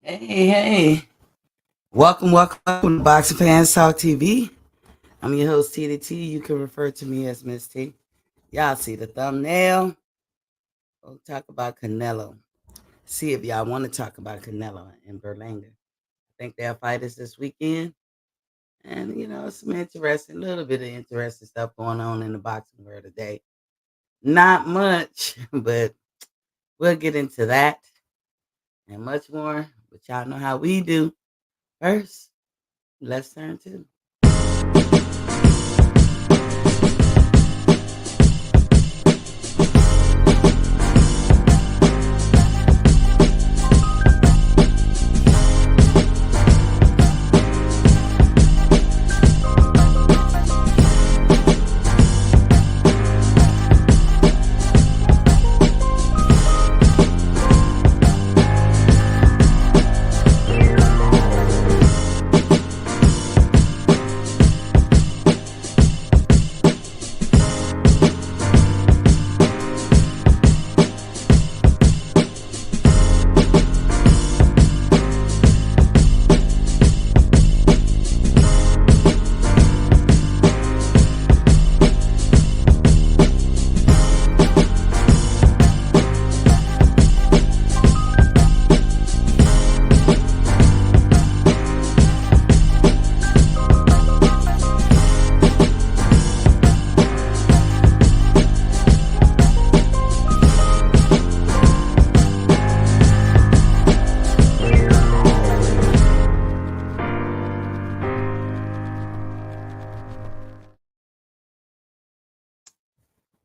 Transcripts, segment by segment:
Hey. Welcome to Boxing Fans Talk TV. I'm your host, TDT. You can refer to me as Miss T. Y'all see the thumbnail? We'll talk about Canelo. See if y'all want to talk about Canelo and Berlanga. I think they're fighters this weekend. And, some little bit of interesting stuff going on in the boxing world today. Not much, but we'll get into that and much more. But y'all know how we do. First, let's turn to.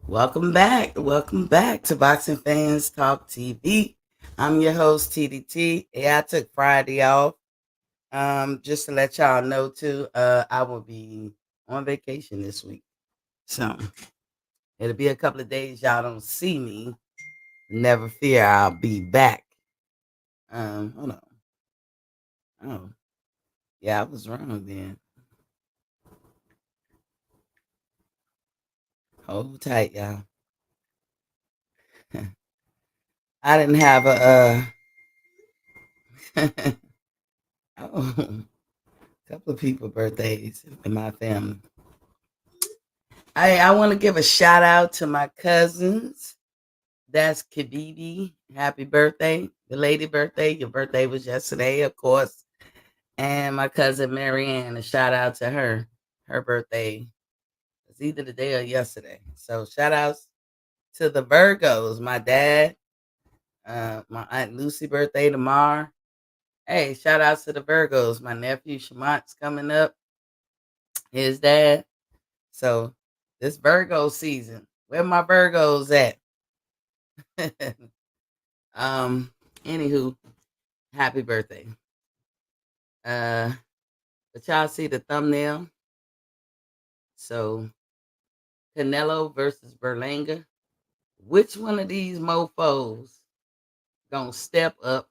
Welcome back. Welcome back to Boxing Fans Talk TV. I'm your host, TDT. Yeah, I took Friday off. Just to let y'all know too, I will be on vacation this week. So it'll be a couple of days y'all don't see me. Never fear, I'll be back. Hold on. Oh, yeah, I was wrong then. Hold tight, y'all. I didn't have oh, couple of people birthdays in my family. I want to give a shout out to my cousins. That's Kabibi. Happy birthday. The lady birthday. Your birthday was yesterday, of course. And my cousin Marianne, a shout out to her. Her birthday was either the day or yesterday. So shout outs to the Virgos. My dad, my Aunt Lucy birthday tomorrow. Hey, shout outs to the Virgos. My nephew Shamont's coming up. His dad. So this Virgo season. Where my Virgos at? um, Anywho, happy birthday. Uh, but y'all see the thumbnail. So Canelo versus Berlanga. Which one of these mofos gonna step up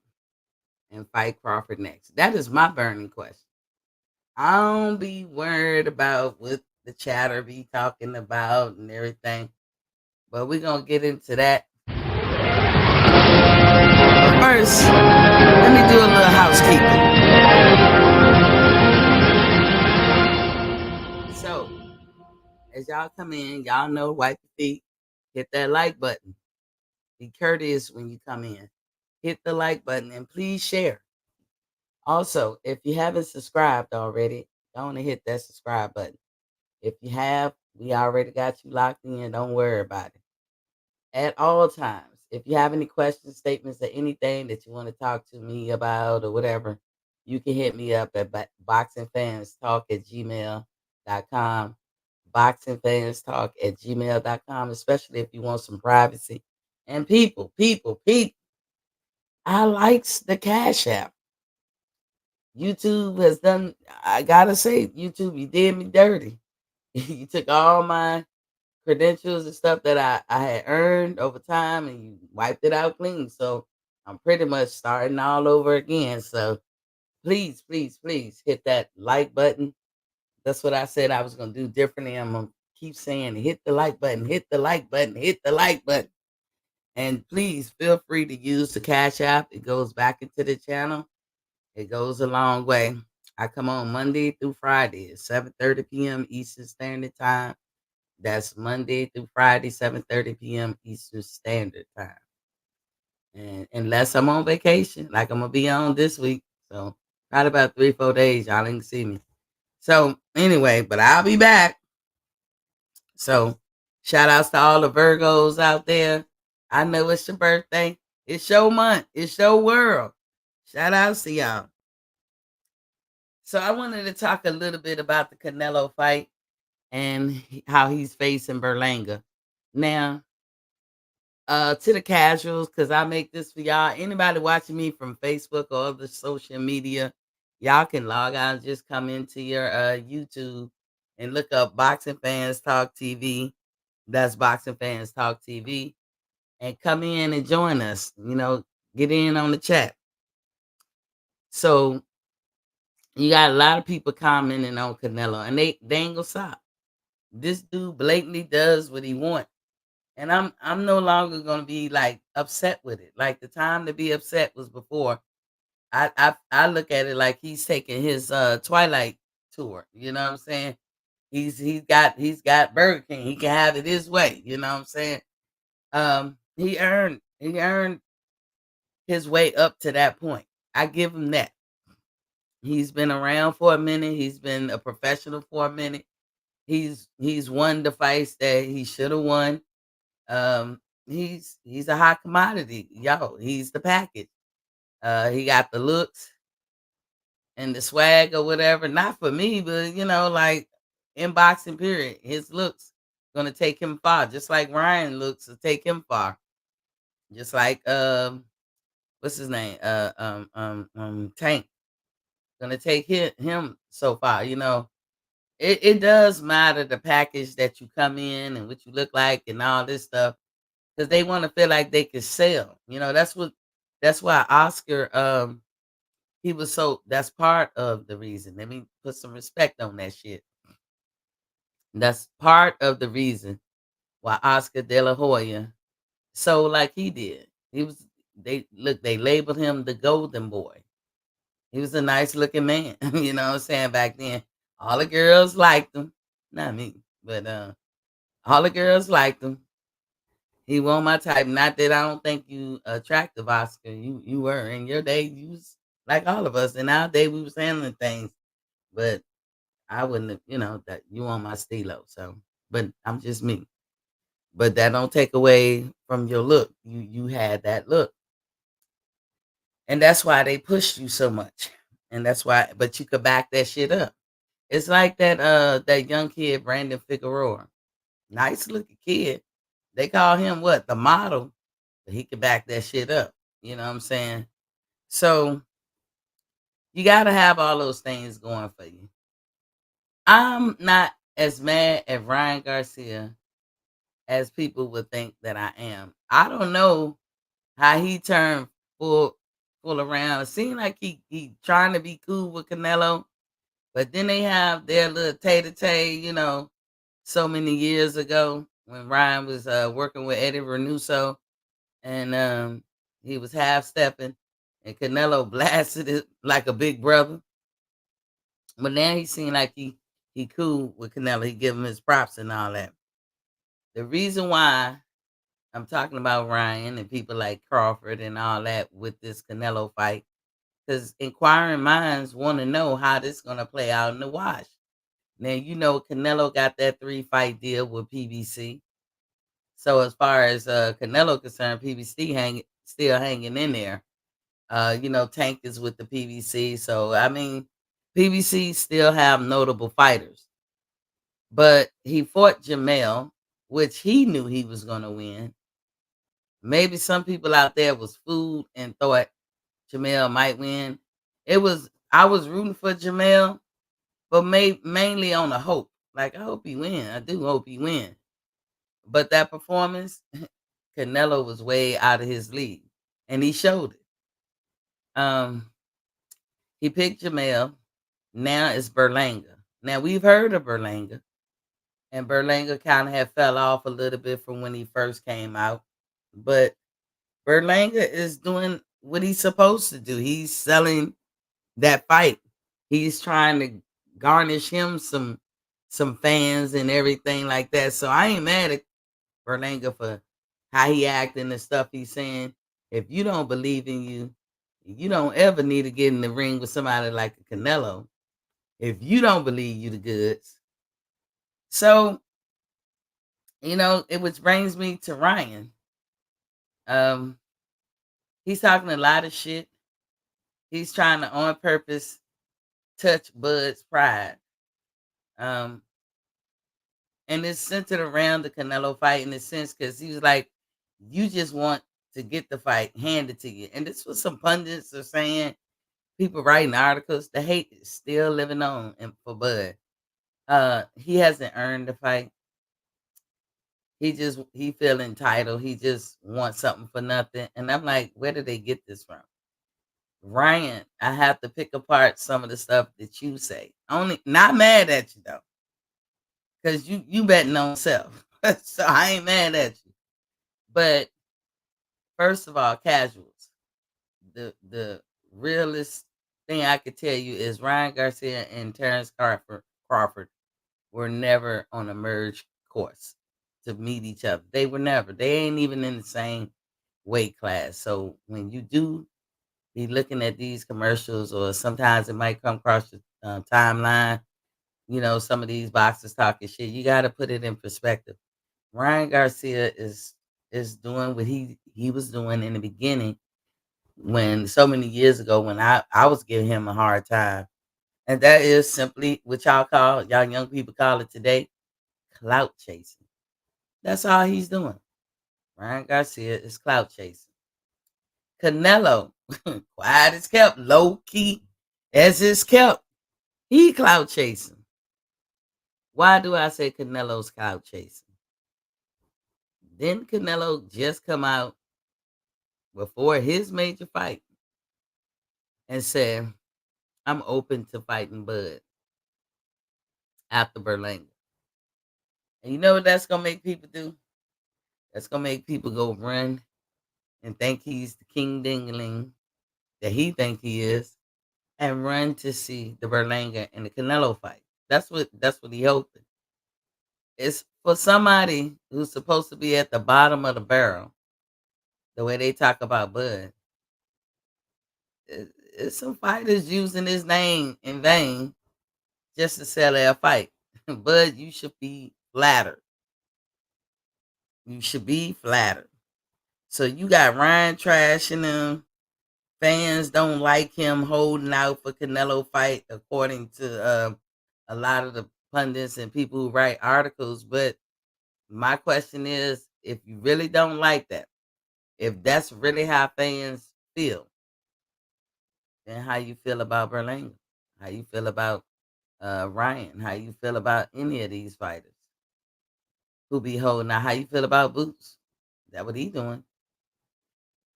and fight Crawford next? That is my burning question. I don't be worried about what the chatter be talking about and everything. But we're gonna get into that. But first, let me do a little housekeeping. So, as y'all come in, y'all know, wipe your feet, hit that like button. Be courteous when you come in. Hit the like button and please share. Also, if you haven't subscribed already, don't hit that subscribe button. If you have, we already got you locked in. Don't worry about it. At all times, if you have any questions, statements, or anything that you want to talk to me about or whatever, you can hit me up at boxingfanstalk@gmail.com. Boxingfanstalk@gmail.com, especially if you want some privacy. And people, I likes the Cash App. YouTube has done, I gotta say, YouTube, you did me dirty. You took all my credentials and stuff that I had earned over time and you wiped it out clean. So I'm pretty much starting all over again. So please hit that like button. That's what I said I was gonna do differently. I'm gonna keep saying hit the like button, hit the like button, hit the like button. And please feel free to use the Cash App. It goes back into the channel. It goes a long way. I come on Monday through Friday at 7:30 p.m. Eastern Standard Time. That's Monday through Friday, 7:30 p.m. Eastern Standard Time. And unless I'm on vacation, like I'm gonna be on this week. So probably about 3, 4 days, y'all ain't see me. So anyway, but I'll be back. So shout outs to all the Virgos out there. I know it's your birthday. It's your month. It's your world. Shout outs to y'all. So I wanted to talk a little bit about the Canelo fight and how he's facing Berlanga. Now, to the casuals, because I make this for y'all. Anybody watching me from Facebook or other social media, y'all can log out and just come into your YouTube and look up Boxing Fans Talk TV. That's Boxing Fans Talk TV. And come in and join us. Get in on the chat. So you got a lot of people commenting on Canelo, and they ain't gonna stop. This dude blatantly does what he wants. And I'm no longer gonna be like upset with it. Like the time to be upset was before. I look at it like he's taking his Twilight tour. You know what I'm saying? He's got Burger King. He can have it his way. You know what I'm saying? He earned his way up to that point. I give him that. He's been around for a minute. He's been a professional for a minute. He's won the fights that he should have won. He's a hot commodity, yo. He's the package. He got the looks and the swag or whatever. Not for me, but like in boxing, period. His looks gonna take him far, just like Ryan looks to take him far. Just like what's his name? Tank gonna take him so far. It does matter the package that you come in and what you look like and all this stuff. Because they want to feel like they can sell. That's why Oscar, he was that's part of the reason. Let me put some respect on that shit. That's part of the reason why Oscar De La Hoya sold like he did. They labeled him the golden boy. He was a nice looking man. You know what I'm saying? Back then. All the girls liked him. Not me, but all the girls liked him. He wasn't my type. Not that I don't think you attractive, Oscar. You were in your day. You was like all of us. In our day, we was handling things, but I wouldn't have. That you on my stilo. So, but I'm just me. But that don't take away from your look. You had that look, and that's why they pushed you so much. And that's why. But you could back that shit up. It's like that young kid Brandon Figueroa. Nice looking kid. They call him what? The model. But he could back that shit up. You know what I'm saying? So you gotta have all those things going for you. I'm not as mad at Ryan Garcia as people would think that I am. I don't know how he turned full full around. It seemed like he trying to be cool with Canelo, but then they have their little tay-to-tay, so many years ago when Ryan was working with Eddie Renuso and he was half stepping, and Canelo blasted it like a big brother. But now he seemed like he cool with Canelo. He give him his props and all that. The reason why I'm talking about Ryan and people like Crawford and all that with this Canelo fight, because inquiring minds want to know how this gonna play out in the wash. Now Canelo got that 3-fight deal with PBC. So as far as Canelo concerned, PBC still hanging in there. Tank is with the PBC. So I mean, PBC still have notable fighters. But he fought Jamel, which he knew he was gonna win. Maybe some people out there was fooled and thought Jamel might win. I was rooting for Jamel, but mainly on a hope. Like I hope he win. I do hope he win. But that performance, Canelo was way out of his league, and he showed it. Um, he picked Jamel. Now it's Berlanga. Now we've heard of Berlanga, and Berlanga kind of had fell off a little bit from when he first came out. But Berlanga is doing what he's supposed to do. He's selling that fight. He's trying to garnish him some fans and everything like that. So I ain't mad at Berlanga for how he acting and stuff he's saying. If you don't believe in you, you don't ever need to get in the ring with somebody like a Canelo. If you don't believe you the goods. So, it which brings me to Ryan. Um, he's talking a lot of shit. He's trying to on purpose touch Bud's pride. Um, and it's centered around the Canelo fight in a sense because he was like, you just want to get the fight handed to you. And this was some pundits are saying, people writing articles, the hate is still living on for Bud. He hasn't earned the fight. He feel entitled. He just wants something for nothing. And I'm like, where did they get this from? Ryan, I have to pick apart some of the stuff that you say. Only not mad at you though. Because you betting on self. So I ain't mad at you. But first of all, casuals. The realest thing I could tell you is Ryan Garcia and Terence Crawford were never on a merge course to meet each other. They were never. They ain't even in the same weight class. So when you do be looking at these commercials, or sometimes it might come across your timeline, some of these boxers talking shit, you got to put it in perspective. Ryan Garcia is doing what he was doing in the beginning, when so many years ago, when I was giving him a hard time. And that is simply what y'all young people call it today, clout chasing. That's all he's doing. Ryan Garcia is clout chasing. Canelo, quiet as kept, low key as it's kept. He clout chasing. Why do I say Canelo's clout chasing? Didn't Canelo just come out before his major fight and said, I'm open to fighting Bud after Berlanga? And you know what that's gonna make people do? That's gonna make people go run and think he's the king dingling that he think he is, and run to see the Berlanga and the Canelo fight. That's what he hoping. It's for somebody who's supposed to be at the bottom of the barrel. The way they talk about Bud, it's some fighters using his name in vain just to sell their fight. Bud, you should be flattered. You should be flattered. So you got Ryan trashing him. Fans don't like him holding out for Canelo fight, according to a lot of the pundits and people who write articles. But my question is, if you really don't like that, if that's really how fans feel, then how you feel about Berlanga? How you feel about Ryan? How you feel about any of these fighters who be holding out? How you feel about Boots? That what he doing?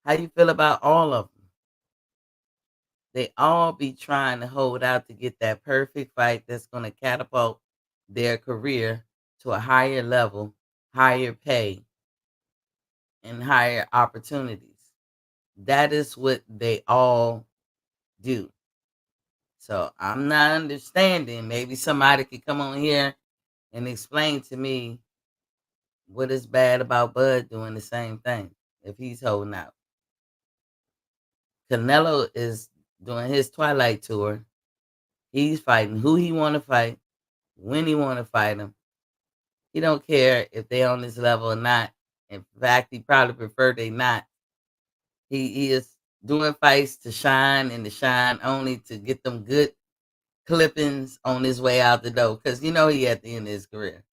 How you feel about all of them? They all be trying to hold out to get that perfect fight that's going to catapult their career to a higher level, higher pay, and higher opportunities. That is what they all do. So I'm not understanding. Maybe somebody could come on here and explain to me what is bad about Bud doing the same thing if he's holding out. Canelo is doing his Twilight tour. He's fighting who he want to fight, when he want to fight him. He don't care if they on this level or not. In fact, he probably prefer they not. He is doing fights to shine and to shine only to get them good clippings on his way out the door. Because he at the end of his career.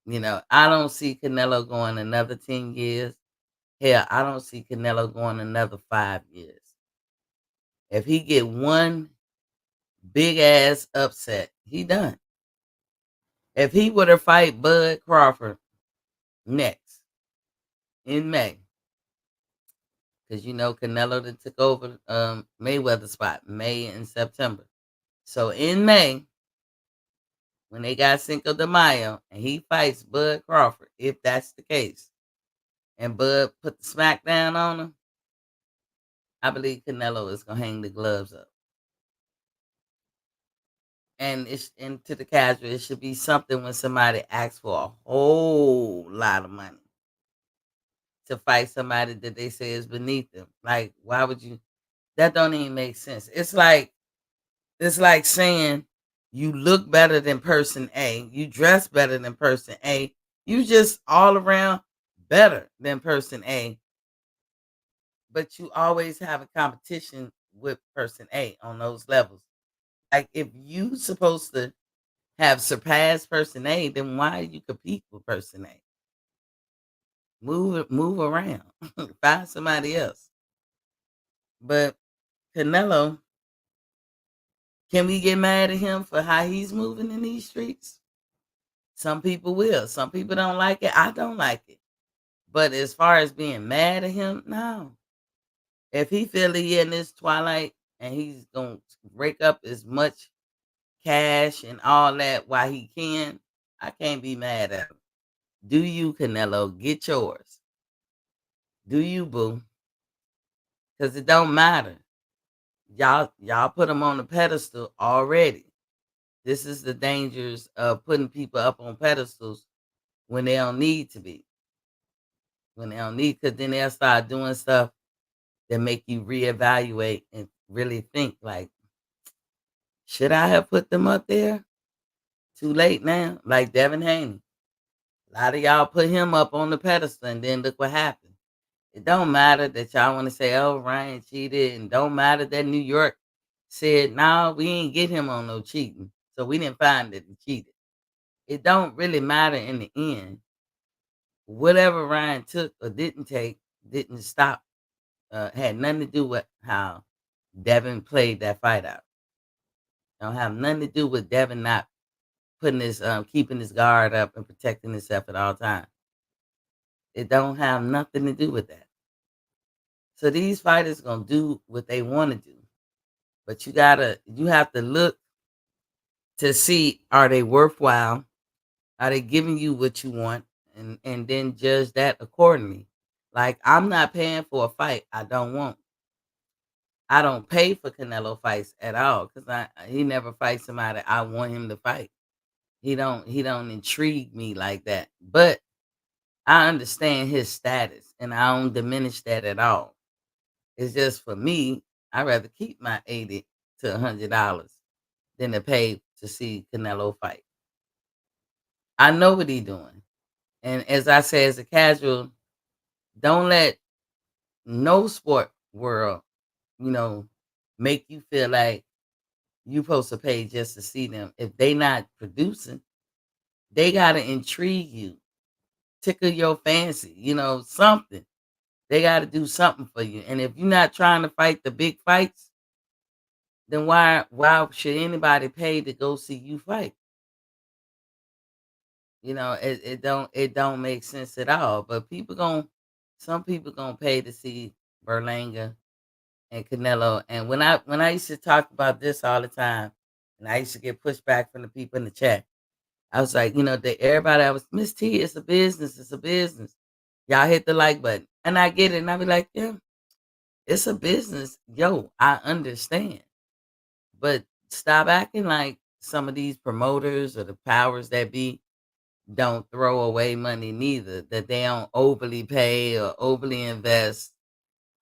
I don't see Canelo going another 10 years. Hell, I don't see Canelo going another 5 years. If he get one big ass upset, he done. If he were to fight Bud Crawford next in May, because Canelo that took over Mayweather spot May and September. So in May, when they got Cinco de Mayo, and he fights Bud Crawford, if that's the case, and Bud put the smack down on him, I believe Canelo is gonna hang the gloves up. And it's into the casual. It should be something when somebody asks for a whole lot of money to fight somebody that they say is beneath them. Like, why would you? That don't even make sense. It's like saying you look better than person A, you dress better than person A, you just all around better than person A, but you always have a competition with person A on those levels. Like if you supposed to have surpassed person A, then why you compete with person A? Move around. Find somebody else. But Canelo, can we get mad at him for how he's moving in these streets? Some people will. Some people don't like it. I don't like it. But as far as being mad at him, no. If he feel he in this twilight and he's gonna rake up as much cash and all that while he can, I can't be mad at him. Do you, Canelo? Get yours. Do you, boo? Because it don't matter. Y'all put him on the pedestal already. This is the dangers of putting people up on pedestals when they don't need to be. When they don't need, because then they'll start doing stuff that make you reevaluate and really think like, should I have put them up there? Too late now. Like Devin Haney. A lot of y'all put him up on the pedestal and then look what happened. It don't matter that y'all want to say, oh, Ryan cheated, and don't matter that New York said, no, we ain't get him on no cheating. So we didn't find that he cheated. It don't really matter in the end. Whatever Ryan took or didn't take didn't stop, had nothing to do with how Devin played that fight out. Don't have nothing to do with Devin not putting his keeping his guard up and protecting himself at all times. It don't have nothing to do with that. So these fighters gonna do what they want to do, but you have to look to see, are they worthwhile? Are they giving you what you want? And then judge that accordingly. Like I'm not paying for a fight I don't want. I don't pay for Canelo fights at all because he never fights somebody I want him to fight. He don't intrigue me like that. But I understand his status and I don't diminish that at all. It's just for me, I'd rather keep my $80 to $100 than to pay to see Canelo fight. I know what he's doing. And as I say, as a casual, don't let no sport world, you know, make you feel like you supposed to pay just to see them. If they not producing, they gotta intrigue you, tickle your fancy, something. They gotta do something for you. And if you're not trying to fight the big fights, then why should anybody pay to go see you fight? It don't make sense at all. But some people gonna pay to see Berlanga and Canelo. And when I used to talk about this all the time, and I used to get pushback from the people in the chat, I was like, everybody, I was Miss T, it's a business, it's a business. Y'all hit the like button. And I get it. And I be like, yeah, it's a business. Yo, I understand. But stop acting like some of these promoters or the powers that be don't throw away money neither, that they don't overly pay or overly invest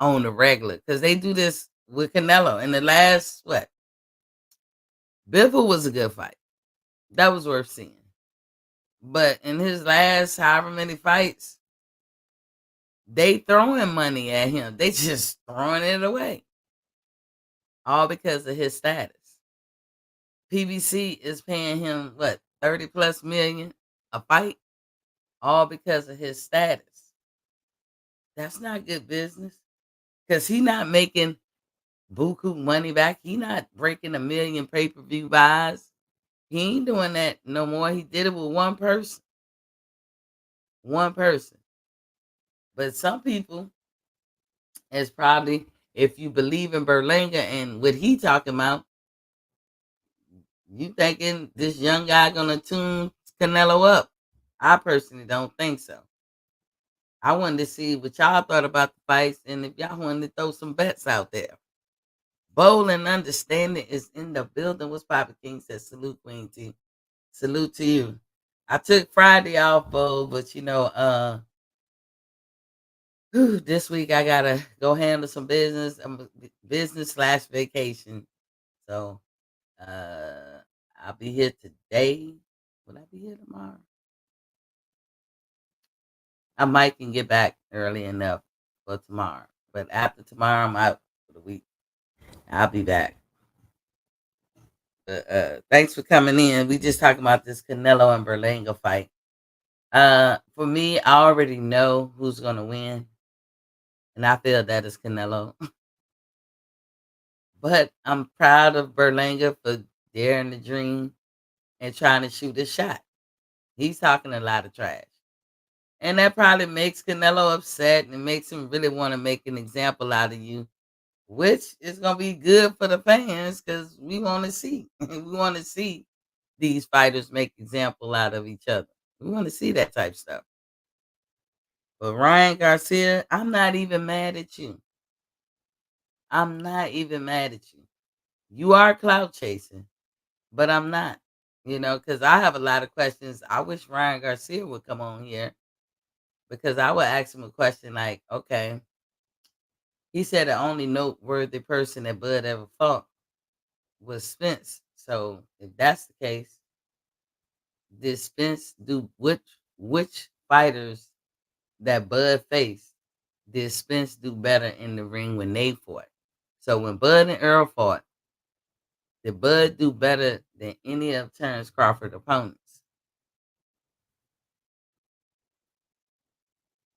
on the regular. Because they do this with Canelo. In the last, what? Biffle was a good fight. That was worth seeing. But in his last however many fights, they throwing money at him. They just throwing it away. All because of his status. PBC is paying him what, 30 plus million a fight, all because of his status. That's not good business. Because he not making buku money back. He not breaking 1 million pay-per-view buys. He ain't doing that no more. He did it with one person. One person. But some people, it's probably, if you believe in Berlanga and what he talking about, you thinking this young guy gonna tune Canelo up? I personally don't think so. I wanted to see what y'all thought about the fights and if y'all wanted to throw some bets out there. Bold and understanding is in the building. What's Papa King said? Salute, Queen T. Salute to you. I took Friday off, Bo, but this week I gotta go handle some business. Business slash vacation. So I'll be here today. Will I be here tomorrow? I might can get back early enough for tomorrow. But after tomorrow I'm out for the week. I'll be back. Thanks for coming in. We just talking about this Canelo and Berlanga fight. For me, I already know who's gonna win, and I feel that is Canelo. But I'm proud of Berlanga for daring the dream and trying to shoot a shot. He's talking a lot of trash. And that probably makes Canelo upset and makes him really want to make an example out of you, which is gonna be good for the fans because we want to see. We want to see these fighters make example out of each other. We want to see that type stuff. But Ryan Garcia, I'm not even mad at you. I'm not even mad at you. You are cloud chasing, but I'm not. Because I have a lot of questions. I wish Ryan Garcia would come on here because I would ask him a question like, okay, he said the only noteworthy person that Bud ever fought was Spence. So if that's the case, did Spence do which fighters that Bud faced did Spence do better in the ring when they fought? So when Bud and Earl fought, did Bud do better than any of Terence Crawford opponents?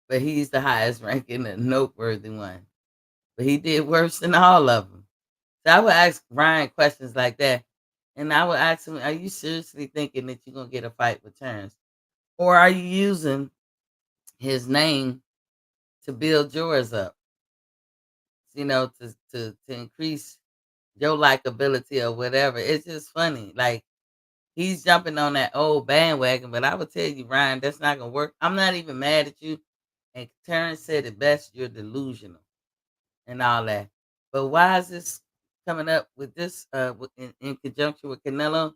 But he's the highest ranking and noteworthy one. But he did worse than all of them. So I would ask Ryan questions like that. And I would ask him, are you seriously thinking that you're going to get a fight with Terrence? Or are you using his name to build yours up, to increase your likability or whatever? It's just funny. Like, he's jumping on that old bandwagon, but I would tell you, Ryan, that's not going to work. I'm not even mad at you. And Terrence said it best, you're delusional and all that. But why is this coming up with this in conjunction with Canelo?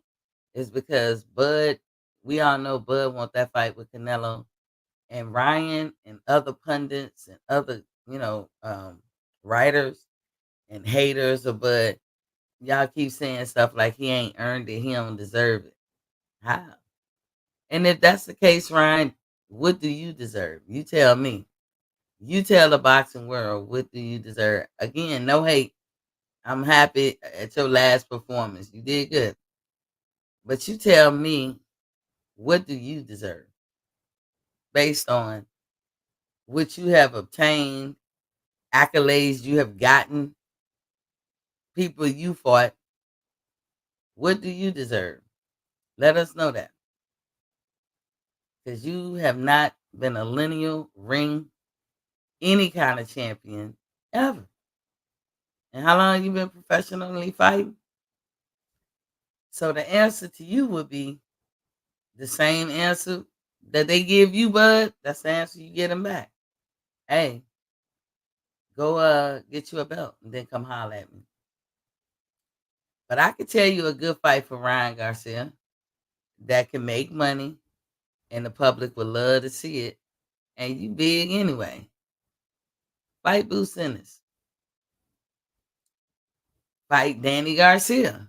Is because Bud, we all know Bud want that fight with Canelo, and Ryan and other pundits and other writers and haters of Bud. Y'all keep saying stuff like he ain't earned it, he don't deserve it. How? And if that's the case, Ryan, what do you deserve? You tell me. You tell the boxing world what do you deserve. Again, no hate. I'm happy at your last performance. You did good. But you tell me, what do you deserve based on what you have obtained, accolades you have gotten, people you fought? What do you deserve? Let us know that. Because you have not been a lineal ring, any kind of champion ever. And how long you been professionally fighting? So the answer to you would be the same answer that they give you, Bud. That's the answer you get them back. Hey, go get you a belt and then come holler at me. But I can tell you a good fight for Ryan Garcia that can make money and the public would love to see it. And you big anyway. Fight Boo Sinners. Fight Danny Garcia.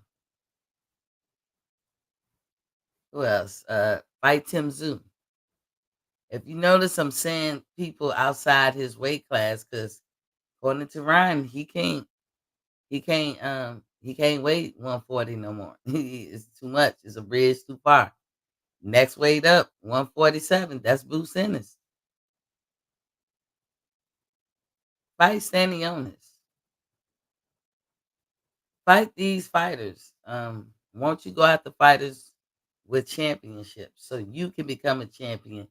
Who else? Fight Tim Zoo. If you notice, I'm saying people outside his weight class because according to Ryan, he can't weigh 140 no more. It's too much. It's a bridge too far. Next weight up, 147. That's Boo Sinners. Fight Stanionis. Fight these fighters. Won't you go after fighters with championships so you can become a champion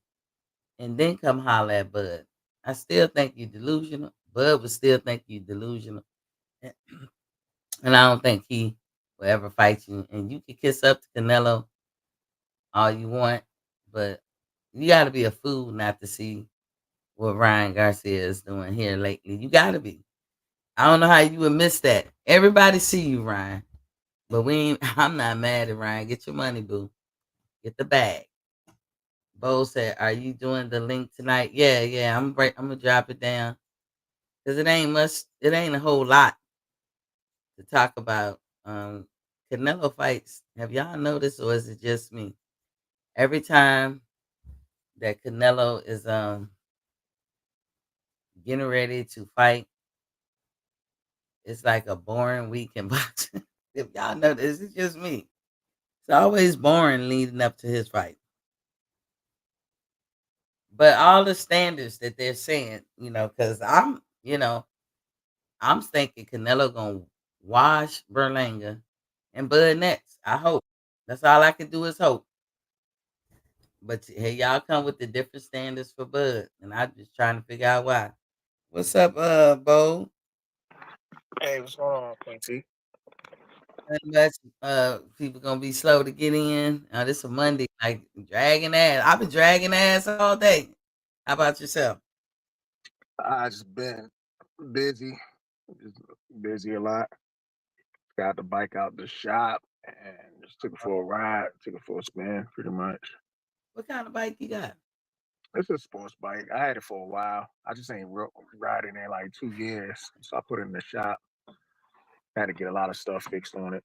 and then come holler at Bud? I still think you're delusional. Bud would still think you're delusional. And I don't think he will ever fight you. And you can kiss up to Canelo all you want, but you got to be a fool not to see what Ryan Garcia is doing here lately. You got to be. I don't know how you would miss that. Everybody see you, Ryan. But we ain't I'm not mad at Ryan. Get your money, boo. Get the bag. Bo said, "Are you doing the link tonight?" Yeah, yeah. I'm gonna drop it down because it ain't much. It ain't a whole lot to talk about. Canelo fights. Have y'all noticed, or is it just me? Every time that Canelo is getting ready to fight, it's like a boring week in boxing. If y'all know this, it's just me. It's always boring leading up to his fight. But all the standards that they're saying, because I'm thinking Canelo gonna wash Berlanga and Bud next. I hope. That's all I can do is hope. But hey, y'all come with the different standards for Bud, and I'm just trying to figure out why. What's up, Bo? Hey, what's going on, Quincy? Nothing much. People gonna be slow to get in. This a Monday, like dragging ass. I've been dragging ass all day. How about yourself? I just been busy, just busy a lot. Got the bike out the shop and just took it for a ride, took it for a spin, pretty much. What kind of bike you got? It's a sports bike. I had it for a while. I just ain't riding it like 2 years, so I put it in the shop. Had to get a lot of stuff fixed on it.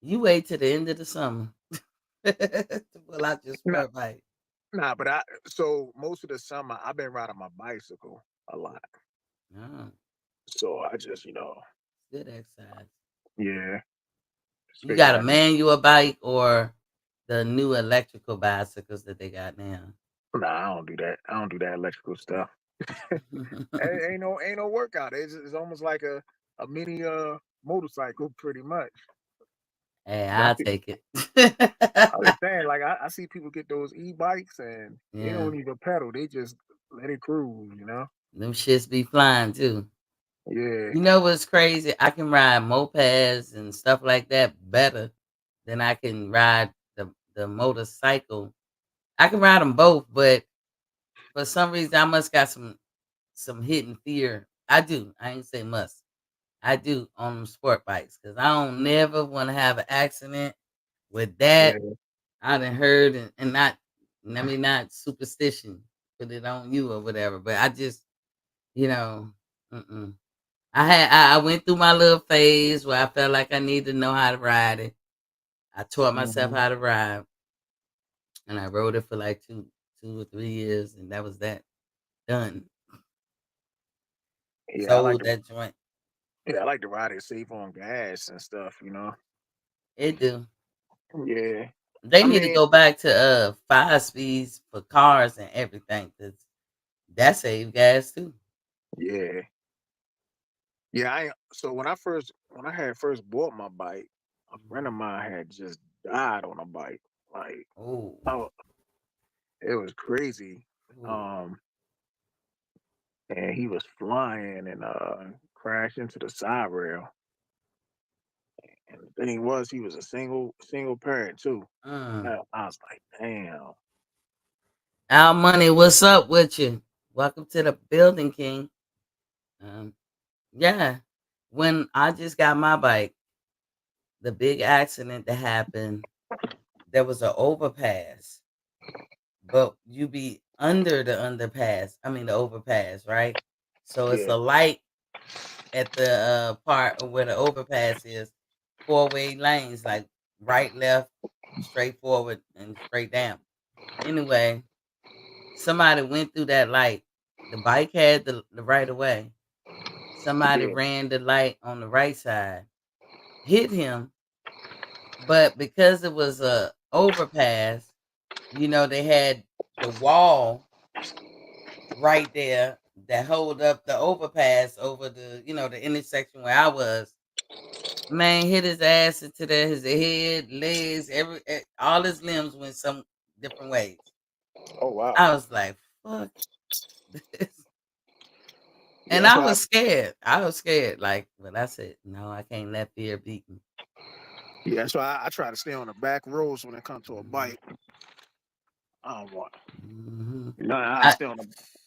You wait till the end of the summer to pull out your Nah, sport bike. nah, but I so most of the summer I've been riding my bicycle a lot. Oh, So I just, good exercise. yeah, just You figured got a I just manual bike or the new electrical bicycles that they got now? nah, I don't do that. I don't do that electrical stuff. Ain't no workout. It's almost like a mini motorcycle, pretty much. Hey, 'Cause I I'll see, take it. I was saying, like I see people get those e-bikes and they Yeah, don't even pedal. They just let it cruise. them shits be flying too. Yeah, You know what's crazy? I can ride mopeds and stuff like that better than I can ride the motorcycle. I can ride them both, but for some reason I must got some hidden fear. I do. I ain't say must. I do on them sport bikes because I don't never want to have an accident with that. yeah, I done heard and not, I mean, not superstition, put it on you or whatever. But I just, you know, mm-mm. I went through my little phase where I felt like I needed to know how to ride it. I taught myself hmm how to ride, and I rode it for like 2 or 3 years, and that was that done. yeah. Sold that joint. I like to ride it safe on gas and stuff. It do. Yeah, They I need to mean, go back to 5 speeds for cars and everything because that save gas too. yeah, yeah. So when I had first bought my bike, a friend of mine had just died on a bike. Like, Oh, oh, it was crazy. oh. Um, and he was flying and crashed into the side rail. And the thing was, he was a single parent too. Mm. I was like, damn. Our money, what's up with you? Welcome to the building, King. Um, yeah. When I just got my bike, the big accident that happened, there was an overpass, but you be under the underpass. I mean the overpass, right? So it's Yeah. a light at the part of where the overpass is, four-way lanes, like right, left, straight forward, and straight down. Anyway, somebody went through that light. The bike had the right of way. Somebody Yeah. ran the light on the right side, hit him, but because it was a overpass, they had the wall right there that hold up the overpass over the intersection where I was. Man, hit his ass into his head, legs, all his limbs went some different ways. Oh wow. I was like, fuck this. Yeah, And that's I why. was scared. I was scared. Like, but I said, no, I can't let fear beat me. Yeah, that's why I try to stay on the back roads when it comes to a Mhm, bike. I don't want. mhm. I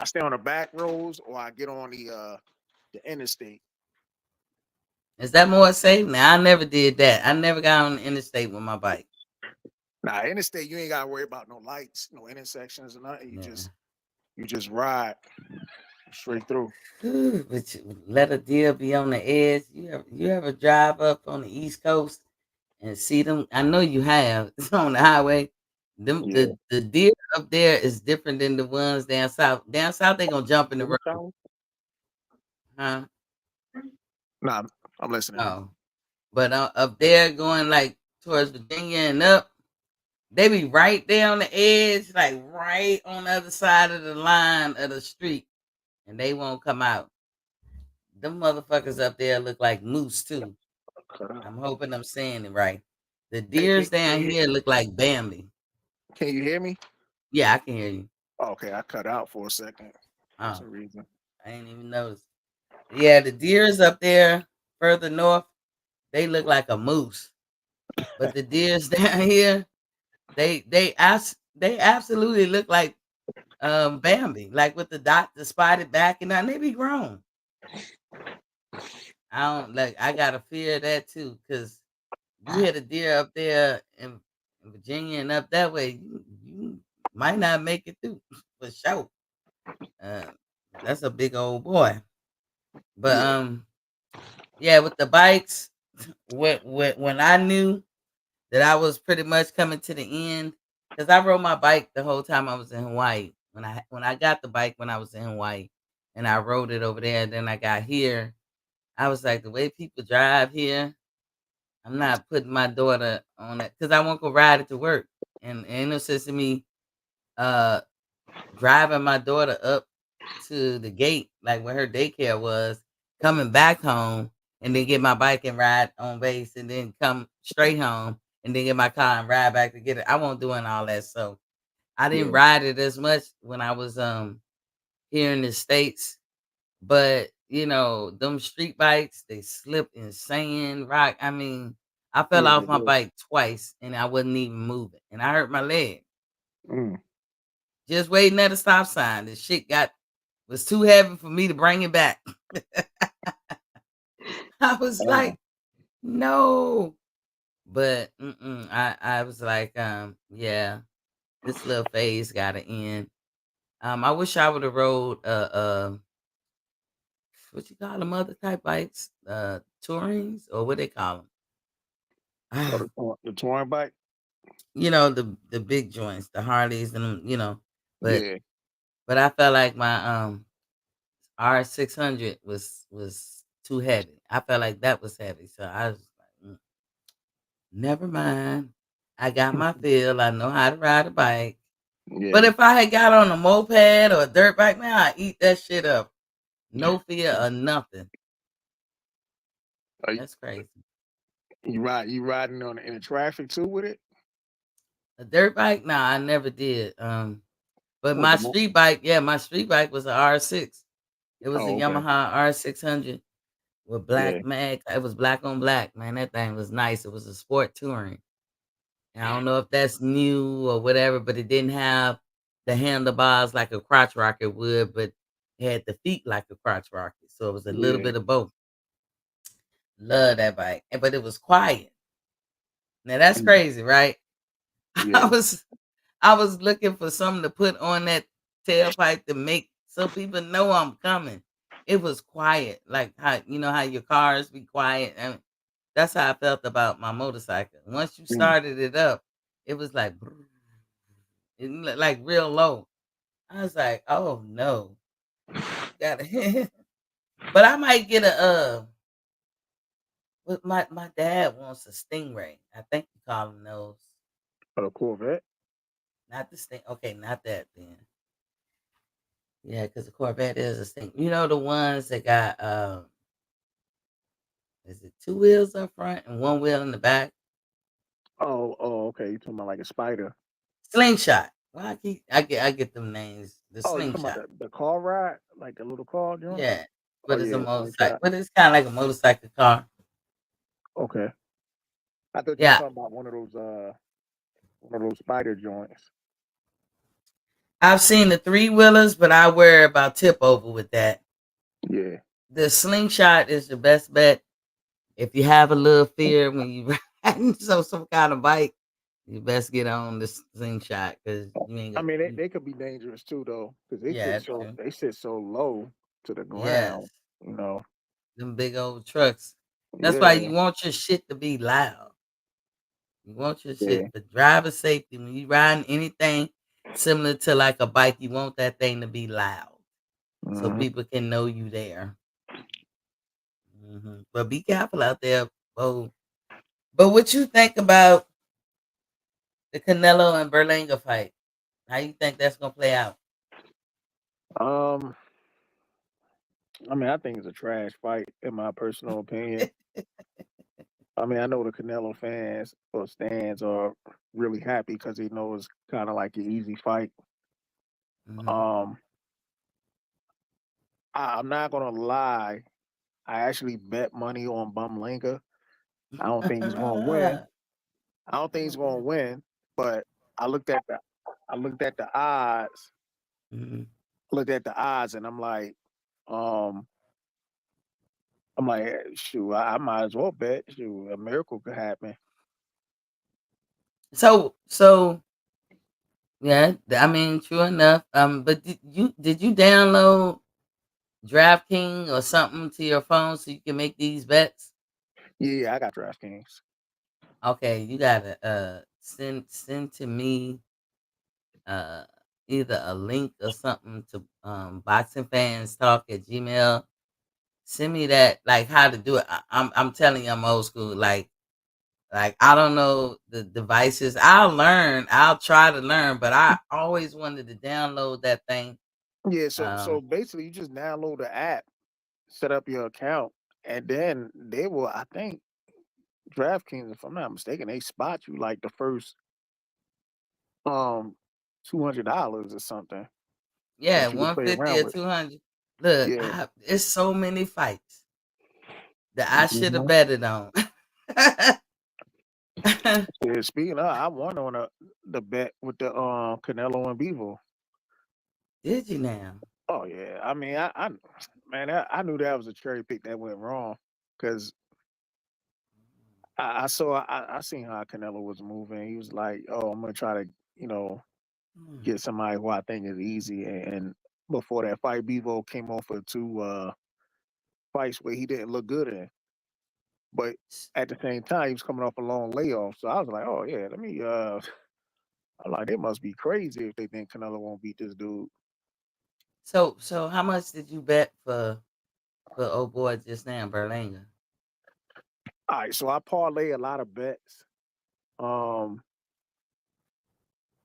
I stay on the back roads or I get on the interstate. Is that more safe? Now I never did that. I never got on the interstate with my bike. Nah, interstate, you ain't gotta worry about no lights, no intersections or nothing. Yeah. You just ride straight through. But let a deer be on the edge. You ever drive up on the East Coast and see them? I know you have. It's on the highway. Them Yeah. the deer up there is different than the ones down south. Down south they gonna jump in the What you road, calling? huh? Nah, I'm listening. Oh, but up there going like towards Virginia and up, they be right there on the edge, like right on the other side of the line of the street, and they won't come out. Them motherfuckers up there look like moose too. Cut out. I'm hoping I'm saying it right. The Hey, deers down here look like Bambi. can you hear me? Yeah, I can hear you. Okay, I cut out for a second for Oh, some reason. I ain't even noticed. Yeah, the deers up there further north, they look like a moose. But the deers down here, they absolutely look like Bambi, like with the spotted back and they be grown. I don't like I gotta fear that too, because you hit a deer up there in Virginia and up that way, you might not make it through for sure. Uh, that's a big old boy. But Yeah. yeah, with the bikes, when I knew that I was pretty much coming to the end, because I rode my bike the whole time I was in Hawaii. When I got the bike when I was in Hawaii, and I rode it over there, and then I got here, I was like, the way people drive here, I'm not putting my daughter on it because I won't go ride it to work. And ain't no sense to me uh driving my daughter up to the gate, like where her daycare was, coming back home, and then get my bike and ride on base, and then come straight home, and then get my car and ride back to get it. I won't doing all that. So I didn't Yeah. ride it as much when I was here in the States. But them street bikes, they slip in sand, rock. I mean, I fell Yeah, off they my do. bike twice and I wasn't even moving. And I hurt my leg. Mm. Just waiting at a stop sign. The shit got was too heavy for me to bring it back. I was Oh, like, no. But I was like, yeah, this little phase gotta end. I wish I would have rode what you call them other type bikes? Tourings or what they call oh, them? the touring bike. The big joints, the Harleys and them. But Yeah. but I felt like my R600 was too heavy. I felt like that was heavy. So I was like, never mind. I got my feel. I know how to ride a bike. But Yeah. if I had got on a moped or a dirt bike, man, I'd eat that shit up. No fear or nothing. Are That's crazy. you riding on in the traffic too with it? A dirt bike? Nah, I never did. But With my the mo- street bike, yeah, my street bike was a R6. It was a Oh, okay. Yamaha R600 with Yeah. black mag. It was black on black, man. That thing was nice. It was a sport touring. And I don't know if that's new or whatever, but it didn't have the handlebars like a crotch rocket would, but it had the feet like a crotch rocket. So it was a little Yeah. bit of both. Love that bike. But it was quiet. Now that's Mm. crazy, right? I Yeah. was I was looking for something to put on that tailpipe to make so people know I'm coming. It was quiet, like how your cars be quiet, and that's how I felt about my motorcycle. Once you Mm. started it up, it was like like real low. I was like, oh no, got it. But I might get a But my dad wants a Stingray. I think you call them those. For the Corvette. Not the Sting. Okay, not that then. Yeah, because the Corvette is a Sting. You know the ones that got is it two wheels up front and one wheel in the back? Okay. You talking about like a spider? Slingshot. Well, I get them names. The Oh, you talking about slingshot. the car ride, like the little car joint? Yeah, Oh but it's a yeah, motorcycle. slingshot. But it's kind of like a motorcycle car. Okay. I thought you were Yeah, talking about one of those spider joints. I've seen the three wheelers, but I worry about tip over with that. Yeah. The slingshot is the best bet if you have a little fear when you riding some kind of bike, you best get on the slingshot because you ain't I got. mean, they could be dangerous too, though, because Yeah, that's true. they sit so low to the ground. Yes, You know. them big old trucks. That's why Yeah. you want your shit to be loud. You want your Yeah. shit for driver safety when you riding anything similar to like a bike. You want that thing to be loud so Hmm. people can know you there. But be careful out there. Oh, but what you think about the Canelo and Berlanga fight? How you think that's gonna play out? Um. I mean, I think it's a trash fight, in my personal opinion. I mean, I know the Canelo fans or stands are really happy because they know it's kind of like an easy fight. Mhm. Um, I'm not gonna lie. I actually bet money on Bumlinga. I don't think he's gonna win. I don't think he's gonna win. But I looked at the, I looked at the odds. Mhm. Looked at the odds, and um, I'm like, shoot, I might as well bet. Shoot, a miracle could happen. So yeah, I mean, true enough. But did you download DraftKings or something to your phone so you can make these bets? Yeah, I got DraftKings. Okay, you gotta send to me uh either a link or something to boxing fans talk at Gmail. Send me that like how to do it. I'm telling you I'm old school. Like I don't know the devices. I'll learn. I'll try to learn, but I always wanted to download that thing. Yeah, so Um basically, you just download the app, set up your account, and then they will. I think DraftKings, if I'm not mistaken, they spot you like the first um $200 or something yeah, that you can play 150 around or with. 200. Look, Yeah. it's so many fights that I should have Mhm. betted on. Yeah. Speaking of, I won on the bet with the Canelo and Bevo. Did you now? Oh yeah, I mean, I man, I knew that was a cherry pick that went wrong because I seen how Canelo was moving. He was like, "Oh, I'm gonna try to, you know, Hmm. get somebody who I think is easy." And before that fight, Bevo came off of two fights where he didn't look good in, but at the same time, he was coming off a long layoff. So I was like, "Oh yeah, let me." I'm like, they must be crazy if they think Canelo won't beat this dude. So how much did you bet for old boy just now, Berlanga? All right, so I parlay a lot of bets. Um,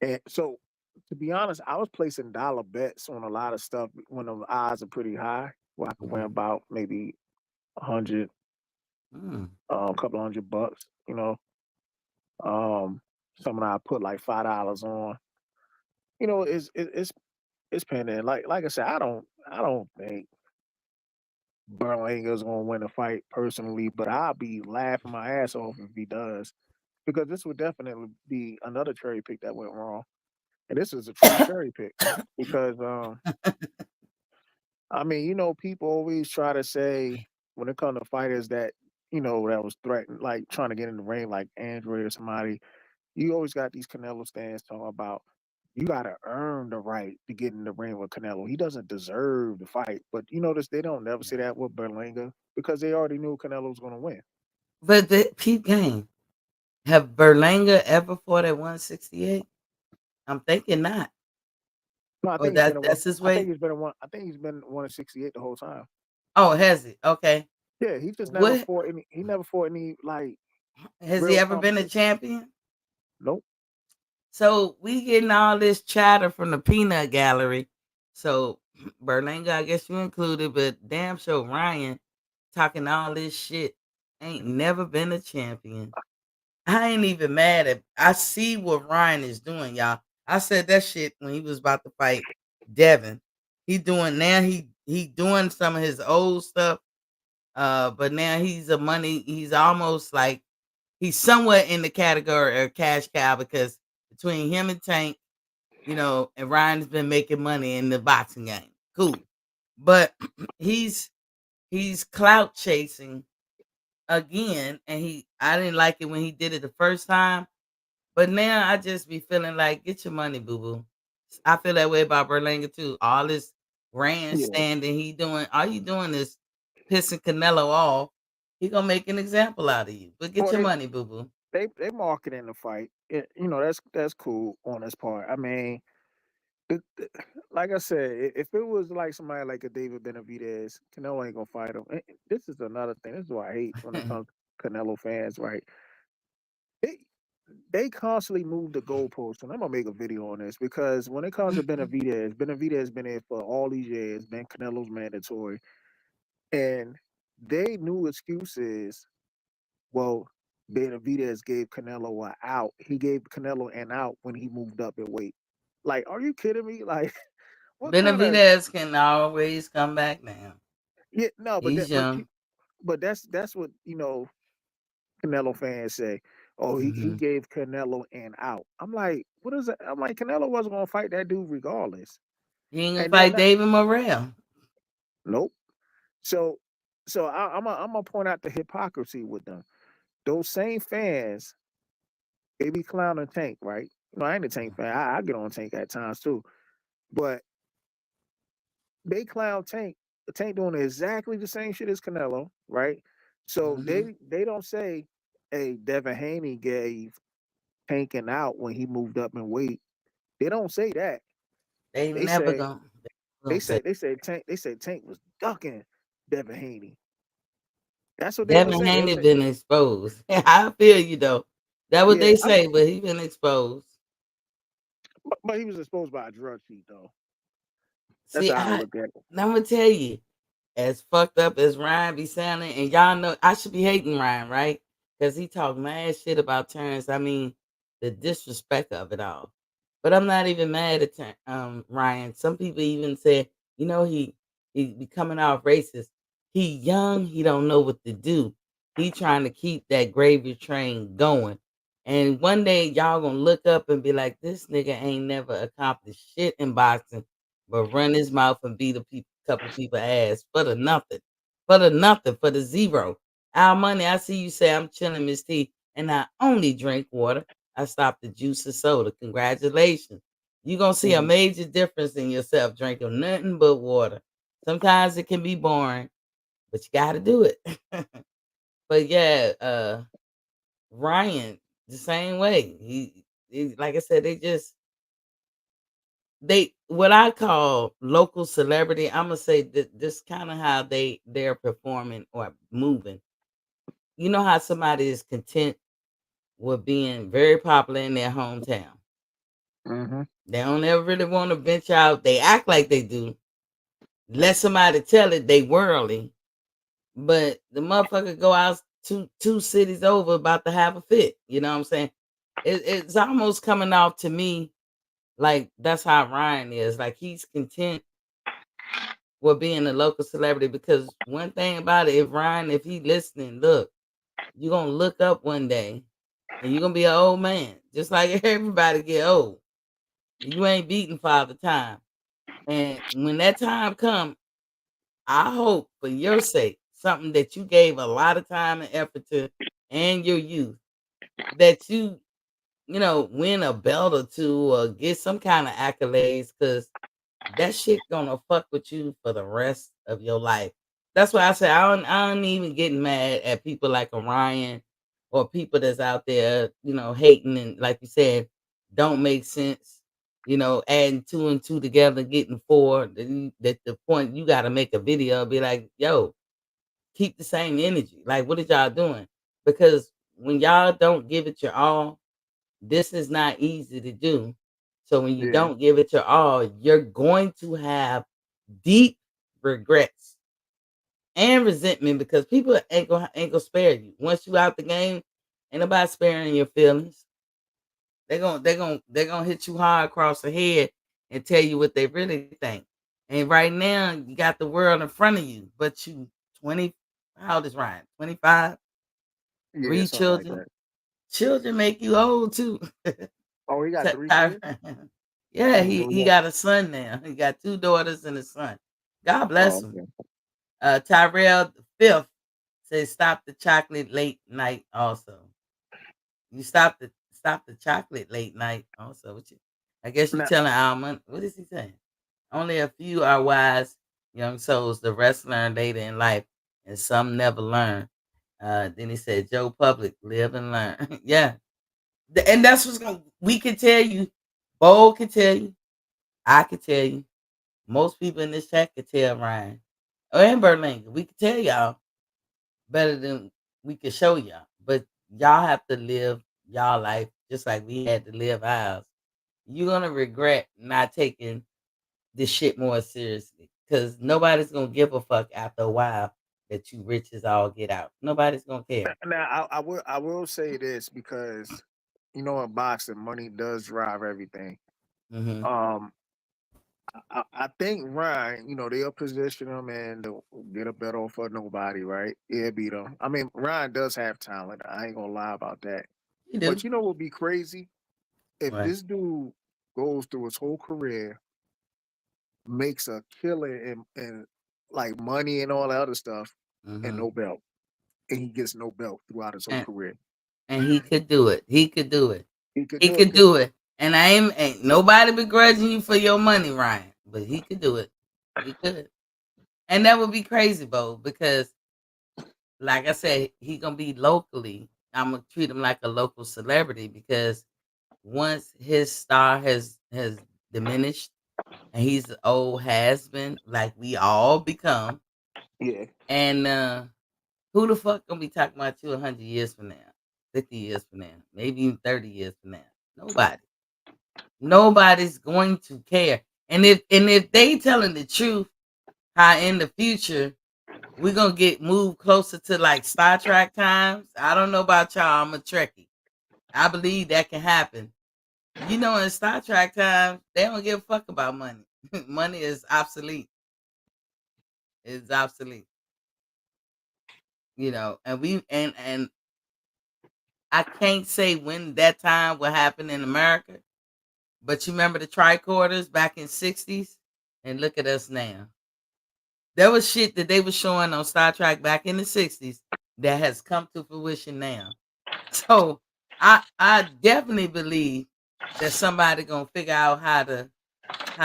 and so to be honest, I was placing dollar bets on a lot of stuff when the odds are pretty high. Where I could win Mhm. about maybe 100, Mm. a couple $100. Um, some of I put like $5 on. It's pending. Like I said, I don't think Berlanga's gonna win a fight personally, but I'll be laughing my ass off if he does. Because this would definitely be another cherry pick that went wrong. And this is a true cherry pick. Because I mean, people always try to say when it comes to fighters that, that was threatened, like trying to get in the ring like Android or somebody, you always got these Canelo stands talking about you gotta earn the right to get in the ring with Canelo. He doesn't deserve the fight. But you notice they don't never say that with Berlanga because they already knew Canelo was gonna win. But the peep game. Have Berlanga ever fought at 168? I'm thinking not. No, I Or think he's been a one. that's his I think weight? he's been a one. I think he's been 168 the whole time. Oh, has he? Okay. Yeah, he just never What fought any. He never fought any like has he real ever been a competition. champion? Nope. So we getting all this chatter from the peanut gallery. So Berlanga, I guess you included, but damn sure Ryan talking all this shit. Ain't never been a champion. I ain't even mad at. I see what Ryan is doing, y'all. I said that shit when he was about to fight Devin. He doing now. He doing some of his old stuff. But now he's a money. He's almost like he's somewhat in the category of cash cow because between him and Tank, and Ryan's been making money in the boxing game. Cool, but he's clout chasing again, and I didn't like it when he did it the first time, but now I just be feeling like, get your money, boo boo. I feel that way about Berlanga too. All this Yeah. grandstanding he doing, all you doing is pissing Canelo off. He gonna make an example out of you. But get Well, your money, boo boo. they marketing the fight. You know, that's cool on this part. I mean, like I said, if it was like somebody like a David Benavidez, Canelo ain't gonna fight him. And this is another thing. This is what I hate when it comes to Canelo fans, right? They they constantly move the goalposts, and I'm gonna make a video on this because when it comes to Benavidez, Benavidez been in for all these years, been Canelo's mandatory, and they new excuse is, well, Benavidez gave Canelo an out. He gave Canelo an out when he moved up in weight. Like, are you kidding me? Like, what kind of Benavidez can always come back now. yeah, no, but He's young. that's what Canelo fans say. Oh, he Hmm. gave Canelo an out. I'm like, what is it? I'm like, Canelo wasn't gonna fight that dude regardless. He ain't gonna And then fight David Morrell. nope. So I'm gonna point out the hypocrisy with them. Those same fans, they be clowning Tank, right? You know, I ain't a Tank fan. I get on Tank at times too, but they clown Tank. Tank doing exactly the same shit as Canelo, right? So Hmm. they don't say, "Hey, Devin Haney gave Tank an out when he moved up in weight." They don't say that. They They never say gonna say. they said Tank was ducking Devin Haney. That's what they would Devin say. They'll Haney say, been exposed. I feel you though. That what yeah, they say, but he been exposed. but he was exposed by a drug cheat though. That's See, how I look at it. I'm gonna tell you, as fucked up as Ryan be sounding, and y'all know I should be hating Ryan, right? Because he talk mad shit about Terrence. I mean, the disrespect of it all. But I'm not even mad at Ryan. Some people even say, he be coming off racist. He young, he don't know what to do. He trying to keep that gravy train going. And one day y'all gonna look up and be like, this nigga ain't never accomplished shit in boxing but run his mouth and beat couple people ass for the nothing, for the zero. Our money, I see you say I'm chilling, Miss T, and I only drink water. I stopped the juice and soda. Congratulations. You're going to see a Mhm. major difference in yourself drinking nothing but water. Sometimes it can be boring, but you got to do it. But yeah, Ryan, the same way. Like I said, they what I call local celebrity. I'm gonna say that this kind of how they're performing or moving. You know how somebody is content with being very popular in their hometown. Mhm. They don't ever really want to venture out. They act like they do. Let somebody tell it they worldly, but the motherfucker go out two cities over about to have a fit. You know what I'm saying? It's almost coming off to me like that's how Ryan is. Like he's content with being a local celebrity because one thing about it, if he listening, look, you're gonna look up one day and you're gonna be an old man. Just like everybody get old. You ain't beating Father Time. And when that time come, I hope for your sake, something that you gave a lot of time and effort to and your youth, that win a belt or two or get some kind of accolades because that shit gonna fuck with you for the rest of your life. That's why I say I don't even get mad at people like Orion or people that's out there, hating and like you said, don't make sense. Adding two and two together, getting four. That the point you got to make a video, be like, yo, keep the same energy. Like, what is y'all doing? Because when y'all don't give it your all, this is not easy to do. So when you Yeah. don't give it your all, you're going to have deep regrets and resentment because people ain't gonna spare you. Once you out the game, ain't nobody sparing your feelings. They're gonna hit you hard across the head and tell you what they really think. And right now, you got the world in front of you, but you 20. How old is Ryan? 25. Yeah, Three something like children. that. Children make you old too. Oh, he got three Ty- kids. yeah, I ain't he know he that. got a son now. He got two daughters and a son. God bless Oh, him. okay. Tyrell the fifth Say stop the chocolate late night also. You stop the chocolate late night also. What you, I guess you Now, telling Almond, what is he saying? Only a few are wise young souls. The rest learn later in life, and some never learn. Then he said, Joe Public, live and learn. Yeah. And that's what's going to, we can tell you, Bo can tell you, I can tell you, most people in this chat can tell Ryan. Or in Berlanga. We can tell y'all better than we can show y'all. But y'all have to live y'all life just like we had to live ours. You're gonna regret not taking this shit more seriously. Cause nobody's gonna give a fuck after a while that you rich as all get out. Nobody's gonna care. I will say this because in boxing, money does drive everything. Mm-hmm. Um, I think Ryan, they'll position him and they'll get a bet off for nobody, right? Yeah, beat him. I mean, Ryan does have talent. I ain't gonna lie about that. You But do. what would be crazy if Right. this dude goes through his whole career, makes a killing and like money and all that other stuff, and Mm-hmm. no belt, and he gets no belt throughout his whole And career. and he could do it. He could do it. He could He do it could because do it. And ain't nobody begrudging you for your money, Ryan. But he could do it. He could. And that would be crazy, Bo, because like I said, he gonna be locally. I'm gonna treat him like a local celebrity because once his star has diminished and he's an old has been, like we all become, yeah, and who the fuck gonna be talking about you 100 years from now, 50 years from now, maybe even 30 years from now? Nobody. Nobody's going to care. And if they telling the truth, how in the future we're gonna get moved closer to like Star Trek times. I don't know about y'all. I'm a Trekkie. I believe that can happen. In Star Trek times, they don't give a fuck about money. Money is obsolete. It's obsolete. And I can't say when that time will happen in America, but you remember the tricorders back in '60s, and look at us now. There was shit that they were showing on Star Trek back in the '60s that has come to fruition now. So I definitely believe that somebody gonna figure out how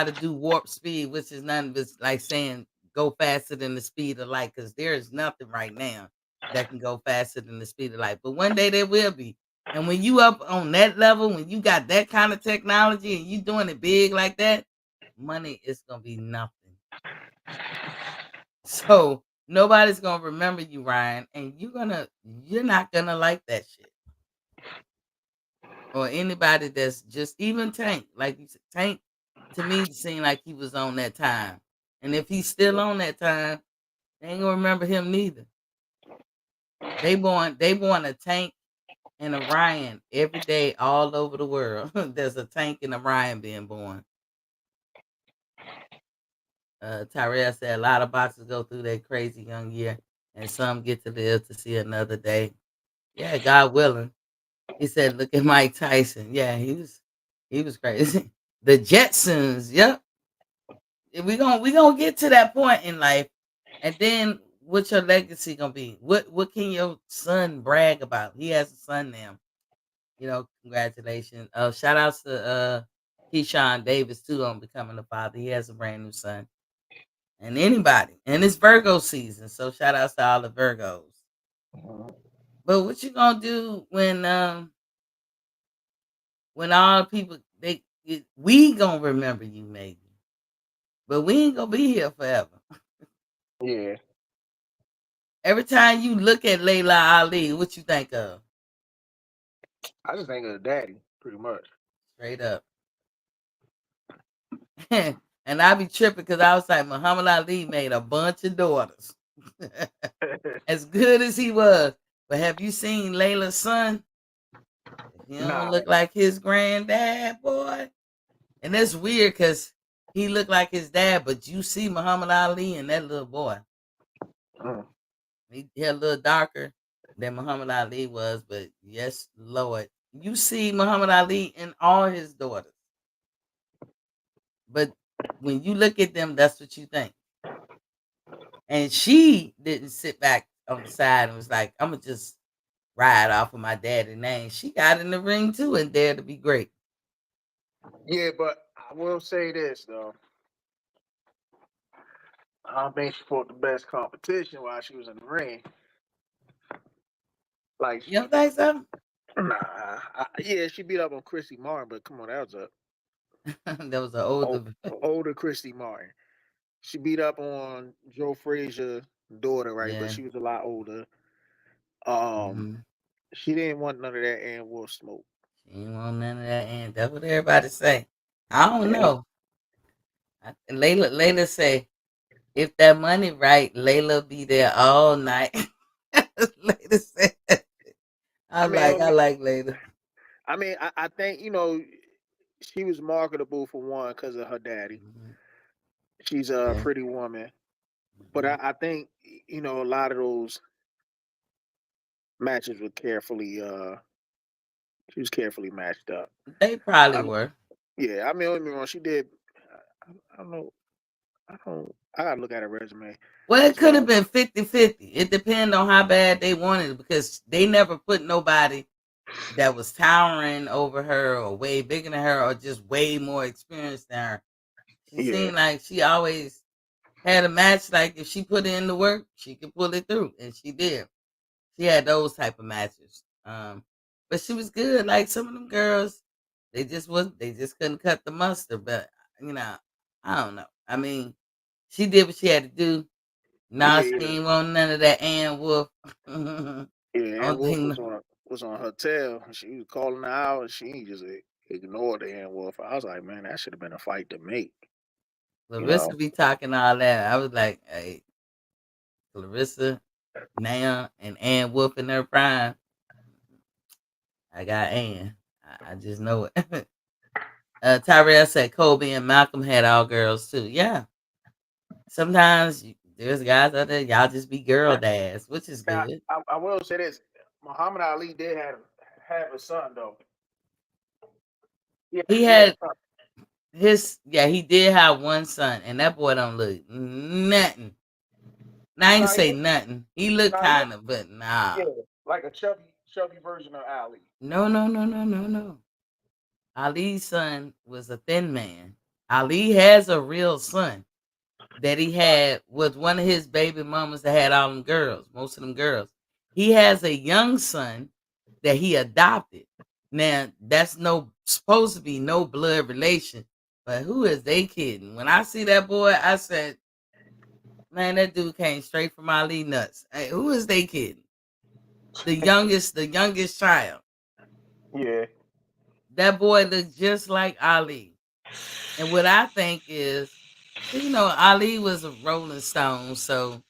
to do warp speed, which is nothing but like saying go faster than the speed of light, because there is nothing right now that can go faster than the speed of light. But one day there will be. And when you up on that level, when you got that kind of technology and you doing it big like that, money is gonna be nothing. So nobody's gonna remember you, Ryan, and you're not gonna like that shit. Or anybody that's just even Tank. Like you said, Tank to me seemed like he was on that time. And if he's still on that time, they ain't gonna remember him neither. They born a Tank and a Ryan every day all over the world. There's a Tank and a Ryan being born. Tyrell said a lot of boxers go through that crazy young year and some get to live to see another day. Yeah, God willing. He said, look at Mike Tyson. Yeah, he was crazy. The Jetsons, yep. We gonna get to that point in life, and then what's your legacy gonna be? What can your son brag about? He has a son now. Congratulations. Shout outs to Keyshawn Davis too on becoming a father. He has a brand new son. And anybody. And it's Virgo season. So shout outs to all the Virgos. But what you gonna do when all people we gonna remember you maybe. But we ain't gonna be here forever. yeah. Every time you look at Layla Ali, what you think of? I just think of the daddy, pretty much. Straight up. And I be tripping because I was like, Muhammad Ali made a bunch of daughters. As good as he was. But have you seen Layla's son? He don't Nah, look like his granddad, boy. And that's weird because he looked like his dad, but you see Muhammad Ali and that little boy. mm, He a little darker than Muhammad Ali was, but yes, Lord. You see Muhammad Ali in all his daughters. But when you look at them, that's what you think. And she didn't sit back on the side and was like, I'm gonna just ride off of my daddy's name. She got in the ring too and dared to be great. Yeah, but I will say this though. I don't think she fought the best competition while she was in the ring. Like, You don't think so? yeah, she beat up on Christy Martin, but come on, that was a That was an old, older. older Christy Martin. She beat up on Joe Frazier's daughter, right? But Yeah. she was a lot older. Um, Hmm. she didn't want none of that Ann Wolf smoke. She ain't want none of that, and that's what everybody say. I don't And know. Layla say if that money right, Layla be there all night. Layla said, I mean, I like Layla. I think she was marketable for one because of her daddy. Hmm. She's a Yeah. pretty woman, but Hmm. I think a lot of those matches were she was carefully matched up. They probably I mean, were. yeah, I mean, don't get me wrong, she did. I don't know. I don't. I gotta look at her resume. Well, it It's been could a have been 50-50. It depends on how bad they wanted it because they never put nobody that was towering over her or way bigger than her or just way more experienced than her. She yeah, seemed like she always had a match. Like if she put in the work, she could pull it through, and she did. She had those type of matches. But she was good. Like some of them girls, they just couldn't cut the mustard. But you know, I don't know. I mean, she did what she had to do. Nah, yeah, she yeah. ain't want none of that Ann Wolf. Yeah, Ann Only Wolf thing, was on her tail. She was calling her out, and she just ignored the Ann Wolf. I was like, man, that should have been a fight to make. You Larissa know? be talking all that. I was like, hey, Larissa now and Ann Wolf in their prime. I got Ann. I just know it. Tyrell said Kobe and Malcolm had all girls too. Yeah, sometimes there's guys out there y'all just be girl dads, which is Now, good. I will say this: Muhammad Ali did have a son though. Yeah, He he had a had son. he did have one son, and that boy don't look nothing. Now I ain't No, say nothing. He looked no, he looked kind of, but nah. yeah, like a chubby version of Ali. No, no, no, no, no, no. Ali's son was a thin man. Ali has a real son that he had with one of his baby mamas that had all them girls, most of them girls. He has a young son that he adopted. Now that's no supposed to be no blood relation, but who is they kidding? When I see that boy, I said, man, that dude came straight from Ali nuts. Hey, who is they kidding? The youngest child. Yeah, That boy looked just like Ali. And what I think is, Ali was a Rolling Stone, so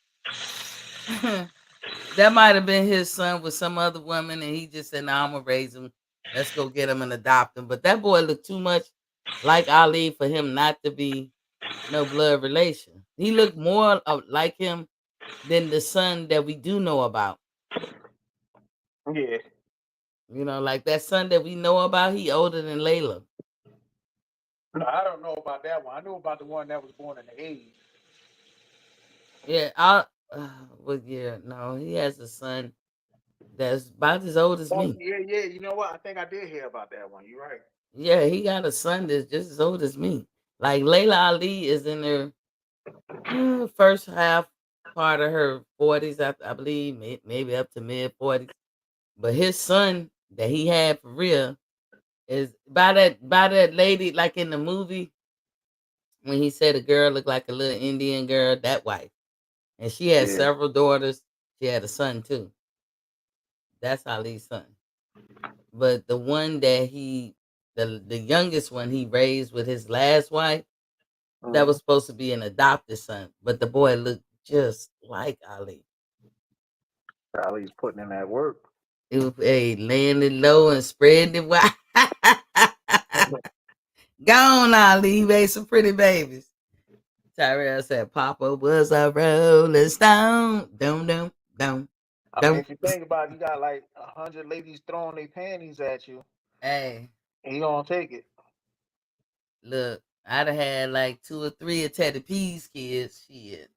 that might have been his son with some other woman, and he just said, "Nah, I'm gonna raise him. Let's go get him and adopt him." But that boy looked too much like Ali for him not to be no blood relation. He looked more like him than the son that we do know about. yeah. Like that son that we know about, he older than Layla. No, I don't know about that one. I knew about the one that was born in the '80s. Yeah, I. Well, yeah, no, he has a son that's about as old as Oh me. yeah, yeah. You know what? I think I did hear about that one. You're right. Yeah, he got a son that's just as old as me. Like Layla Ali is in her first half part of her 40s, I believe, maybe up to mid 40s. But his son that he had for real is by that lady, like in the movie when he said a girl looked like a little Indian girl, that wife, and she had Yeah. several daughters. She had a son too. That's Ali's son. But the one that the youngest one he raised with his last wife, that was Mm-hmm. supposed to be an adopted son, but the boy looked just like Ali. Ali's putting in that work. It was laying it low and spreading it wide. Gone, Ali. He made some pretty babies. Tyrell said Papa was a rolling stone. Dum dum dum I mean, dum. if you think about it, you got like 100 ladies throwing their panties at you, Hey, and you don't take it. look, I'd have had like 2 or 3 of Teddy P's kids. Shit.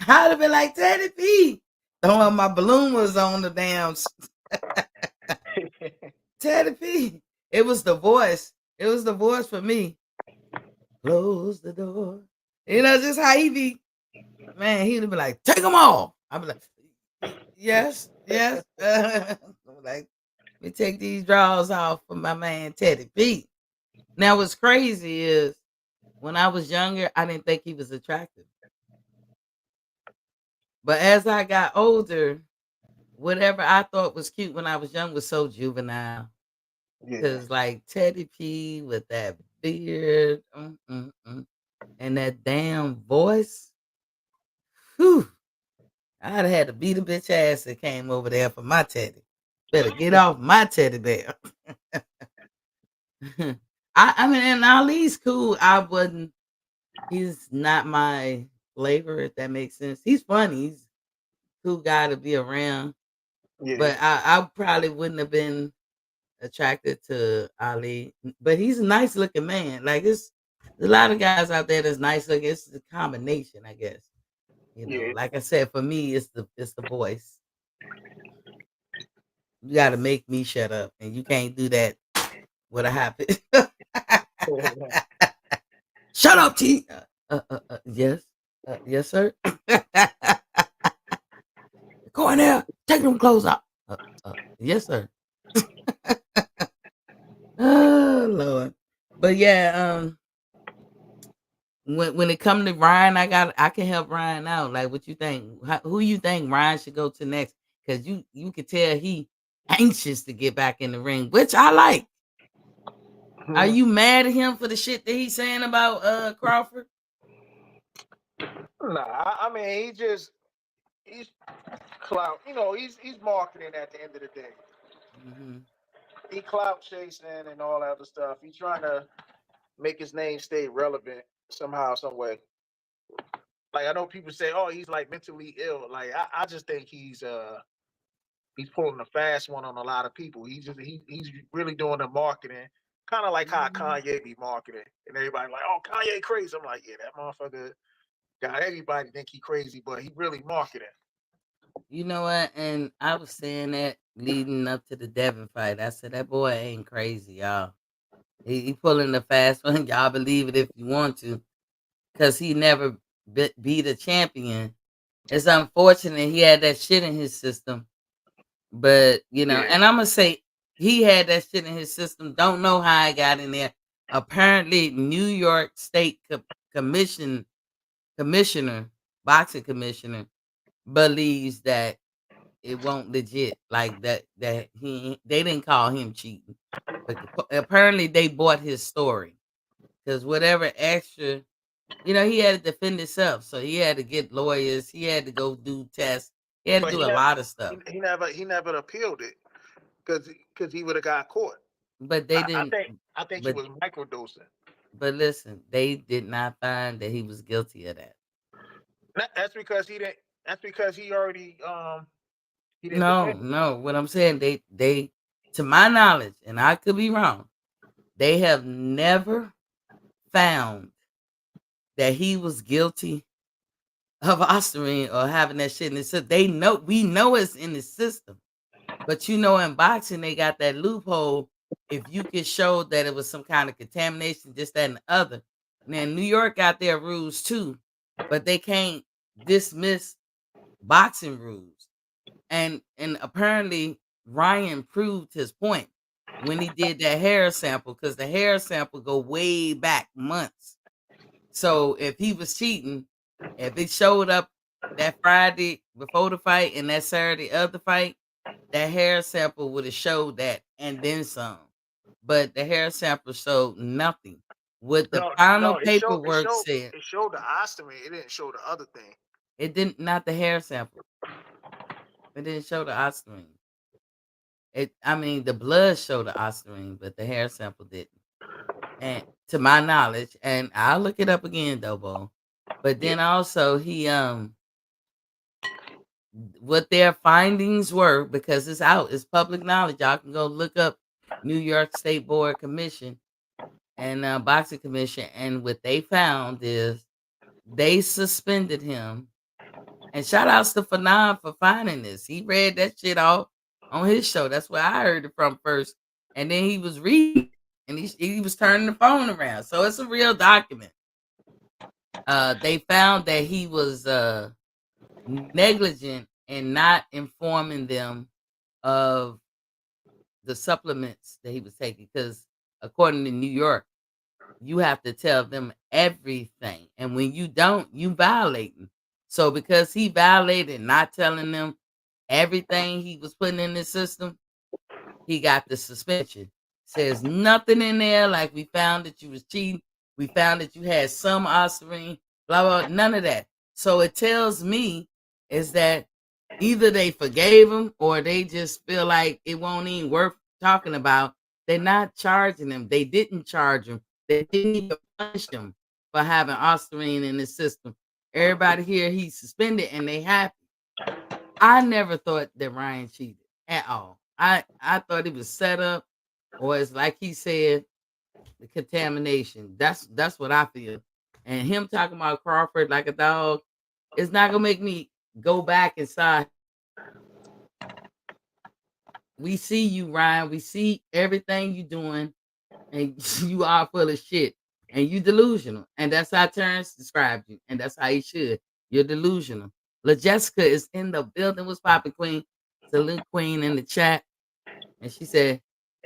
I'd have been like Teddy P. Oh, my balloon was on the damn Teddy P. It was the voice. It was the voice for me. Close the door. Just how he be. Man, he would be like, take them all. I'd be like, yes, yes. I'm like, let me take these drawers off for my man Teddy P. Now, what's crazy is when I was younger, I didn't think he was attractive. But as I got older, whatever I thought was cute when I was young was so juvenile. Yeah, Cause like Teddy P with that beard, and that damn voice, whew, I'd have had to beat a bitch ass that came over there for my teddy. Better get off my teddy bear. I mean, and Ali's cool. He's not my flavor, if that makes sense. He's funny. He's a cool guy to be around. yeah, But I probably wouldn't have been attracted to Ali. But he's a nice looking man. Like there's a lot of guys out there that's nice looking. It's the combination, I guess. yeah. Like I said, for me, it's the voice. You got to make me shut up, and you can't do that with a happy. Shut up, T. Yes, yes, sir. Go in there, take them clothes off. Yes, sir. Oh Lord, but yeah, when it comes to Ryan, I can help Ryan out. Like, what you think? Who you think Ryan should go to next? Because you could tell he anxious to get back in the ring, which I like. Are you mad at him for the shit that he's saying about Crawford? Nah, I mean he's clout. He's marketing at the end of the day. Mm-hmm. He clout chasing and all that other stuff. He's trying to make his name stay relevant somehow, some way. Like I know people say, "Oh, he's like mentally ill." Like I just think he's pulling a fast one on a lot of people. He's really doing the marketing, kind of like how Mm-hmm. Kanye be marketing, and everybody like, "Oh, Kanye crazy." I'm like, yeah, that motherfucker got everybody think he crazy, but he really marketing. You know what? And I was saying that leading up to the Devin fight. I said that boy ain't crazy, y'all. He pulling the fast one. Y'all believe it if you want to, because he never beat a champion. It's unfortunate he had that shit in his system, but Yeah, and I'm gonna say he had that shit in his system. Don't know how I got in there. Apparently, New York State Commission commissioner, boxing commissioner, believes that it won't legit, like that they didn't call him cheating, but apparently they bought his story because whatever extra, he had to defend himself, so he had to get lawyers, he had to go do tests, he had to but do a lot of stuff, he never appealed it because he would have got caught. but they didn't. I think he But was microdosing. listen, they did not find that he was guilty of that. That's because he didn't. That's because he didn't No, defend it. no. What I'm saying, they, to my knowledge, and I could be wrong, they have never found that he was guilty of ostarine or having that shit in the system. We know it's in the system, but in boxing they got that loophole. If you could show that it was some kind of contamination, this, that, and the other. Now New York got their rules too, but they can't dismiss boxing rules. And apparently Ryan proved his point when he did that hair sample, because the hair sample go way back months. So if he was cheating, if it showed up that Friday before the fight and that Saturday of the fight, that hair sample would have showed that and then some. But the hair sample showed nothing. What the No, final no, paperwork said, it showed the ostomy. It didn't show the other thing. it didn't, not the hair sample. It didn't show the ostarine. I mean, the blood showed the ostarine, but the hair sample didn't. And to my knowledge, and I'll look it up again, Dobo. But Yeah, then also what their findings were, because it's out, it's public knowledge. Y'all can go look up New York State Board Commission and Boxing Commission, and what they found is they suspended him And shout outs to Fanon for finding this. He read that shit off on his show. That's where I heard it from first. And then he was reading and he was turning the phone around. So it's a real document. They found that he was negligent in not informing them of the supplements that he was taking because according to New York, you have to tell them everything. And when you don't, you violating. So because he violated not telling them everything he was putting in the system, he got the suspension. Says nothing in there like we found that you was cheating. We found that you had some ostarine, blah, blah, none of that. So it tells me is that either they forgave him or they just feel like it won't even worth talking about. They're not charging him. They didn't charge him. They didn't even punish him for having ostarine in the system. Everybody here, he's suspended and they happy. I never thought that Ryan cheated at all. I thought it was set up, or it's like he said, the contamination. That's what I feel. And him talking about Crawford like a dog, it's not gonna make me go back inside. We see you, Ryan. We see everything you doing, and you are full of shit, and you delusional. And that's how Terrence described you, and that's how he should. You're delusional. La Jessica is in the building. What's popping, Queen? Salute Queen in the chat. And she said,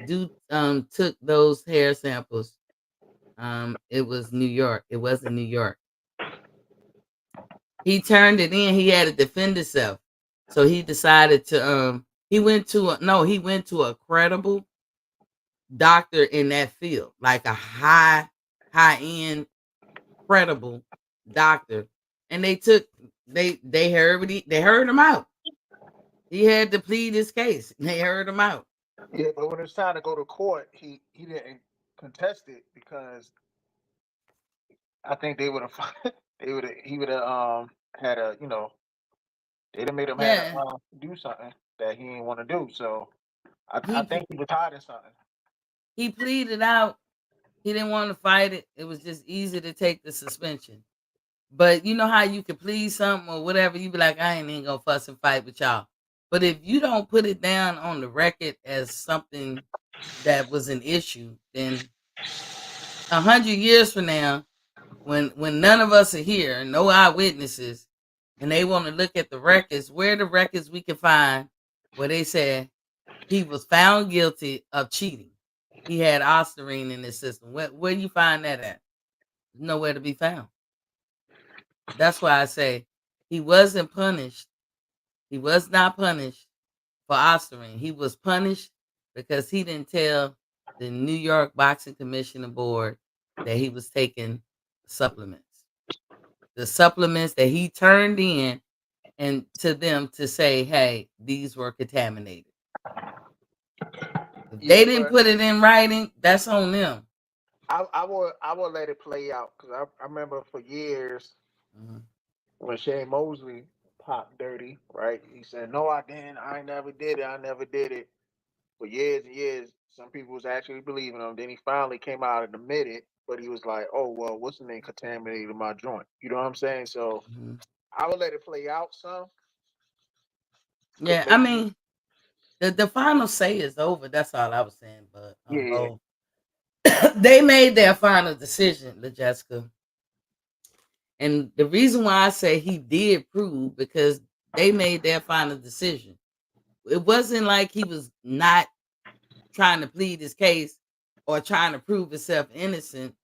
dude took those hair samples. It was New York. It wasn't New York. He turned it in. He had to defend himself. So he decided to he went to a credible doctor in that field, like a high end credible doctor. And they heard him out. He had to plead his case. They heard him out. Yeah, but when it's time to go to court, he didn't contest it because I think they would have he would have had a they'd have made him had to Yeah. do something that he didn't want to do. So I He think he was tired of something. he pleaded out. He didn't want to fight it. It was just easy to take the suspension. But you know how you can plead something or whatever, you be like, I ain't even gonna fuss and fight with y'all. But if you don't put it down on the record as something that was an issue, then 100 years from now, when none of us are here, no eyewitnesses, and they want to look at the records, where the records we can find where they said he was found guilty of cheating. He had ostarine in his system. Where do you find that at? Nowhere to be found. That's why I say he wasn't punished. He was not punished for ostarine. He was punished because he didn't tell the New York Boxing Commission Board that he was taking supplements. The supplements that he turned in and to them to say, hey, these were contaminated. If they Yeah, didn't but put it in writing, that's on them. I will let it play out because I remember for years Mhm. when Shane Mosley popped dirty, right? He said, "No, I didn't. I never did it. I never did it." For years and years, some people was actually believing him. Then he finally came out and admitted, but he was like, "Oh well, what's the name contaminated my joint?" You know what I'm saying? So Mhm. I would let it play out some because Yeah, I maybe, mean, the final say is over. That's all I was saying. But yeah, yeah, Bo, they made their final decision, LaJessica. And the reason why I say he did prove because they made their final decision. It wasn't like he was not trying to plead his case or trying to prove himself innocent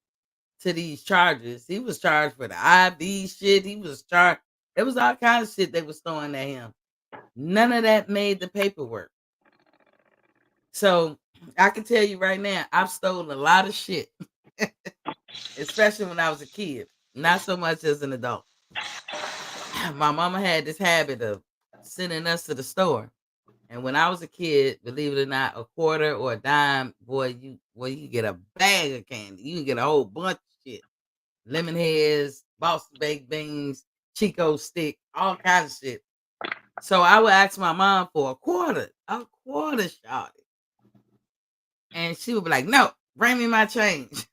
to these charges. He was charged for the IV shit. He was charged. It was all kinds of shit they was throwing at him. None of that made the paperwork. So I can tell you right now, I've stolen a lot of shit, especially when I was a kid. Not so much as an adult. My mama had this habit of sending us to the store. And when I was a kid, believe it or not, a quarter or a dime, you get a bag of candy. You can get a whole bunch of shit. Lemon heads, Boston baked beans, Chico stick, all kinds of shit. So I would ask my mom for a quarter shot. And she would be like, no, bring me my change.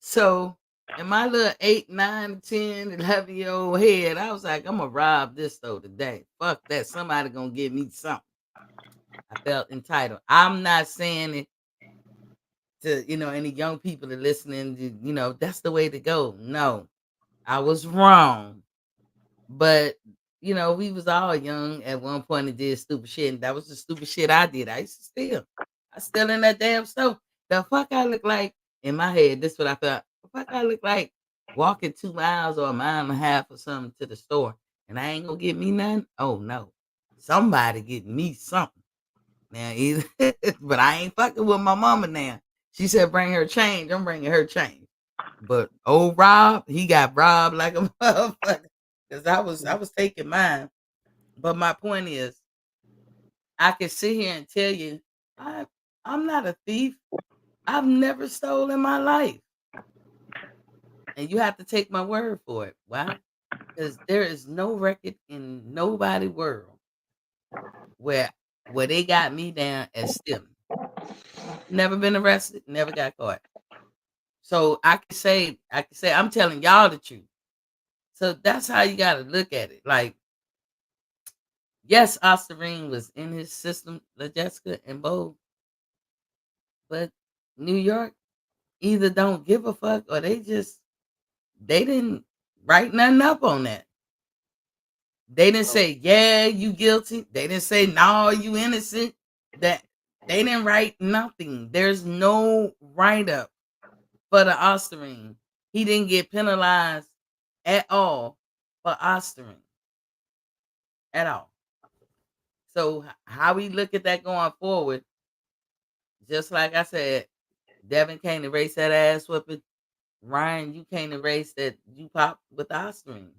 So In my little 8, 9, 10, 11-year-old head, I was like, I'm gonna rob this store today. Fuck that. Somebody gonna give me something. I felt entitled. I'm not saying it to, any young people that listening to, that's the way to go. No, I was wrong. But, we was all young at one point and did stupid shit. And that was the stupid shit I did. I used to steal. I still in that damn store. The fuck I look like in my head, this what I felt. The fuck I look like walking 2 miles or a mile and a half or something to the store. And I ain't gonna get me nothing. Oh no. Somebody get me something. Now either but I ain't fucking with my mama now. She said bring her change. I'm bringing her change. But old Rob, he got robbed like a motherfucker. Cause I was taking mine. But my point is, I can sit here and tell you, I I'm not a thief. I've never stolen in my life. And you have to take my word for it. Why? Because there is no record in nobody world where they got me down as stealing. Never been arrested, never got caught. So I can say I'm telling y'all the truth. So that's how you gotta look at it. Like, yes, Ostarine was in his system, LaJessica and Bo, but New York either don't give a fuck or they didn't write nothing up on that. They didn't say, yeah, you guilty. They didn't say, no, you innocent. That they didn't write nothing. There's no write up for the Ostarine. He didn't get penalized at all for Ostarine. At all. So how we look at that going forward, just like I said, Devin can't erase that ass whooping. Ryan, you can't erase that you pop with the Ostarine.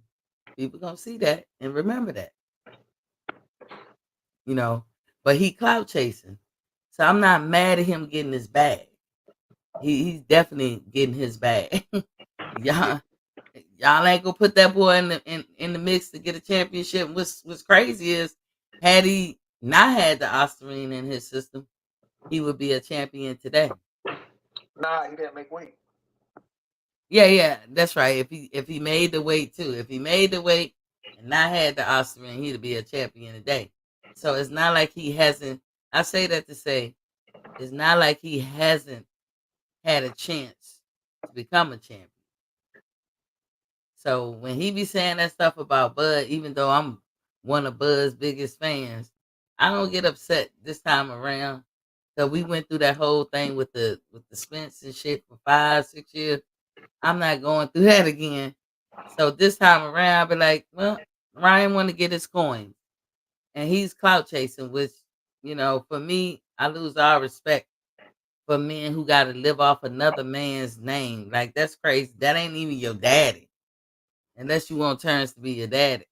People gonna see that and remember that. you know. But he clout chasing, so I'm not mad at him getting his bag. He's definitely getting his bag. y'all, y'all ain't gonna put that boy in the mix to get a championship. What's crazy is, had he not had the Ostarine in his system, he would be a champion today. Nah, he didn't make weight. Yeah, that's right. If he made the weight too, if he made the weight and not had the Ostarine, he'd be a champion today. So it's not like he hasn't. I say that to say it's not like he hasn't had a chance to become a champion. So when he be saying that stuff about Bud, even though I'm one of Bud's biggest fans, I don't get upset this time around. Cause we went through that whole thing with the Spence and shit for 5, 6 years. I'm not going through that again. So this time around, I'll be like, well, Ryan want to get his coins, and he's clout chasing, which, for me, I lose all respect for men who got to live off another man's name. Like, that's crazy. That ain't even your daddy, unless you want Terrence to be your daddy.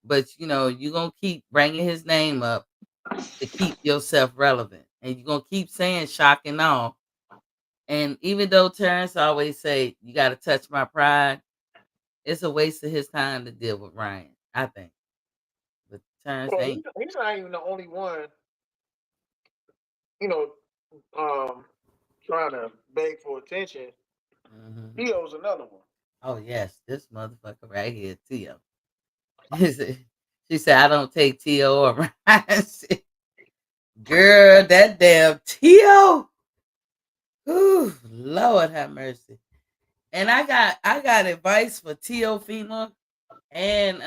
But you're gonna keep bringing his name up to keep yourself relevant, and you're gonna keep saying shock and all. And even though Terrence always say you got to touch my pride, it's a waste of his time to deal with Ryan, I think. But Terrence Well, ain't. he's not even the only one, you know, um, trying to beg for attention. Hmm. He owes another one. Oh yes, this motherfucker right here, Tio. She said I don't take Tio or Ryan. Girl, that damn Tio. Ooh, Lord have mercy. And I got advice for Tio Fema and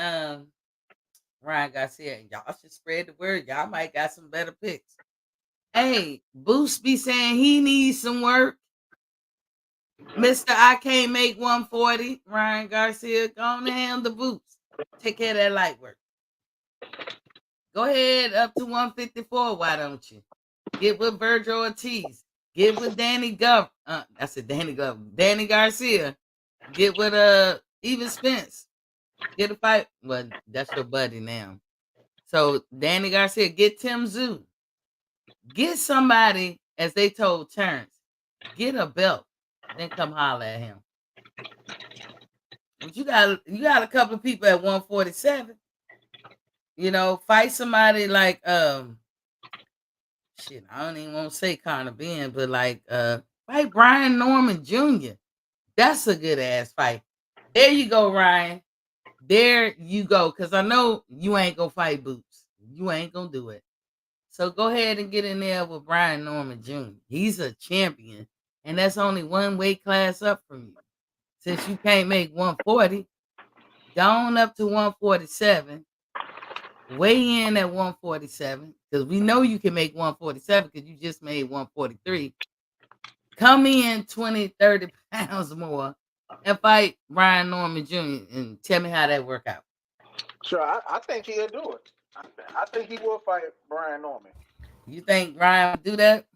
Ryan Garcia. Y'all should spread the word. Y'all might got some better picks. Hey, Boost be saying he needs some work. Mr. I can't make 140. Ryan Garcia, go on and handle the boots. Take care of that light work. Go ahead up to 154. Why don't you? Get with Virgil Ortiz. Get with Danny Gov. I said Danny Gov. Danny Garcia. Get with even Spence. Get a fight. Well, that's your buddy now. So Danny Garcia, get Tim Zoo. Get somebody, as they told Terrence, get a belt, then come holler at him. But you got a couple of people at 147. Fight somebody like shit. I don't even want to say Conor Ben, but like fight Brian Norman Jr. That's a good ass fight. There you go, Ryan. There you go. Cause I know you ain't gonna fight Boots. You ain't gonna do it. So go ahead and get in there with Brian Norman Jr. He's a champion, and that's only one weight class up from you. Since you can't make 140, go on up to 147. Weigh in at 147 because we know you can make 147 because you just made 143. Come in 20, 30 pounds more and fight Brian Norman Jr. and tell me how that work out. Sure, I think he'll do it. I think he will fight Brian Norman. You think Brian would do that?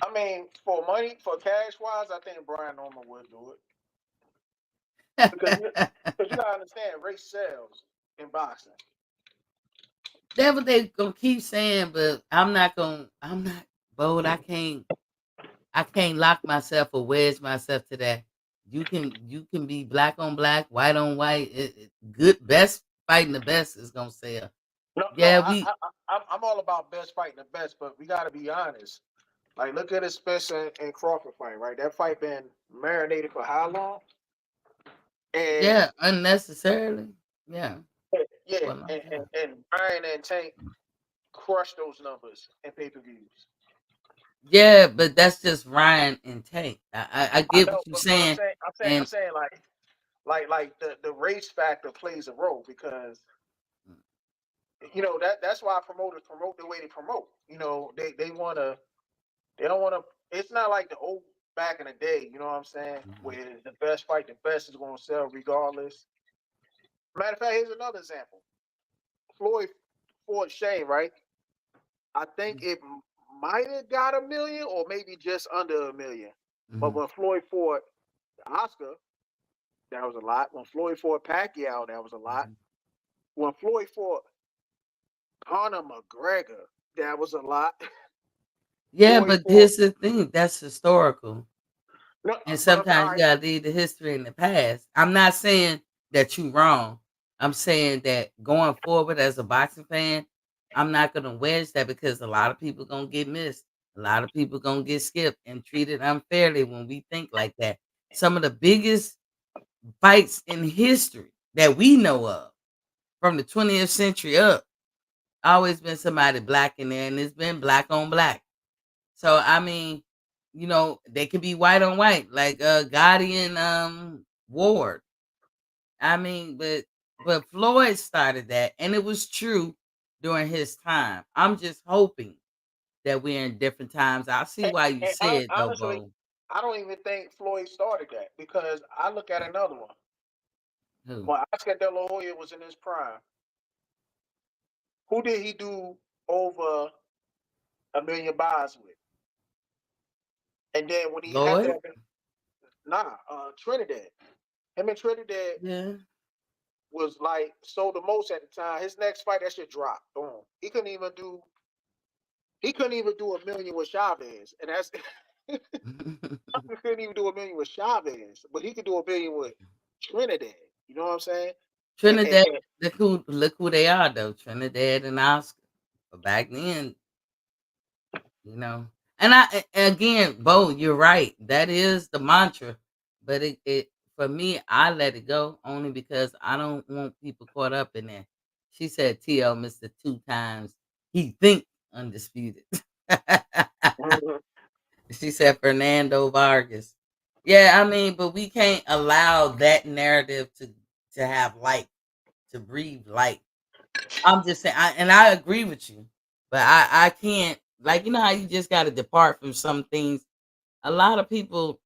I mean, for money, for cash wise, I think Brian Norman would do it because you gotta understand, race sells in boxing. That's what they gonna keep saying, but I'm not bold. I can't lock myself or wedge myself to that. You can be black on black, white on white. Good best fighting the best is gonna sell. No, no, Yeah, we I'm all about best fighting the best, but we got to be honest. Like, look at his Spencer and Crawford fight, right? That fight been marinated for how long? And yeah, unnecessarily. Yeah, yeah, for a long time. and Brian and Tank crushed those numbers in pay per views. Yeah, but that's just Ryan and Tank. I I get know, what you're but saying, I'm and saying like the race factor plays a role because that's why promoters promote the way they promote. They don't want to. It's not like the old back in the day. You know what I'm saying? Mhm, Where the best fight, the best is going to sell regardless. Matter of fact, here's another example. Floyd fought Shane, right? I think it might have got a million or maybe just under a million. But mhm, when Floyd fought Oscar, that was a lot. When Floyd fought Pacquiao, that was a lot. mhm. When Floyd fought Conor McGregor, that was a lot. Yeah, Floyd but fought here's the thing: that's historical. no, And but all sometimes you right. gotta leave the history in the past. I'm not saying that you wrong. I'm saying that going forward as a boxing fan, I'm not gonna wedge that because a lot of people gonna get missed. A lot of people gonna get skipped and treated unfairly when we think like that. Some of the biggest fights in history that we know of from the 20th century up, always been somebody black in there, and it's been black on black. So I mean, they could be white on white, like Gotti and Ward. I mean, but Floyd started that, and it was true during his time. I'm just hoping that we're in different times. I see why you And said though, honestly, Bo. I don't even think Floyd started that because I look at another one. Who? When Oscar De La Hoya was in his prime, who did he do over a million buys with? And then when he had Floyd? that, Trinidad. Him and Trinidad Yeah. was like sold the most at the time. His next fight, that shit dropped. Boom. He couldn't even do a million with Chavez, and that's he couldn't even do a million with Chavez, but he could do a million with Trinidad. You know what I'm saying? Trinidad, look who they are though. Trinidad and Oscar. But back then, you know. And again, Bo, you're right. That is the mantra. But it for me, I let it go only because I don't want people caught up in that. She said TL Mr. Two times. He think undisputed. Mhm. She said Fernando Vargas. Yeah, I mean, but we can't allow that narrative to have light, to breathe light. I'm just saying, and I agree with you, but I can't, like, you know how you just got to depart from some things. A lot of people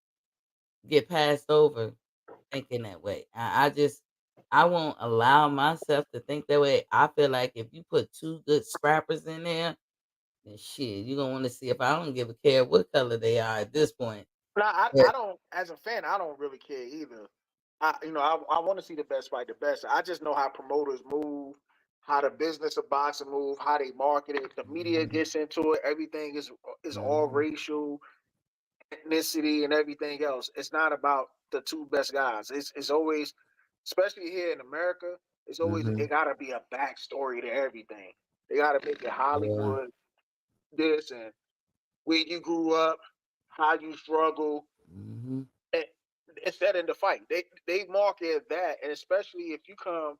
get passed over thinking that way. I won't allow myself to think that way. I feel like if you put two good scrappers in there, then shit, you're gonna want to see if I don't give a care what color they are at this point. Now, I But don't, as a fan, I don't really care either. I want to see the best fight, the best. I just know how promoters move, how the business of boxing move, how they market it. The media mhm, gets into it. Everything is all mhm, racial, ethnicity, and everything else. It's not about the two best guys. It's always, especially here in America, it's always mhm, it got to be a backstory to everything. They got to make it yeah, Hollywood this and where you grew up, how you struggle, mhm, instead in the fight. They market that, and especially if you come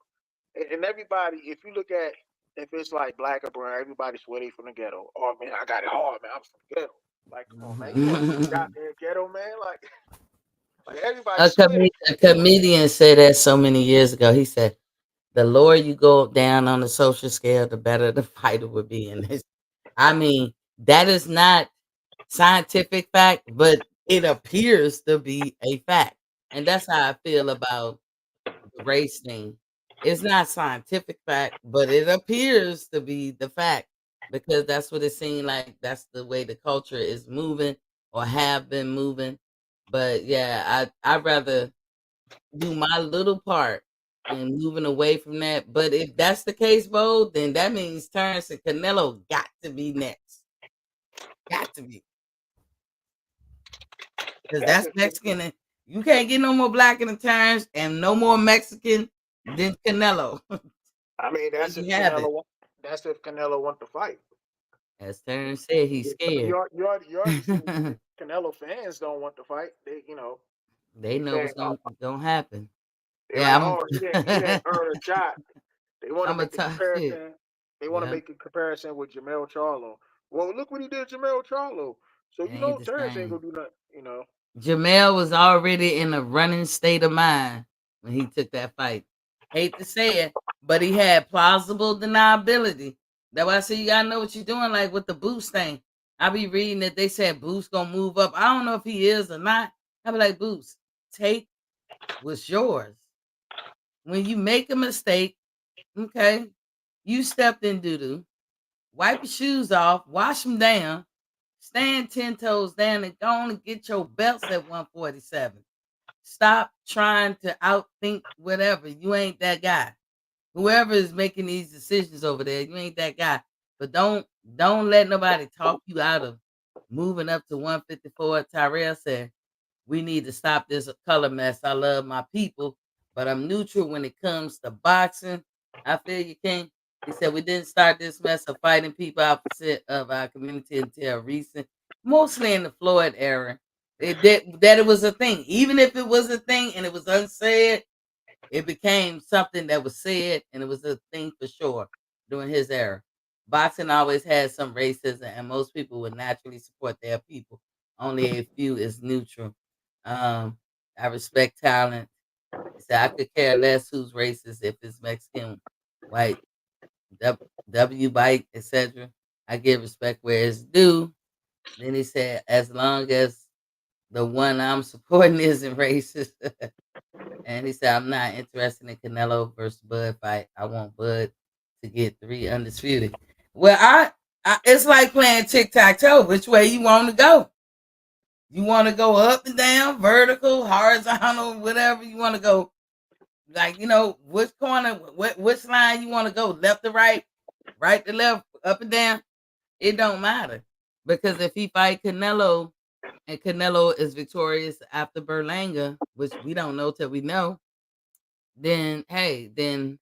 and everybody, if you look at if it's like black or brown, everybody swear they from the ghetto. Oh man, I got it hard, man. I'm from the ghetto. Like, come on, man, you want to see the goddamn ghetto, man? Like everybody swear they A from the ghetto. comedian said that so many years ago. He said, "The lower you go down on the social scale, the better the fighter would be." And this, I mean, that is not scientific fact, but it appears to be a fact, and that's how I feel about the race thing. It's not scientific fact, but it appears to be the fact because that's what it seems like. That's the way the culture is moving or have been moving. But yeah, I'd rather do my little part in moving away from that. But if that's the case, Bo, then that means Terrence and Canelo got to be next. Got to be. Because That's that's if Mexican. And you can't get no more black in the Terrence and no more Mexican than Canelo. I mean There that's you if have it. Canelo want to fight. As Terrence said, he's scared. You already see the Canelo fans don't want to fight. They They know saying, what's oh, gonna happen. they're Yeah, like, oh, he didn't earn a shot. They want to I'm gonna make a talk shit. comparison. They want to Yeah, make a comparison with Jamel Charlo. Well, look what he did to Jamel Charlo. So it you ain't know the Terrence ain't same. gonna do nothing. You know. Jamel was already in a running state of mind when he took that fight. Hate to say it, but he had plausible deniability. That's why I say you gotta know what you're doing, like with the Boost thing. I be reading that they said Boost gonna move up. I don't know if he is or not. I be like, Boost, take what's yours. When you make a mistake, okay, you stepped in doo doo. Wipe your shoes off, wash them down, stand 10 toes down, and go on and get your belts at 147. Stop trying to outthink whatever. You ain't that guy. Whoever is making these decisions over there, you ain't that guy. But don't let nobody talk you out of moving up to 154. Tyrell said, we need to stop this color mess. I love my people, but I'm neutral when it comes to boxing. I feel you, King. He said we didn't start this mess of fighting people opposite of our community until recent, mostly in the Floyd era. That it was a thing. Even if it was a thing and it was unsaid, it became something that was said and it was a thing for sure during his era. Boxing always had some racism, and most people would naturally support their people. Only a few is neutral. I respect talent. He said, I could care less who's racist if it's Mexican, white, bike, etc. I give respect where it's due. Then he said, as long as the one I'm supporting isn't racist. And he said, I'm not interested in Canelo versus Bud fight. I want Bud to get 3 undisputed. Well, it's like playing tic tac toe. Which way you want to go? You want to go up and down, vertical, horizontal, whatever you want to go. Like, which corner, which line you want to go, left to right to left, up and down. It don't matter because if he fight Canelo and Canelo is victorious after Berlanga, which we don't know till we know, then hey, then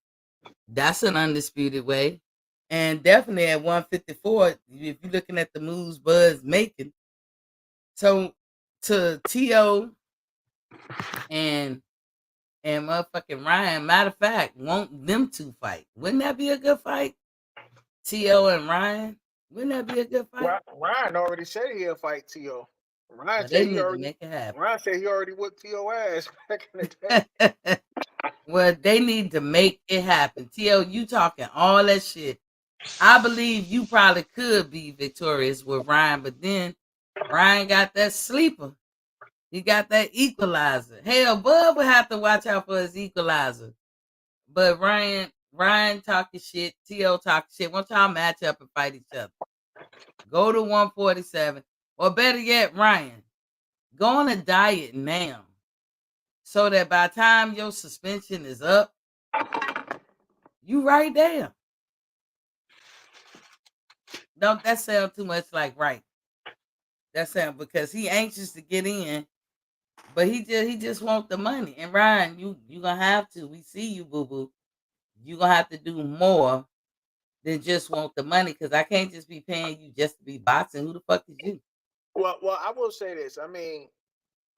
that's an undisputed way. And definitely at 154, if you're looking at the moves Bud's making, so to T.O. and motherfucking Ryan, matter of fact, want them to fight. Wouldn't that be a good fight? T.O. and Ryan, wouldn't that be a good fight? Ryan already said he'll fight T.O. Ryan But they said he need to already. make it happen. Ryan said he already whooped T.O. ass back in the day. Well, they need to make it happen. T.O., you talking all that shit. I believe you probably could be victorious with Ryan, but then Ryan got that sleeper. He got that equalizer. Hell, Bud would have to watch out for his equalizer. But Ryan talking shit, T.O. talking shit. Why don't y'all match up and fight each other? Go to 147. Or better yet, Ryan, go on a diet now. So that by the time your suspension is up, you right there. Don't that sound too much like right? That sound because he anxious to get in, but he just want the money. And Ryan, you gonna have to. We see you, boo boo. You gonna have to do more than just want the money because I can't just be paying you just to be boxing. Who the fuck is you? Well, I will say this. I mean,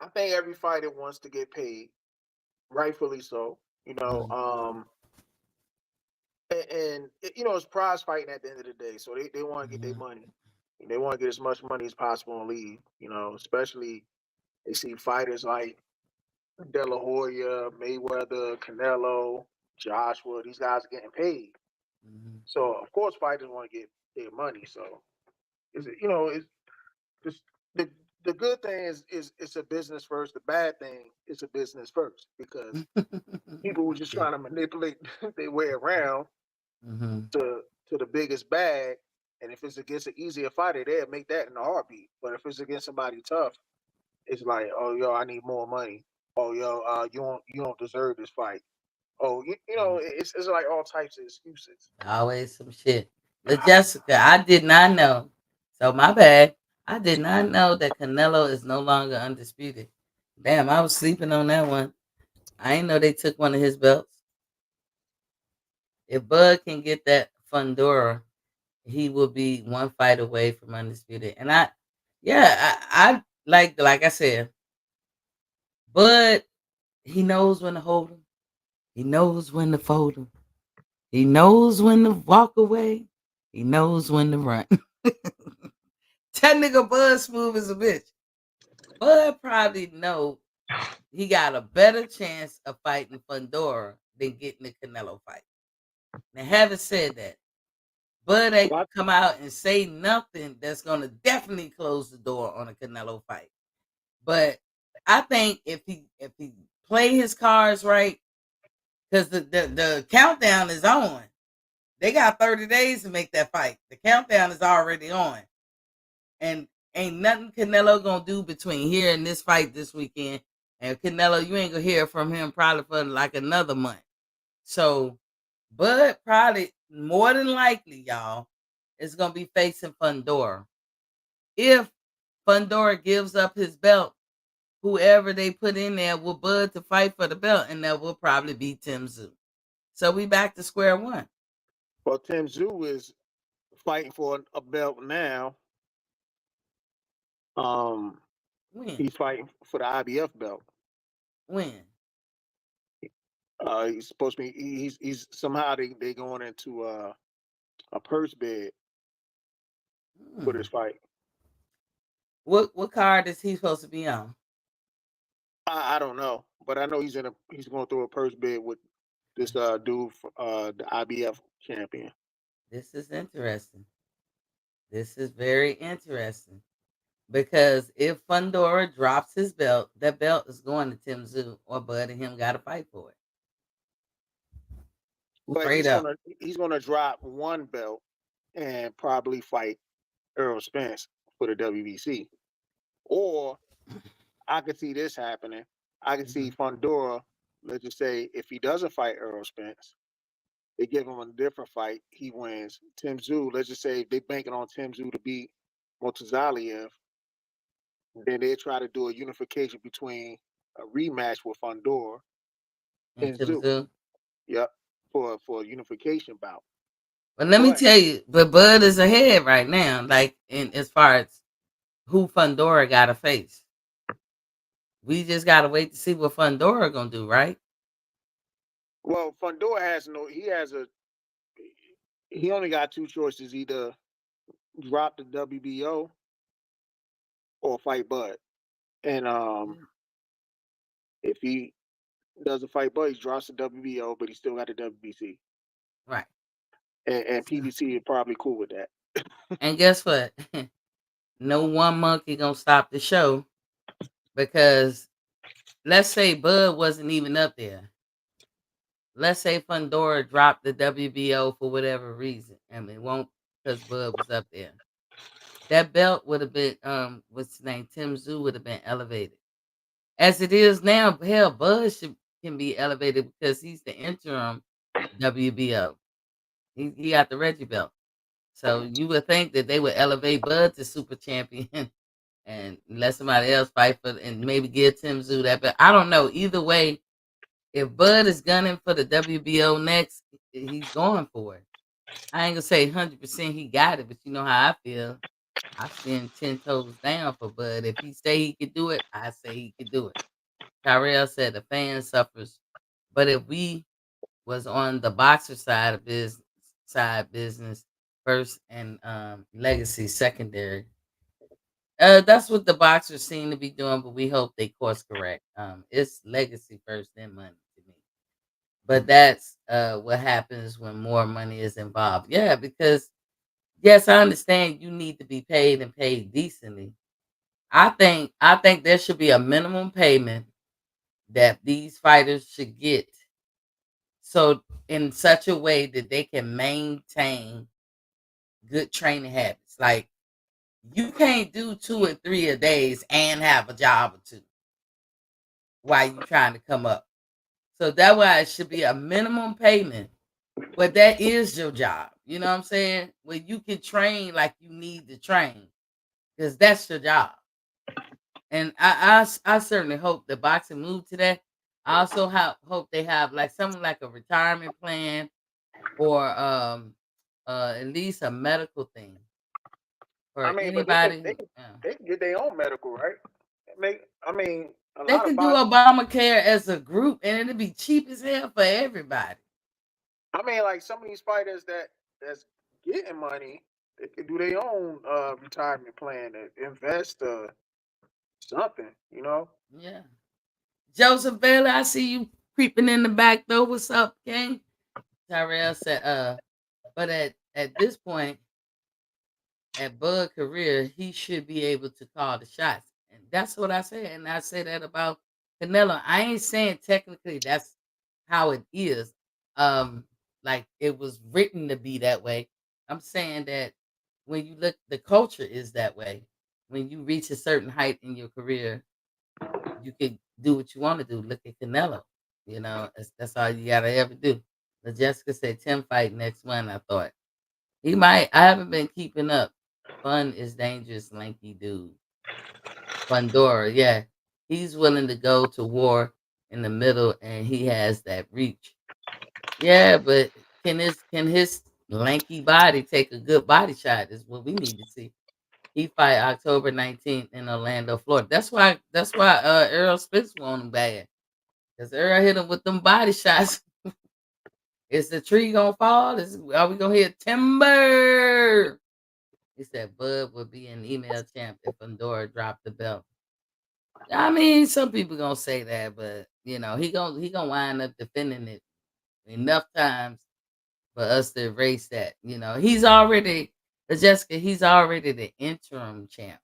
I think every fighter wants to get paid, rightfully so. You know, Mhm. and it's prize fighting at the end of the day. So they want to get their Mhm. money. They want to get as much money as possible and leave. Especially they see fighters like De La Hoya, Mayweather, Canelo, Joshua. These guys are getting paid. Mhm. So of course fighters want to get their money. So it's just the good thing is it's a business first. The bad thing is a business first because people were just Yeah. trying to manipulate their way around Mhm. to the biggest bag. And if it's against an easier fighter, they'll make that in a heartbeat. But if it's against somebody tough, it's like, oh yo, I need more money. Oh yo, you don't deserve this fight. Oh, Mhm. it's like all types of excuses. Always some shit. But Jessica, I did not know. So my bad. I did not know that Canelo is no longer undisputed. Damn, I was sleeping on that one. I didn't know they took one of his belts. If Bud can get that Fundora, he will be one fight away from undisputed. And yeah, I like I said, Bud, he knows when to hold him. He knows when to fold him. He knows when to walk away. He knows when to run. That nigga Bud smooth as a bitch. Bud probably know he got a better chance of fighting Fundora than getting the Canelo fight. Now, having said that, Bud ain't Well, gonna come out and say nothing that's gonna definitely close the door on a Canelo fight. But I think if he play his cards right, because the countdown is on. They got 30 days to make that fight. The countdown is already on. And ain't nothing Canelo gonna do between here and this fight this weekend. And Canelo, you ain't gonna hear from him probably for like another month. So Bud probably more than likely, y'all, is gonna be facing Fundora. If Fundora gives up his belt, whoever they put in there will Bud to fight for the belt, and that will probably be Tim Zoo. So we back to square one. well, Tim Zoo is fighting for a belt now. Um, When? he's fighting for the IBF belt. When? He's supposed to be. He's somehow they going into a purse bid for Hmm. this fight. What card is he supposed to be on? I don't know, but I know he's going through a purse bid with this dude, the IBF champion. This is interesting. This is very interesting because if Fundora drops his belt, that belt is going to Tim Zoo or Bud and him got to fight for it. But Straight up. he's gonna drop one belt and probably fight Earl Spence for the WBC. Or I could see this happening. I could see Mhm. Fundora. Let's just say if he doesn't fight Earl Spence, they give him a different fight. He wins. Tim Zoo. Let's just say they banking on Tim Zoo to beat Motazaliev. Then they try to do a unification between a rematch with Fundora And and Tim Zoo. Zoo. Yep, for a unification bout. But let me But tell you, but Bud is ahead right now, like in as far as who Fundora got to face. We just got to wait to see what Fundora gonna do, right? well, Fundora has no. He has a. He only got two choices: either drop the WBO or fight Bud. And Mm. if he doesn't fight Bud, he drops the WBO, but he still got the WBC. Right. And So, PBC is probably cool with that. and guess what? No one monkey gonna stop the show because let's say Bud wasn't even up there. Let's say Fundora dropped the WBO for whatever reason. I mean, it won't because Bud was up there. That belt would have been what's his name? Tim Zoo would have been elevated. As it is now, hell, Bud can be elevated because he's the interim WBO. He got the Reggie belt. So you would think that they would elevate Bud to super champion and let somebody else fight for and maybe give Tim Zoo that. But I don't know. Either way, if Bud is gunning for the WBO next, he's going for it. I ain't gonna say 100% he got it, but you know how I feel. I stand 10 toes down for Bud. If he say he could do it, I say he could do it. Tyrell said the fan suffers, but if we was on the boxer side business first and legacy secondary. That's what the boxers seem to be doing, but we hope they course correct. It's legacy first, then money to me. But that's what happens when more money is involved. Yeah, because yes, I understand you need to be paid and paid decently. I think there should be a minimum payment that these fighters should get, so in such a way that they can maintain good training habits. Like you can't do 2 or 3 a days and have a job or two while you trying to come up. So that's why it should be a minimum payment. But that is your job. You know what I'm saying? Where you can train like you need to train. Because that's your job. And I certainly hope the boxing move to that. I also hope they have like something like a retirement plan or at least a medical thing for I mean, but they can anybody they who can they can get their own medical, right? Make I mean, a they lot of can do boxers. Obamacare as a group and it'll be cheap as hell for everybody. I mean, like some of these fighters that's getting money, they could do their own retirement plan and invest something, you know. Yeah. Joseph Bailey, I see you creeping in the back door. What's up, King? Tyrell said, but at this point, at Bud career, he should be able to call the shots. And that's what I said. And I say that about Canelo. I ain't saying technically that's how it is. Like it was written to be that way. I'm saying that when you look, the culture is that way. When you reach a certain height in your career, you can do what you want to do. Look at Canelo. That's all you gotta ever do. But Jessica said Tim fight next one. I thought he might. I haven't been keeping up. Fun is dangerous, lanky dude. Fundora, yeah. He's willing to go to war in the middle and he has that reach. Yeah, but can his lanky body take a good body shot is what we need to see. He fight October 19th in Orlando, Florida. That's why Earl Spence want him bad. Because Earl hit him with them body shots. Is the tree gonna fall? Are we gonna hit timber? He said Bud would be an email champ if Fundora dropped the belt. I mean, some people gonna say that, but he gonna wind up defending it enough times for us to erase that. He's already Jessica. He's already the interim champ,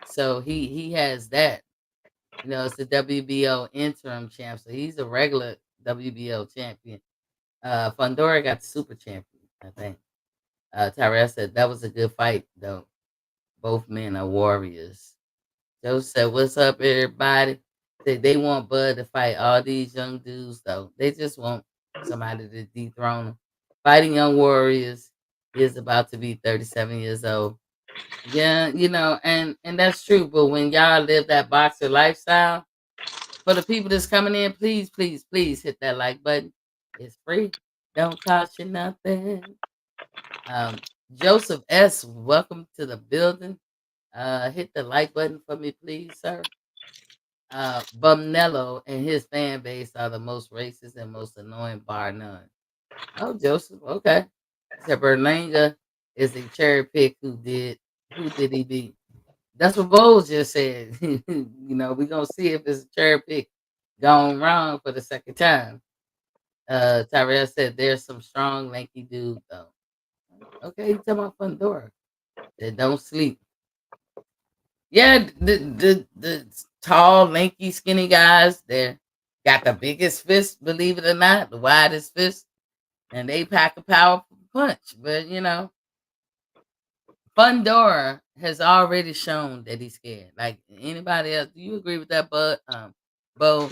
so he has that. It's the WBO interim champ, so he's a regular WBO champion. Fundora got the super champion, I think. Tyrell said that was a good fight, though. Both men are warriors. Joe said, "What's up, everybody?" They want Bud to fight all these young dudes, though. They just want somebody to dethrone him. Fighting young warriors is about to be 37 years old. Yeah, and that's true. But when y'all live that boxer lifestyle, for the people that's coming in, please, please, please hit that like button. It's free. Don't cost you nothing. Um, Joseph S., welcome to the building. Hit the like button for me, please, sir. Bumnello and his fan base are the most racist and most annoying, bar none. Oh, Joseph, okay. He said Berlanga is a cherry pick. Who did he beat? That's what Bowles just said. We're gonna see if it's a cherry pick gone wrong for the second time. Tyrell said there's some strong lanky dude though. Okay, you talking about Fundora that don't sleep. Yeah, the tall, lanky, skinny guys, they got the biggest fist, believe it or not, the widest fist, and they pack a powerful punch. But Fundora has already shown that he's scared. Like anybody else, do you agree with that, Bud? Bo,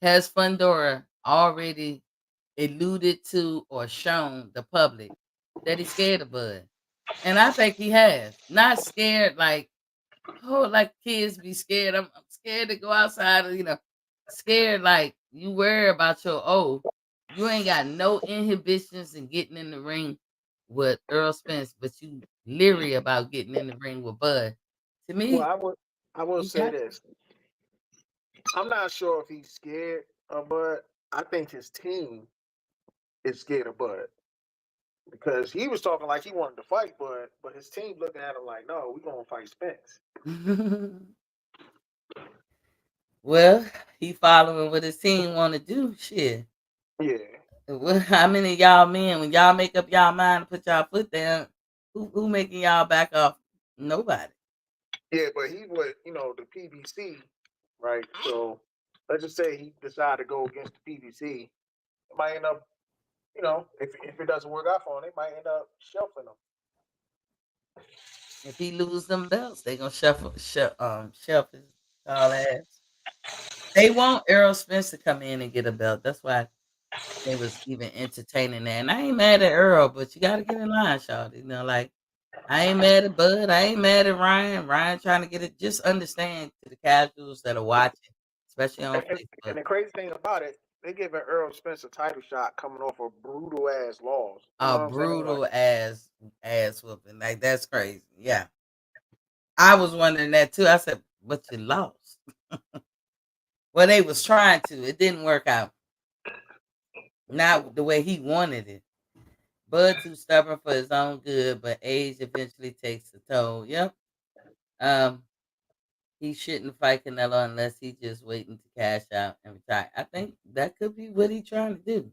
has Fundora already alluded to or shown the public that he's scared of Bud? And I think he has. Not scared like kids be scared. I'm scared to go outside. Scared like you worry about your you ain't got no inhibitions in getting in the ring with Earl Spence, but you leery about getting in the ring with Bud. To Well, me, I will he say got this. I'm not sure if he's scared of Bud. I think his team is scared of Bud because he was talking like he wanted to fight Bud, but his team looking at him like, no, we're gonna fight Spence. to. Well, he following what his team want to do. Shit. Yeah, How many of y'all men, when y'all make up y'all mind to put y'all foot down, who making y'all back off? Nobody. yeah, but he would, the PBC, right? So let's just say he decided to go against the PBC. It might end up, if it doesn't work out for him, they might end up shelving him. If he lose them belts, they gonna shelf his tall ass. They want Errol Spence to come in and get a belt. That's why they was even entertaining that. And I ain't mad at Earl, but you gotta get in line, y'all. Like I ain't mad at Bud. I ain't mad at Ryan. Ryan trying to get it. Just understand to the casuals that are watching, especially on And Facebook. the crazy thing about it, they giving Earl Spence a title shot coming off a brutal ass loss. You know A what I'm saying? Like, brutal ass whooping. Like that's crazy. Yeah. I was wondering that too. I said, but you lost. Well, they was trying to. It didn't work out. Not the way he wanted it. Bud too stubborn for his own good, but age eventually takes a toll. Yep. Um, he shouldn't fight Canelo unless he just waiting to cash out and retire. I think that could be what he's trying to do.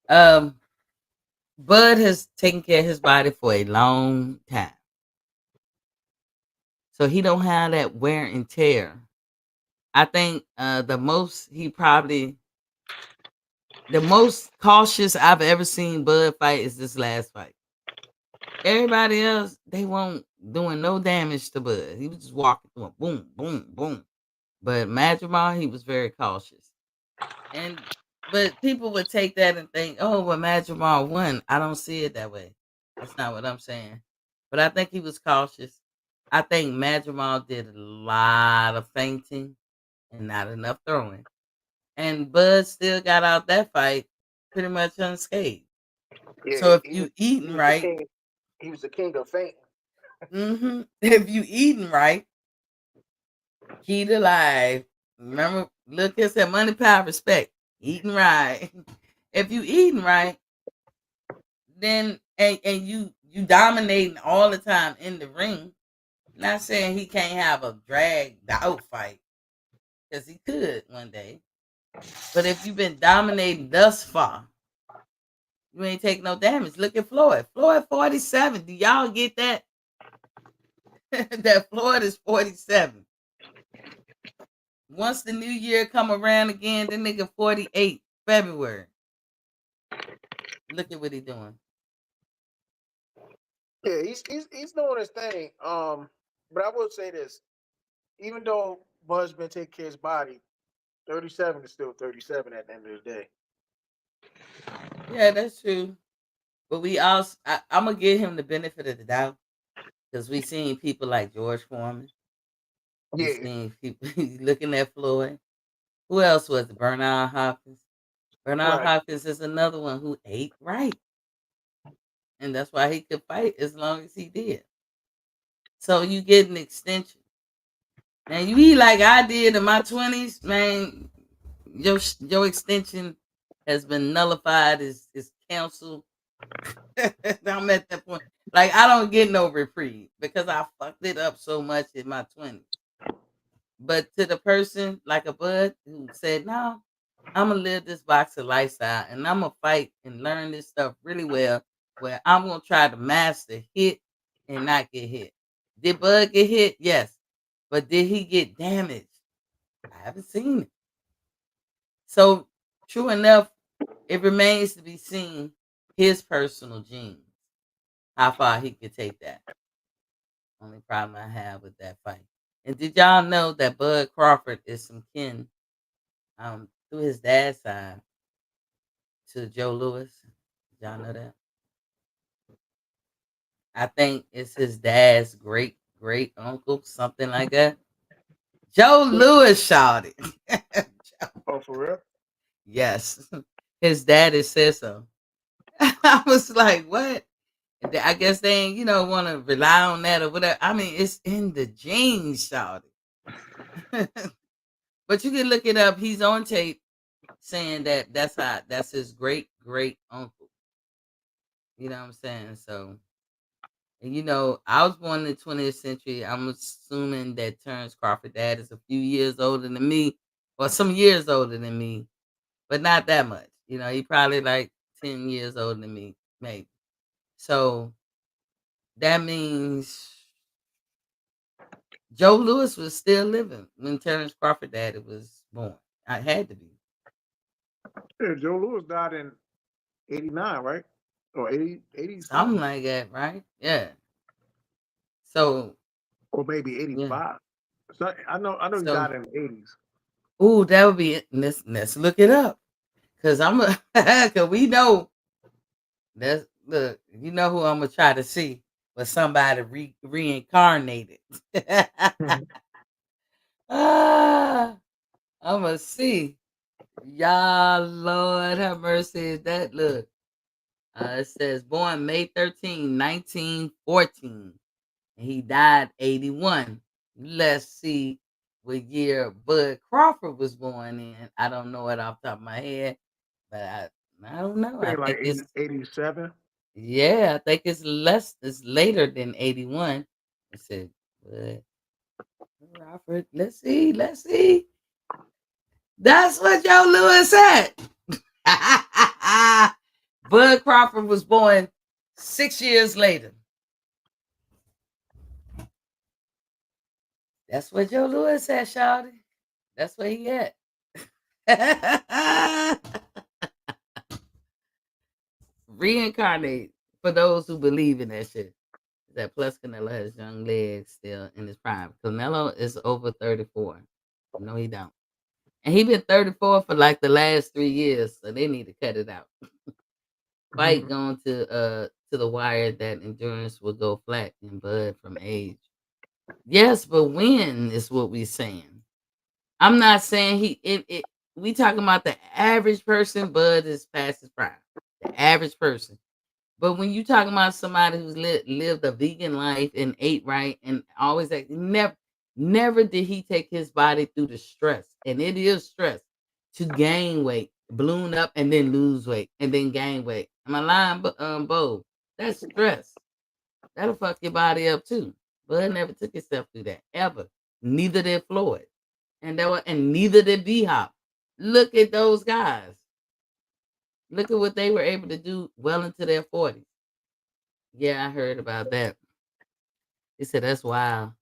Um, Bud has taken care of his body for a long time, so he don't have that wear and tear. I think the most cautious I've ever seen Bud fight is this last fight. Everybody else, they won't doing no damage to Bud. He was just walking through 'em, boom, boom, boom. But Madrimal, he was very cautious. And but people would take that and think, oh, well, Madrimal won. I don't see it that way. That's not what I'm saying. But I think he was cautious. I think Madrimal did a lot of feinting and not enough throwing. And Bud still got out that fight pretty much unscathed. yeah, So if he was you he eating was the right, king. He was the king of faint. if you eating right, key to life. Remember, look, it said money, power, respect. Eating right. If you eating right, then and you dominating all the time in the ring. Not saying he can't have a dragged out fight because he could one day. But if you've been dominating thus far, you ain't taking no damage. Look at Floyd. Floyd 47. Do y'all get that? That Floyd is 47. Once the new year come around again, the nigga 48 February. Look at what he doing. Yeah, he's doing his thing. But I will say this: even though Bud's been taking care of his body, 37 is still 37 at the end of the day. Yeah, that's true. But I'm gonna give him the benefit of the doubt because we seen people like George Foreman. We Yeah, seen people looking at Floyd. Who else was it? Bernard Hopkins. Bernard right. Hopkins is another one who ate right, and that's why he could fight as long as he did. So you get an extension. Now you eat like I did in my 20s, man. Your extension has been nullified. Is canceled. I'm at that point. Like I don't get no reprieve because I fucked it up so much in my 20s. But to the person like a Bud who said, "No, I'm gonna live this boxer lifestyle and I'm gonna fight and learn this stuff really well, where I'm gonna try to master hit and not get hit." Did Bud get hit? Yes, but did he get damaged? I haven't seen it. So true enough, it remains to be seen his personal genes, how far he could take that. Only problem I have with that fight. And did y'all know that Bud Crawford is some kin through his dad's side to Joe Lewis? Did y'all know that? I think it's his dad's great uncle, something like that. Joe Lewis shouted. Oh, for real? Yes. His daddy said so. I was like, what? I guess they ain't, want to rely on that or whatever. I mean, it's in the genes, shawty. But you can look it up. He's on tape saying that's his great great uncle. You know what I'm saying? So, and I was born in the 20th century. I'm assuming that Terence Crawford dad is a few years older than me, or some years older than me, but not that much. He probably like 10 years older than me, maybe. So that means Joe Louis was still living when Terence Crawford daddy was born. I had to be. Yeah, Joe Louis died in 89, right? Or 80 Something something? like that, right? Yeah. So, Or maybe yeah. 85. So I know he So, died in the 80s. ooh, that would be it. Let's look it up. Cause cause we know that's look, you know who I'm gonna try to see, but somebody reincarnated. ah, I'm gonna see. Y'all, Lord have mercy. That look. It says born May 13, 1914. And he died 81. Let's see what year Bud Crawford was born in. I don't know it off the top of my head, but I don't know. I I think like think it's 87. yeah, I think it's later than 81. It said Bud Crawford. Let's see. That's what Joe Lewis said. Bud Crawford was born 6 years later. That's what Joe Lewis said, Shawty. That's where he at. Reincarnate for those who believe in that shit. That plus Canelo has young legs still in his prime. Canelo is over 34. No, he don't. And he been 34 for like the last 3 years, so they need to cut it out. Fight going to the wire that endurance will go flat in Bud from age. Yes, but when is what we saying. I'm not saying we talking about the average person. Bud is past his prime. The average person. But when you talking about somebody who's lived a vegan life and ate right and always never did he take his body through the stress, and it is stress to gain weight, balloon up, and then lose weight, and then gain weight. Am I lying, Bo? That's stress. That'll fuck your body up too. Bud never took himself through that ever. Neither did Floyd, and neither did B Hop. Look at those guys. Look at what they were able to do well into their 40s. Yeah, I heard about that. He said that's wild.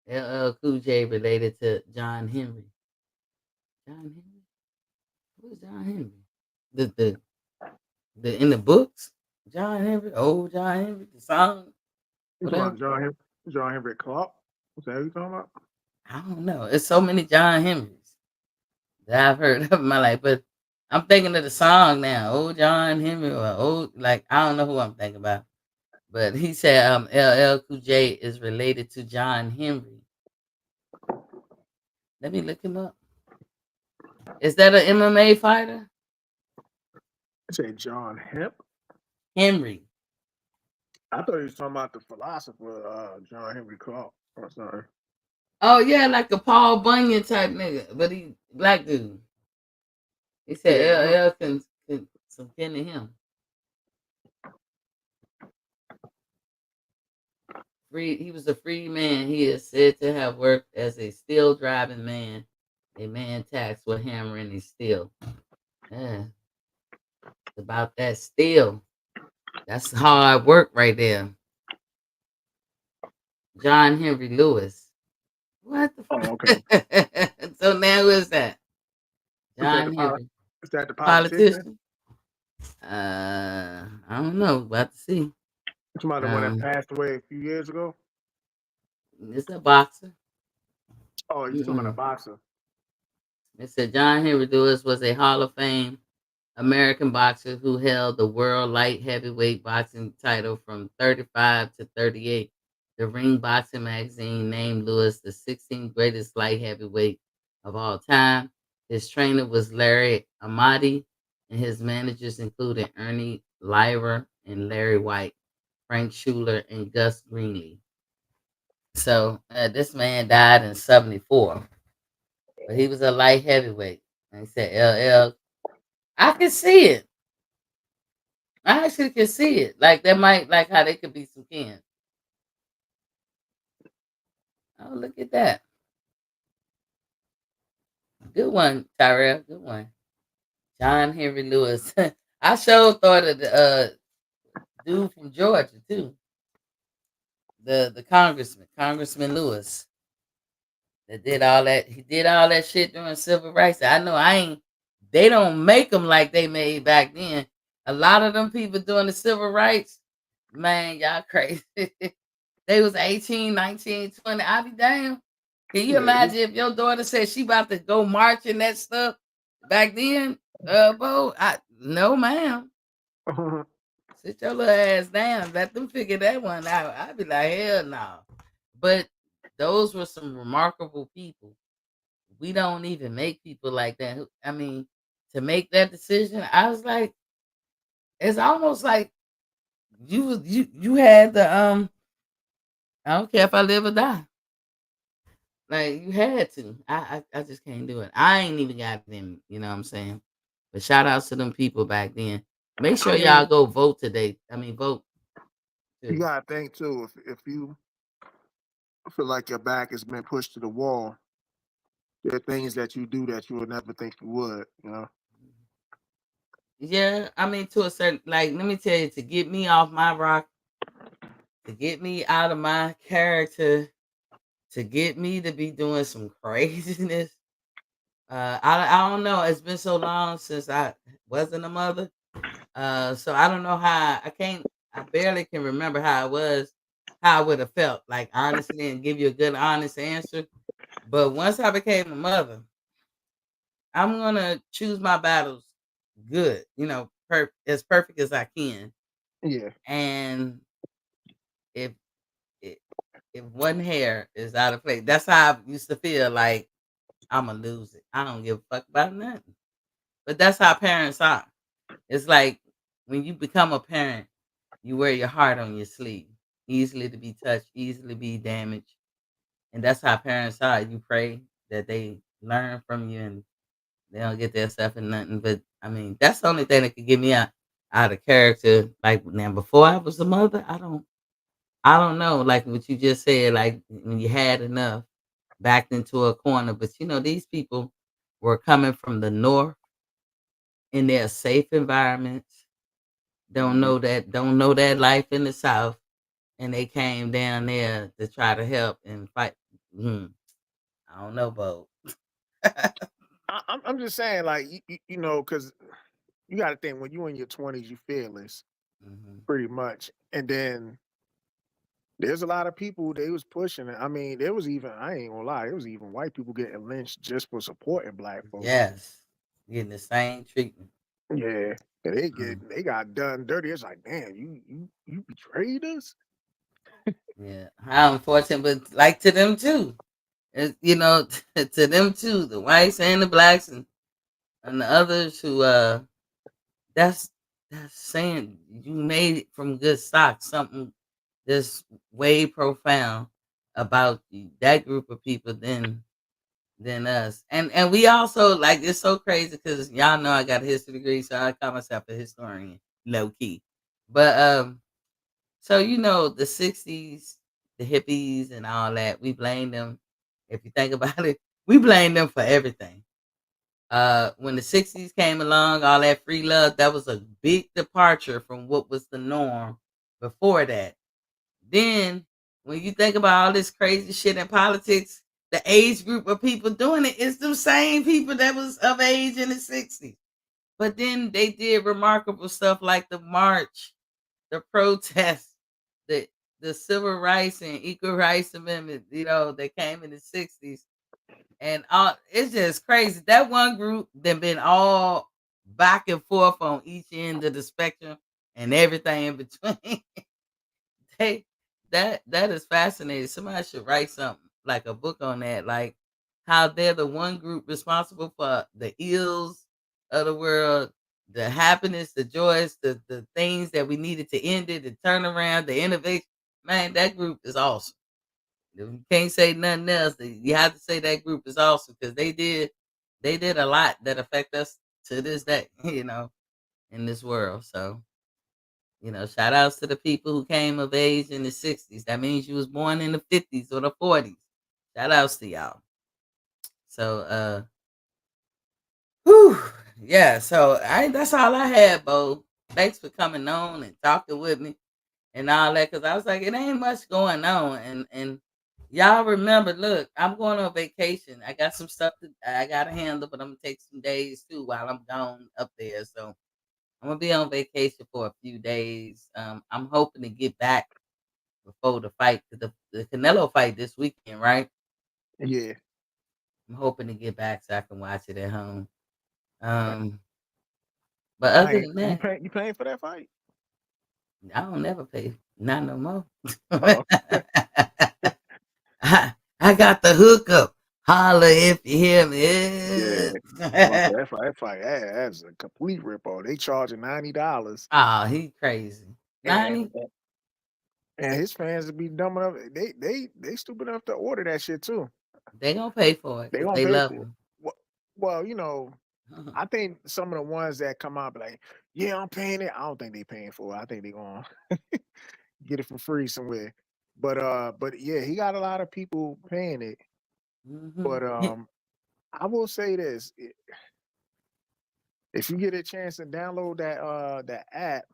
LL Cool J related to John Henry. John Henry? Who's John Henry? The in the books? John Henry, old John Henry, the song, You talking whatever. about John Henry Clark? What's that you talking about? I don't know. It's so many John Henrys that I've heard of in my life, but I'm thinking of the song now. Old John Henry or old like I don't know who I'm thinking about. But he said LL Cool J is related to John Henry. Let me look him up. Is that an MMA fighter? I said John Hemp. Henry. I thought he was talking about the philosopher John Henry Clark or something. Oh yeah, like a Paul Bunyan type nigga, but he black dude. He said Yeah, LL can some kin to him. Free, he was a free man. He is said to have worked as a steel driving man. A man taxed with hammering and steel. Yeah, it's about that steel. That's hard work right there. John Henry Lewis. What the oh, okay. fuck? So now who is that? Is that the John Henry. is that the politician? Politician? I don't know. About to see. Somebody the one that Um, passed away a few years ago? it's a boxer. Oh, you talking about a Mm-mm. boxer? It said John Henry Lewis was a Hall of Fame American boxer who held the world light heavyweight boxing title from 35 to 38. The Ring Boxing magazine named Lewis the 16th greatest light heavyweight of all time. His trainer was Larry Amati, and his managers included Ernie Lyra and Larry White. Frank Schuler, and Gus Greenlee. So this man died in '74, but he was a light heavyweight. And he said, "LL, I can see it. I actually can see it. Like that might like how they could be some kin." Oh, look at that. Good one, Tyrell. Good one. John Henry Lewis. I sure thought of the dude from Georgia too. The congressman, Congressman Lewis, that did all that. He did all that shit during civil rights. I know I ain't. They don't make them like they made back then. A lot of them people doing the civil rights, man, y'all crazy. They was 18, 19, 20. I be damn. Can you Yeah, imagine if your daughter said she about to go marching that stuff back then? Bo, no, ma'am. Sit your little ass down. Let them figure that one out. I'd be like, hell no. But those were some remarkable people. We don't even make people like that. I mean, to make that decision, I was like, it's almost like you had the I don't care if I live or die. Like you had to. I just can't do it. I ain't even got it in me. You know what I'm saying? But shout outs to them people back then. Make I sure y'all mean, go vote today. I mean, vote you too. gotta think too. If you feel like your back has been pushed to the wall, there are things that you do that you would never think you would. You know. Yeah, I mean to a certain like let me tell you, to get me off my rock, to get me out of my character, to get me to be doing some craziness. I don't know. It's been so long since I wasn't a mother. So I don't know how I can't I barely can remember how it was, how I would have felt, like honestly and give you a good honest answer. But once I became a mother, I'm gonna choose my battles good, as perfect as I can. Yeah. And if if, if one hair is out of place, that's how I used to feel like I'ma lose it. I don't give a fuck about nothing. But that's how parents are. It's like when you become a parent, you wear your heart on your sleeve, easily to be touched, easily be damaged. And that's how parents are. You pray that they learn from you and they don't get themselves in nothing. But I mean, that's the only thing that could get me out of character. Like now, before I was a mother, I don't know. Like what you just said, like when you had enough, backed into a corner. But these people were coming from the north in their safe environments. Hmm. Don't know that life in the south, and they came down there to try to help and fight. Hmm, I don't know, Bo. I'm just saying, like you know, because you got to think when you in your 20s, you fearless, Hmm. pretty much, and then there's a lot of people they was pushing it. I mean, there was even I ain't gonna lie, there was even white people getting lynched just for supporting black folks. Yes, getting the same treatment. Yeah, and Mm, they got done dirty. It's like, damn, you betrayed us. yeah, how unfortunate, but like to them too. To them too, the whites and the blacks and the others who that's that's saying you made it from good stock, something that's way profound about that group of people than us. And we also like it's so crazy because y'all know I got a history degree, so I call myself a historian, low key. But so the '60s, the hippies, and all that, we blame them. If you think about it, we blame them for everything. When the '60s came along, all that free love, that was a big departure from what was the norm before that. Then, when you think about all this crazy shit in politics, the age group of people doing it is the same people that was of age in the '60s. But then they did remarkable stuff like the march, the protest, the the civil rights and equal rights amendment, that came in the '60s. And it's just crazy. That one group that been all back and forth on each end of the spectrum and everything in between. They that is fascinating. Somebody should write something like a book on that, like how they're the one group responsible for the ills of the world, the happiness, the joys, the things that we needed to end it, the turnaround, the innovation. Man, that group is awesome. You can't say nothing else. You have to say that group is awesome because they did a lot that affect us to this day. In this world. So shout outs to the people who came of age in the 60s. That means you was born in the 50s or the 40s. Shout outs to y'all. So whew, yeah, so that's all I had, Bo. Thanks for coming on and talking with me and all that. Cause I was like, it ain't much going on. And y'all remember, look, I'm going on vacation. I got some stuff that I gotta handle, but I'm gonna take some days too while I'm gone up there. So I'm gonna be on vacation for a few days. I'm hoping to get back before the fight, the Canelo fight this weekend, right? Yeah. I'm hoping to get back so I can watch it at home. Uh, Um, but I other ain't, than you that, paying you paying for that fight? I don't never pay, not no more. Oh, I got the hookup. Holla if you hear yeah. me. I'm about to say that fight, that's a complete ripoff. They charging $90, Oh, he crazy. and 90, and his fans would be dumb enough. They stupid enough to order that shit too. they gonna pay for it They because gonna they pay love for it. him. Well, I think some of the ones that come out be like, yeah, I'm paying it. I don't think they paying for it. I think they gonna get it for free somewhere. But yeah, he got a lot of people paying it. Hmm. But I will say this: if you get a chance to download that app,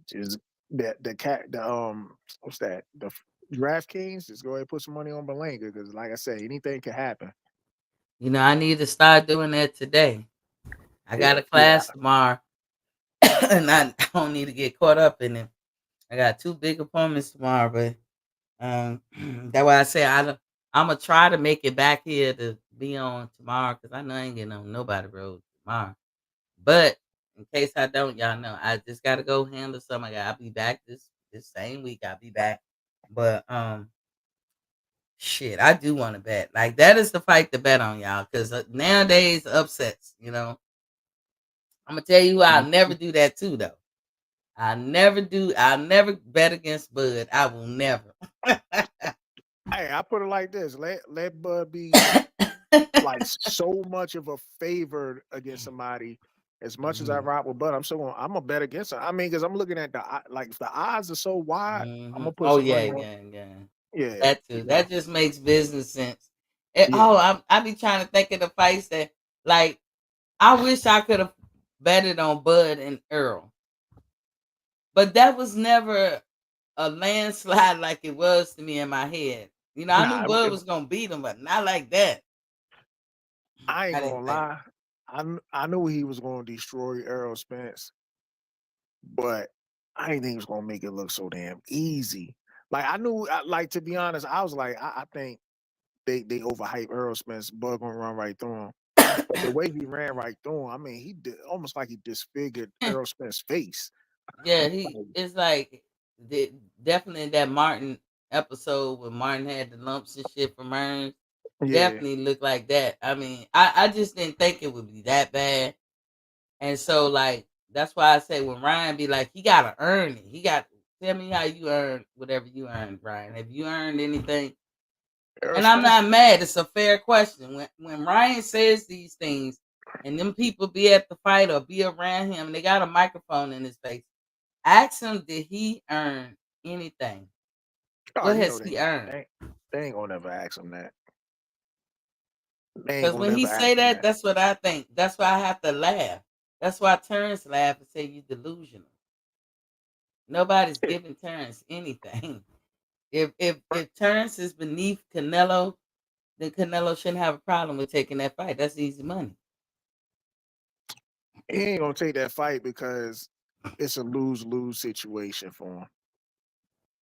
just that the cat the what's that the DraftKings, just go ahead and put some money on Berlanga because, like I said, anything can happen. I need to start doing that today. I got Yeah, a yeah, class tomorrow, and I don't need to get caught up in it. I got two big appointments tomorrow, but that's why I say I'm gonna try to make it back here to be on tomorrow because I know I ain't getting on nobody road tomorrow. But in case I don't, y'all know I just gotta go handle something. I'll be back this same week. I'll be back, but shit, I do want to bet. Like that is the fight to bet on, y'all, because nowadays upsets. I'm gonna tell you, I'll never Mhm. do that too, though. I never do. I'll never bet against Bud. I will never. Hey, I put it like this: let Bud be like so much of a favor against somebody. As much as I Mhm, rock with Bud, I'm gonna bet against him. I mean, because I'm looking at like if the odds are so wide, I'm gonna mhm. put Oh some yeah, money on. yeah, yeah. Yeah, That too. That just makes business sense. yeah. I be trying to think of the fights that, like, I wish I could have betted on Bud and Earl, but that was never a landslide like it was to me in my head. I knew Nah, Bud was gonna beat him, but not like that. I ain't I didn't gonna think. lie. I knew he was gonna destroy Errol Spence, but I didn't think he was gonna make it look so damn easy. Like I knew, like to be honest, I was like, I think they overhyped Errol Spence. Bud gonna run right through him. But the way he ran right through him, I mean, he did almost like he disfigured Errol Spence's face. Yeah, he it's like definitely that Martin episode when Martin had the lumps and shit from Ern. Yeah, Definitely looked like that. I mean, I just didn't think it would be that bad. And so like that's why I say when Ryan be like, he gotta earn it. He got tell me how you earn whatever you earned, Ryan. Have you earned anything? Errol And I'm Spence. not mad. It's a fair question. When Ryan says these things and them people be at the fight or be around him and they got a microphone in his face, ask him, did he earn anything? Oh, What you know has he earned? they ain't gonna never ask him that. They ain't Because gonna when he never ask say him that, that. that's what I think. That's why I have to laugh. That's why Terrence laugh and say you delusional. Nobody's Yeah, giving Terrence anything. If Terrence is beneath Canelo, then Canelo shouldn't have a problem with taking that fight. That's easy money. he ain't gonna take that fight because it's a lose lose situation for him.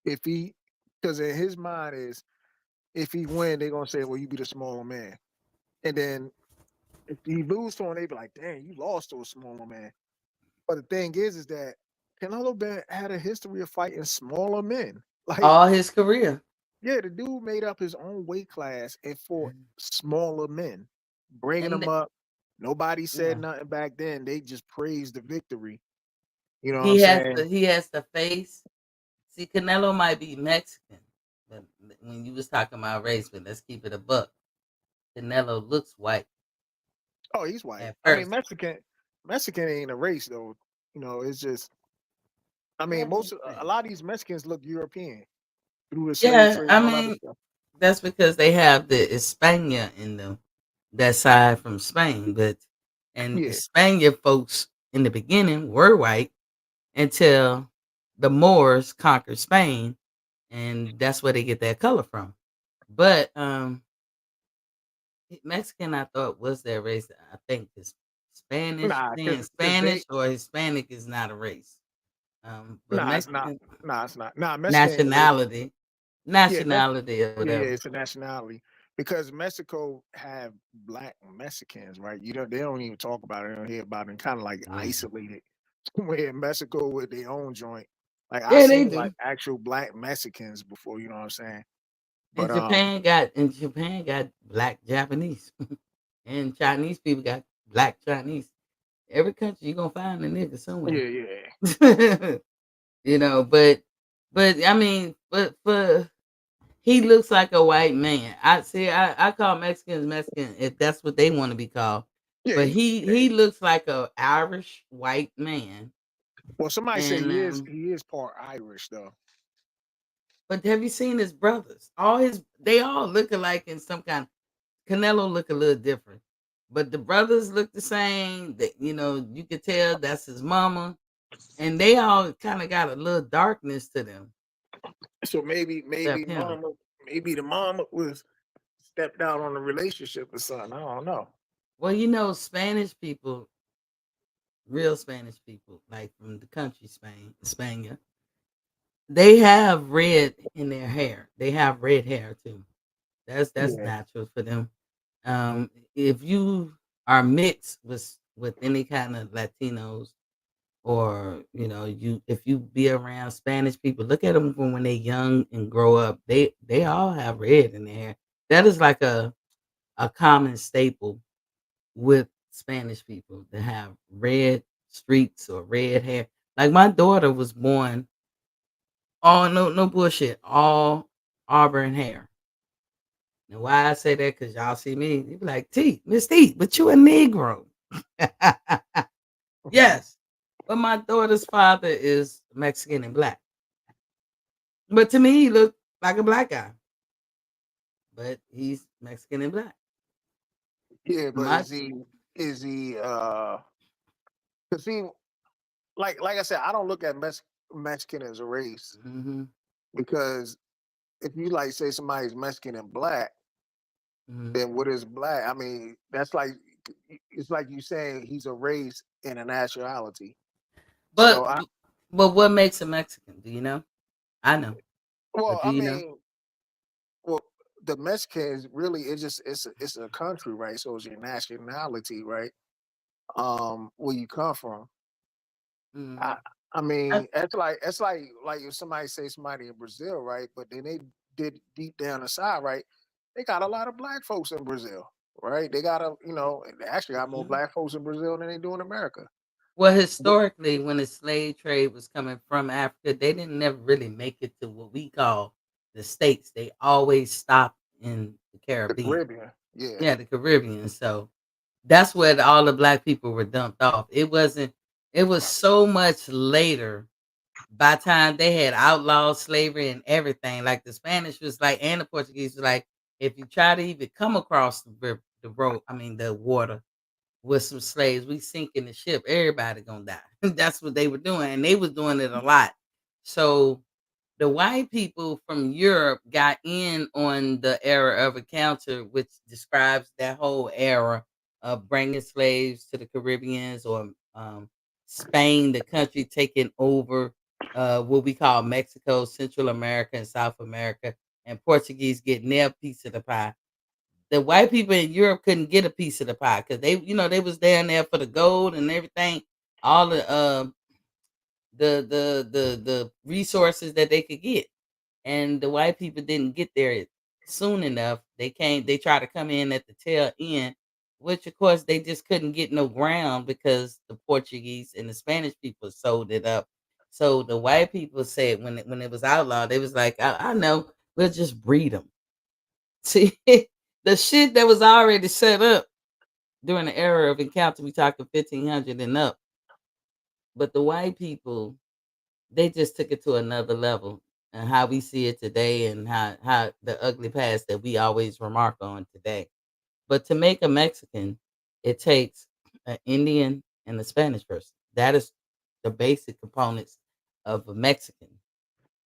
If he, because in his mind is if he win, they gonna say, well, you be the smaller man, and then if he lose to him, they be like, dang, you lost to a smaller man. But the thing is that Canelo had a history of fighting smaller men. Like, All his career. yeah, the dude made up his own weight class and fought smaller men, bringing And them up. Nobody said Yeah. nothing back then. They just praised the victory. You know what I'm He has saying? the he has the face. See, Canelo might be Mexican, but when you was talking about race, but let's keep it a buck. Canelo looks white Oh, he's white. at I mean, first. Mexican ain't a race though. It's just. I Yeah, mean, he's a lot of these Mexicans look European through the slave yeah. trade and I all that other mean, stuff. that's because they have the Hispania in them, that side from Spain. But and Yeah. Hispania folks in the beginning were white until the Moors conquered Spain, and that's where they get that color from. But Mexican, I thought was their race. I think is Spanish. Nah, Saying cause Spanish or Hispanic is not a race. But nah, it's not. Mexican Nah, it's not. Nah, Mexican ain't a race. nationality, Yeah, or yeah, whatever. it's a nationality because Mexico have black Mexicans, right? They don't even talk about it. They don't hear about it. Kind of like Yeah, isolated. Where in Mexico with their own joint. Like I yeah, they seen like do. actual black Mexicans before. You know what I'm saying? And But Japan got black Japanese, and Chinese people got black Chinese. Every country you gonna find a nigga somewhere. yeah, yeah, But I mean, but for he looks like a white man. I see. I call Mexicans Mexican if that's what they want to be called. yeah. But he looks like a Irish white man. Well, somebody say And he is part Irish though. but have you seen his brothers? They all look alike in some kind. Canelo look a little different, but the brothers look the same. That you could tell that's his mama, and they all kind of got a little darkness to them. So maybe Except him. maybe the mama was stepped out on the relationship or something. I don't know. Well, Spanish people, real Spanish people, like from the country Spain, Spania, they have red in their hair. They have red hair too. That's Yeah, natural for them. If you are mixed with any kind of Latinos, or you if you be around Spanish people, look at them from when they young and grow up. They all have red in their hair. That is like a common staple with Spanish people to have red streaks or red hair. Like my daughter was born all no bullshit, all auburn hair. And why I say that? Because y'all see me, you be like, T, Miss T, but you a Negro. Yes. But my daughter's father is Mexican and black. But to me, he looked like a black guy. But he's Mexican and black. yeah, but My is he because he like I said, I don't look at Mexican as a race hmm because if you like say somebody's Mexican and black, hmm then what is black? I mean, that's like it's like you saying he's a race and a nationality. but So I but what makes a Mexican? Do you know? I know. well, But do I you know? mean, well, the Mexicans really it's a country, right? So it's your nationality, right? Where you come from. hmm I I mean, it's like if somebody say somebody in Brazil, right? But then they did deep down inside, right? They got a lot of black folks in Brazil, right? They got they actually got more black folks in Brazil than they do in America. Well, But historically, when the slave trade was coming from Africa, they didn't never really make it to what we call the states. They always stopped in the the Caribbean. Caribbean, yeah, Yeah, the Caribbean. So that's where all the black people were dumped off. It wasn't. It was so much later. By the time they had outlawed slavery and everything, like the Spanish was like, and the Portuguese was like, if you try to even come across the road, I mean the water with some slaves, we sinking the ship. Everybody gonna die. That's what they were doing, and they was doing it a lot. So the white people from Europe got in on the era of encounter, which describes that whole era of bringing slaves to the Caribbeans, or Spain, the country taking over what we call Mexico, Central America, and South America, and Portuguese getting their piece of the pie. The white people in Europe couldn't get a piece of the pie because they was down there for the gold and everything, all the resources that they could get, and the white people didn't get there soon enough. They tried to come in at the tail end which of course they just couldn't get no ground because the Portuguese and the Spanish people sold it up. So the white people said when it was outlawed, they was like, I know, we'll just breed them. See, the shit that was already set up during the era of encounter, we talking 1500 and up. But the white people, they just took it to another level, and how we see it today, and how the ugly past that we always remark on today. But to make a Mexican, it takes an Indian and a Spanish person. That is the basic components of a Mexican.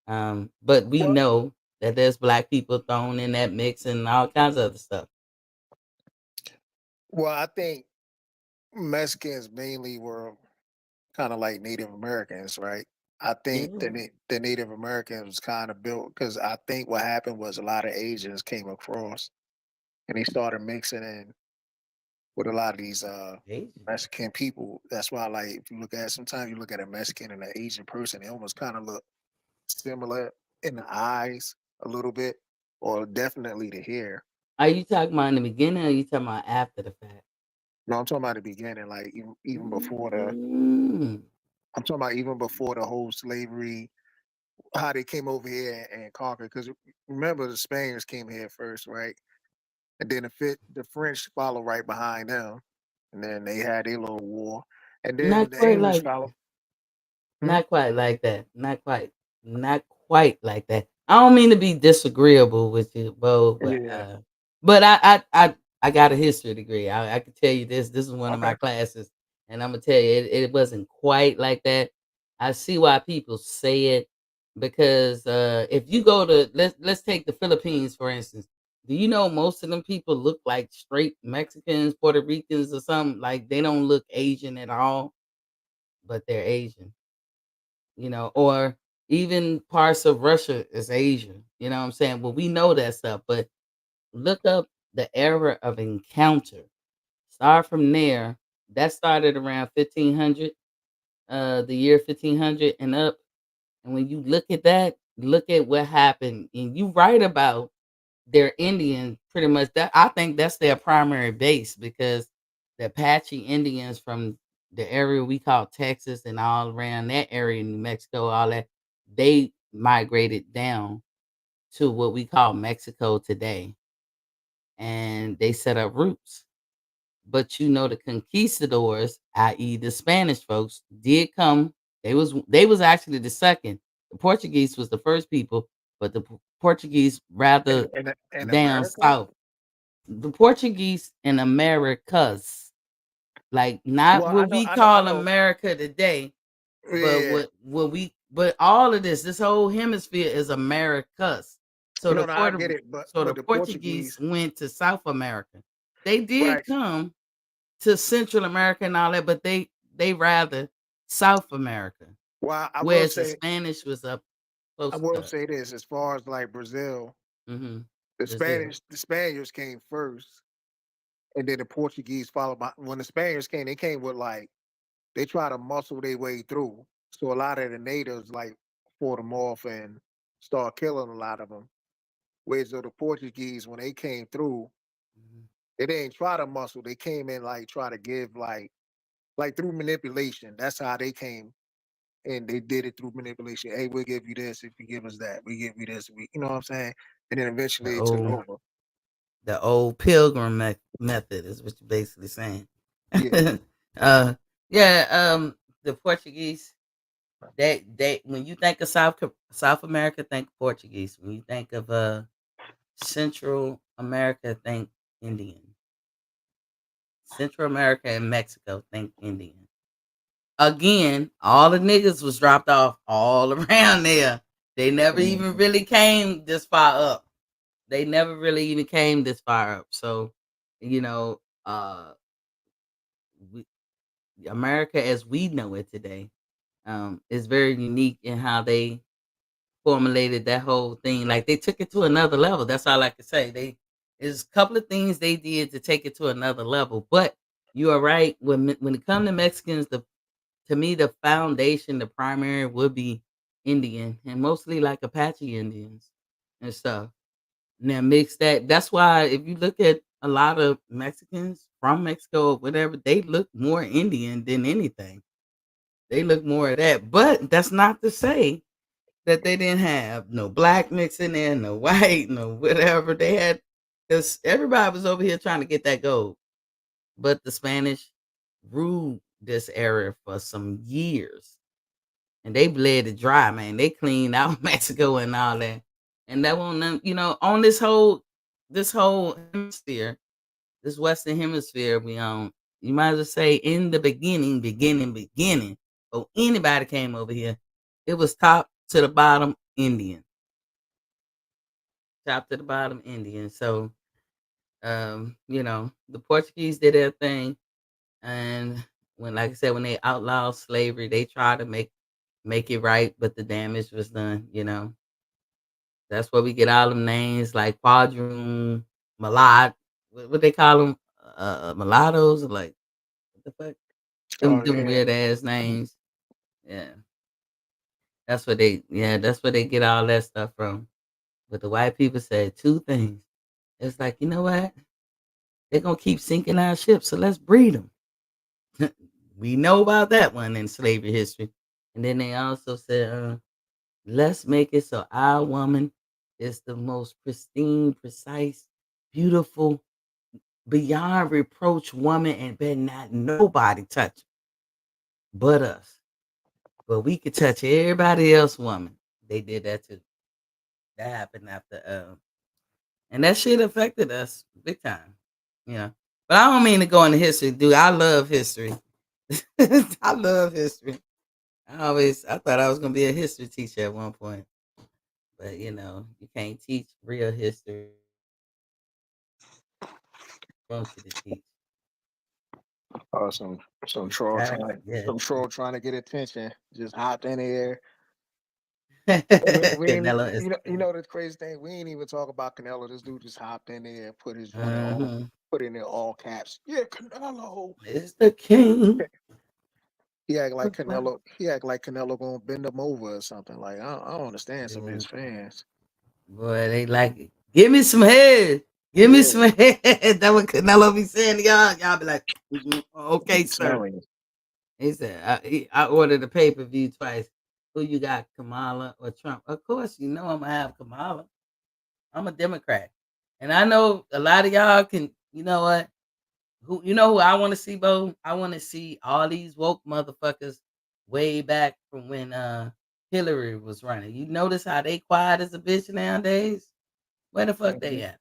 But we Well, know that there's black people thrown in that mix and all kinds of other stuff. well, I think Mexicans mainly were kind of like Native Americans, right? I think Yeah. the Native Americans was kind of built because I think what happened was a lot of Asians came across and they started mixing in with a lot of these Asian. Mexican people. That's why, like, if you look at sometimes you look at a Mexican and an Asian person, they almost kind of look similar in the eyes a little bit, or definitely the hair. Are you talking about in the beginning, or are you talking about after the fact? No, I'm talking about the beginning, like even before the. Mm. I'm talking about even before the whole slavery, how they came over here and conquered. Because remember, the Spaniards came here first, right? And then the French followed right behind them, and then they had their little war, and then Not the quite English like followed. Hmm? Not quite like that. Not quite. Not quite like that. I don't mean to be disagreeable with you, Bo, Yeah. but I got a history degree. I can tell you this. This is one of my Okay. classes, and I'm gonna tell you it wasn't quite like that. I see why people say it because if you go to let's take the Philippines for instance. Do you know most of them people look like straight Mexicans, Puerto Ricans, or something? Like they don't look Asian at all, but they're Asian, or even parts of Russia is Asia. You know what I'm saying? Well, we know that stuff, but look up the era of encounter. Start from there. That started around 1500, the year 1500 and up. And when you look at that, look at what happened. And you write about their Indian pretty much that I think that's their primary base because the Apache Indians from the area we call Texas and all around that area, New Mexico, all that, they migrated down to what we call Mexico today and they set up roots. But the conquistadors, i.e. the Spanish folks, did come. They was actually the second. The Portuguese was the first people, but the Portuguese rather In down America. south. The Portuguese in Americas, like not Well, what we I call know. America today, but Yeah. but all of this whole hemisphere is Americas. So No, no, I get it, the but the Portuguese Portuguese, went to South America. They did right? come to Central America and all that, but they rather South America, Well, whereas the Spanish was up I close will to us. say this: as far as like Brazil, Hmm. Brazil. The Spaniards came first, and then the Portuguese followed. When the Spaniards came, they came with like they try to muscle their way through. So a lot of the natives like fought them off and start killing a lot of them. Whereas the Portuguese, when they came through, Mhm. they didn't try to muscle. They came in like try to give like through manipulation. That's how they came, and they did it through manipulation. Hey, we'll give you this if you give us that. We give you this. You know what I'm saying? And then The eventually it took old over. the old pilgrim method is what you're basically saying. Yeah. uh, yeah. The Portuguese. They when you think of South America, think Portuguese. When you think of Central America, think Indian. Central America and Mexico, think Indian. Again, all the niggas was dropped off all around there. They never even Mhm. really came this far up. They never really even came this far up. So, you know, we, America as we know it today is very unique in how they formulated that whole thing. Like they took it to another level. That's all I can say. There's a couple of things they did to take it to another level. But you are right. When it comes to Mexicans, to me the foundation, the primary would be Indian and mostly like Apache Indians and stuff. Now mix that. That's why if you look at a lot of Mexicans from Mexico or whatever, they look more Indian than anything. They look more of that. But that's not to say that they didn't have no black mix in there, no white, no whatever. They had, because everybody was over here trying to get that gold. But the Spanish ruled this area for some years, and they bled it dry, man. They cleaned out Mexico and all that. And that won't, on this whole hemisphere, this Western Hemisphere we on, you might as well say in the beginning, or anybody came over here, it was top to the bottom Indian, top to the bottom Indian. So, the Portuguese did their thing, and when, like I said, when they outlawed slavery, they tried to make it right, but the damage was done. That's where we get all them names like quadroon, mulat, what they call them, mulattoes, like what the fuck, them Oh them yeah. weird ass names. Yeah, that's where they get all that stuff from. But the white people said two things. It's like, you know what? They're gonna keep sinking our ships, so let's breed them. We know about that one in slavery history. And then they also said, let's make it so our woman is the most pristine, precise, beautiful, beyond reproach woman, and better not nobody touch her but us. But we could touch everybody else woman. They did that too. That happened after and that shit affected us big time. Yeah. But I don't mean to go into history, dude. I love history. I love history. I thought I was gonna be a history teacher at one point. But you can't teach real history. Want you to teach. Some troll Exactly. trying Yeah. some troll trying to get attention. Just hopped in here. We ain't, Canelo is you know the crazy thing. We ain't even talk about Canelo. This dude just hopped in there and put his joint in all uh put in there all caps. Yeah, Canelo. It's the king He act like of rock. Canelo. He act like Canelo gonna bend him over or something. Like I don't understand some of his Dude, fans. boy, they like it. Give me some head. Give me Yeah, some head. That what Canelo be saying to y'all. Y'all be like, okay, I'm sir. telling you. He said, I ordered a pay per view twice. Who you got, Kamala or Trump? Of course, I'm gonna have Kamala. I'm a Democrat, and I know a lot of y'all can. You know what? Who I want to see, Bo? I want to see all these woke motherfuckers way back from when Hillary was running. You notice how they quiet as a bitch nowadays? Where the fuck Mhm. they at?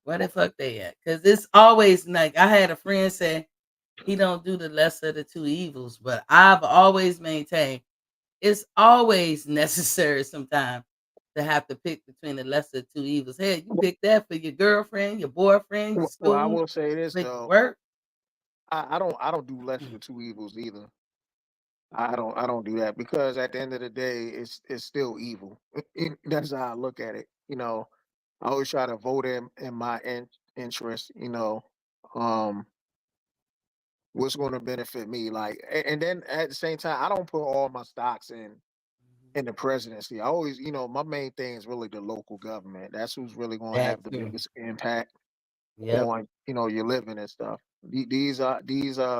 Where the fuck they at? Cause it's always like I had a friend say he don't do the lesser of the two evils, but I've always maintained it's always necessary sometimes to have to pick between the lesser of two evils. Hey, you pick that for your girlfriend, your boyfriend, your Well, I school, will say this make it though. work. I don't do less of the two evils either. I don't do that because at the end of the day, it's still evil. That's how I look at it. I always try to vote in my interest. Um, what's going to benefit me? Like, and then at the same time, I don't put all my stocks in the presidency. I always, my main thing is really the local government. That's who's really going to That have the too. biggest impact Yep. on your living and stuff. These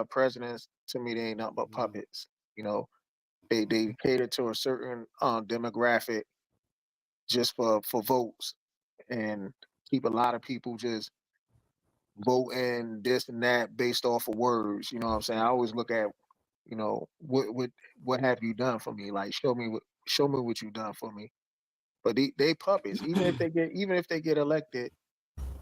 presidents to me they ain't nothing but Mhm. puppets. You know, they cater to a certain demographic just for votes and keep a lot of people just voting this and that based off of words. You know what I'm saying? I always look at what have you done for me? Like show me what you done for me. But they puppets. Even if they get elected,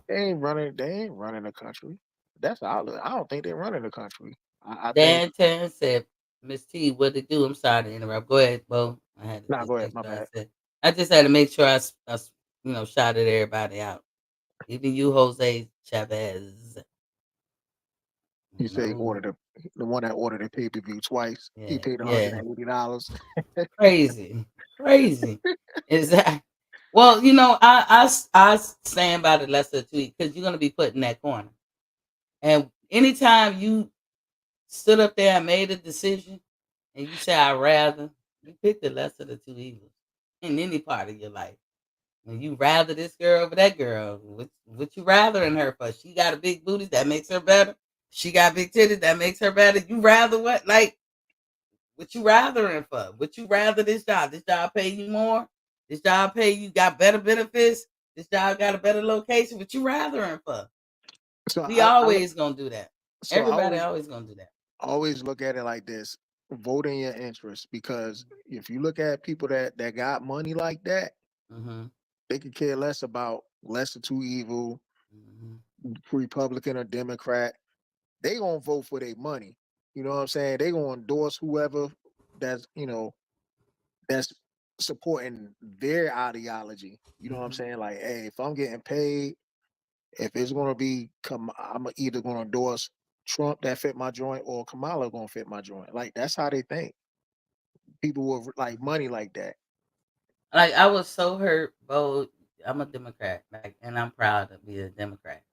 they ain't running the country. That's all. I don't think they're running the country. I think. Dan Terrence said, Miss T, what to do? I'm sorry to interrupt. Go ahead, Bo. I had to Nah, just go ahead. make My sure I bad. said. I just had to make sure shouted everybody out. Even you, Jose Chavez. He said he No. ordered the one that ordered the pay-per-view twice. He Yeah. paid Yeah. $180. Crazy. Crazy. Is that well, I stand by the lesser tweet because you're gonna be put in that corner. And anytime you stood up there and made a decision and you say I rather, you pick the lesser of the two evils in any part of your life. And you rather this girl over that girl. What you rather in her for? She got a big booty, that makes her better. She got big titties, that makes her better. You rather what? Like, what you rather in for? What you rather this job? This job pay you more? This job pay you got better benefits? This job got a better location? What you rather in for? So We always gonna do that. so I Everybody always always gonna do that. always look at it like this: vote in your interest, because if you look at people that got money like that, Mm-hmm. they could care less about lesser two evil, Mm-hmm. Republican or Democrat. They gonna vote for their money. You know what I'm saying? They gonna endorse whoever that's that's supporting their ideology. You know what I'm Mm-hmm. saying? Like, hey, if I'm getting paid, if it's gonna be I'm either gonna endorse Trump that fit my joint, or Kamala gonna fit my joint. Like, that's how they think. People with like money like that. Like, I was so hurt, Bo. I'm a Democrat, like, and I'm proud to be a Democrat.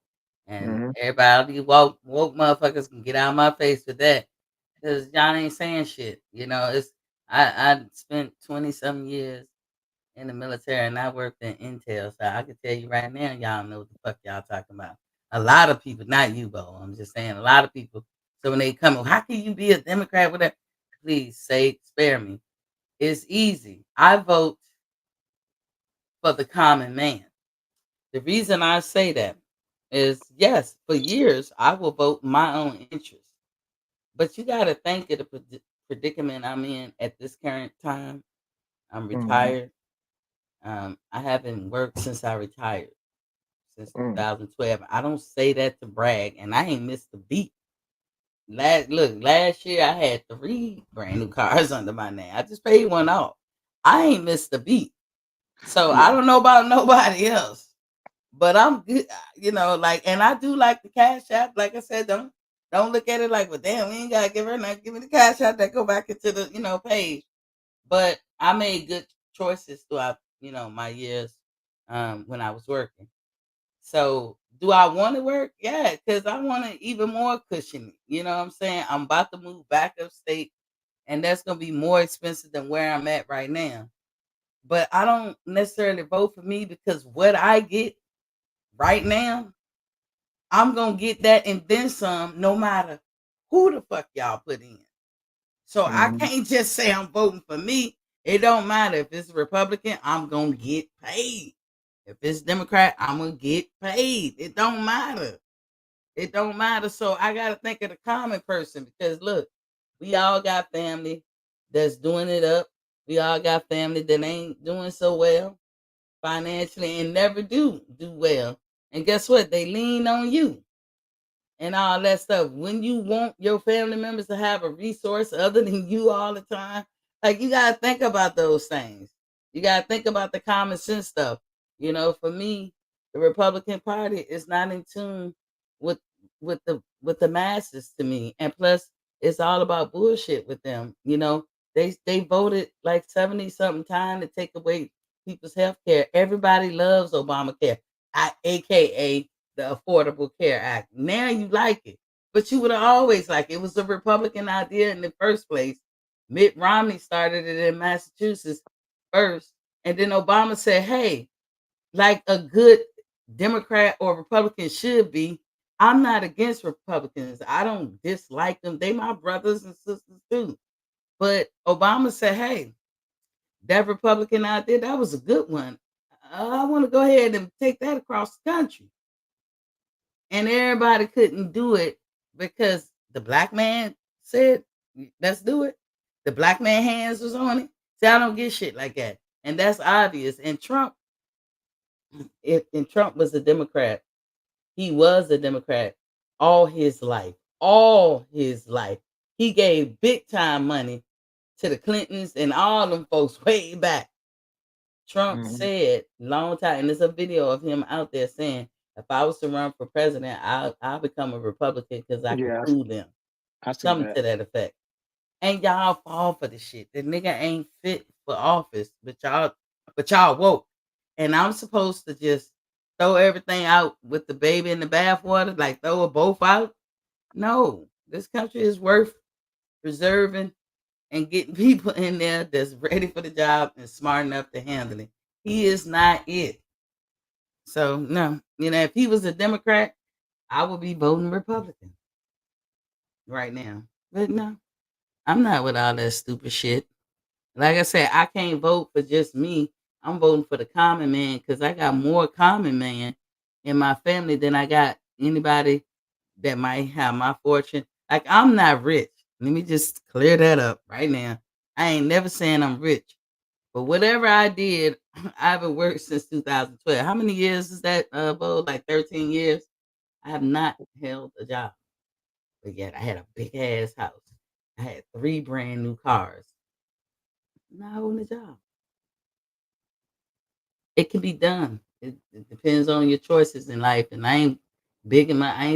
And Hmm. everybody woke motherfuckers can get out of my face with that, because y'all ain't saying shit. It's I spent 20 some years in the military, and I worked in intel, so I can tell you right now, y'all know what the fuck y'all talking about. A lot of people, not you, Bo. I'm just saying, a lot of people. So when they come, how can you be a Democrat with that? Please spare me. It's easy. I vote for the common man. The reason I say that is, yes, for years I will vote my own interest. But you got to think of the predicament I'm in at this current time. I'm Hmm. retired. I haven't worked since I retired, since Mm. 2012. I don't say that to brag, and I ain't missed a beat. Last year I had 3 brand new cars under my name. I just paid one off. I ain't missed a beat. So I Yeah. don't know about nobody else. But I'm good, like, and I do like the cash app. Like I said, don't look at it like, well, damn, we ain't gotta give her nothing. Give me the cash app that go back into the page. But I made good choices throughout my years when I was working. So do I want to work? Yeah, because I want to even more cushion. You know what I'm saying? I'm about to move back upstate, and that's gonna be more expensive than where I'm at right now. But I don't necessarily vote for me, because what I get right now, I'm gonna get that and then some, no matter who the fuck y'all put in. So I Hmm. can't just say I'm voting for me. It don't matter if it's Republican, I'm gonna get paid. If it's Democrat, I'm gonna get paid. It don't matter. It don't matter. So I gotta think of the common person, because look, we all got family that's doing it up. We all got family that ain't doing so well financially and never do well. And guess what? They lean on you and all that stuff. When you want your family members to have a resource other than you all the time, like, you gotta think about those things. You gotta think about the common sense stuff. For me, the Republican Party is not in tune with the masses to me, and plus, it's all about bullshit with them. They voted like 70 something time to take away people's health care. Everybody loves Obamacare, aka the Affordable Care Act. Now you like it, but you would have always liked it. It was a Republican idea in the first place. Mitt Romney started it in Massachusetts first, and then Obama said, "Hey, like a good Democrat or Republican should be, I'm not against Republicans. I don't dislike them. They my brothers and sisters too." But Obama said, "Hey, that Republican idea, that was a good one. I want to go ahead and take that across the country." And everybody couldn't do it because the black man said, "Let's do it." The black man hands was on it. See, I don't get shit like that, and that's obvious. And Trump, if and Trump was a Democrat, he was a Democrat all his life. All his life, he gave big time money to the Clintons and all them folks way back. Trump Hmm. said long time, and there's a video of him out there saying, "If I was to run for president, I'll become a Republican because I can Yeah, fool them." I see Something that. to that effect. And y'all fall for the shit. The nigga ain't fit for office, but y'all woke. And I'm supposed to just throw everything out with the baby in the bathwater, like throw it both out? No, this country is worth preserving and getting people in there that's ready for the job and smart enough to handle it. He is not it. So no, if he was a Democrat, I would be voting Republican right now. But no, I'm not with all that stupid shit. Like I said, I can't vote for just me. I'm voting for the common man because I got more common man in my family than I got anybody that might have my fortune. Like I'm not rich. Let me just clear that up right now. I ain't never saying I'm rich. But whatever I did, I haven't worked since 2012. How many years is that, Bo? Like 13 years? I have not held a job. But yet I had a big ass house. I had three brand new cars. Not holding a job. It can be done. It depends on your choices in life. And I ain't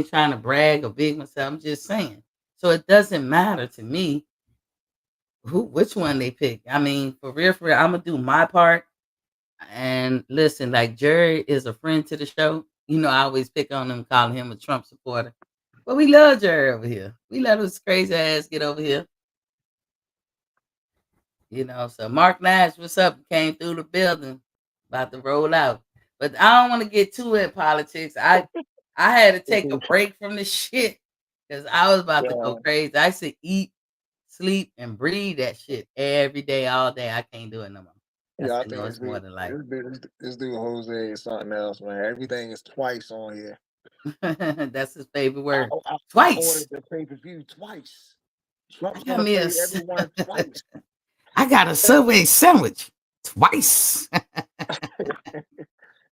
trying to brag or big myself. I'm just saying. So it doesn't matter to me which one they pick. I mean, for real, I'm gonna do my part. And listen, like Jerry is a friend to the show. I always pick on him, calling him a Trump supporter. But we love Jerry over here. We let his crazy ass get over here. So Mark Nash, what's up? Came through the building, about to roll out. But I don't want to get too in politics. I had to take a break from the shit because I was about to go Yeah, crazy. I used to eat, sleep, and breathe that shit every day, all day. I can't do it no more. I yeah. I said, think no, it's more than life. this dude Jose is something else, man. Everything is twice on here. That's his favorite I word. I ordered Twice. the pay per view twice. I Trump's got gonna me pay everyone twice. I got a Subway sandwich twice.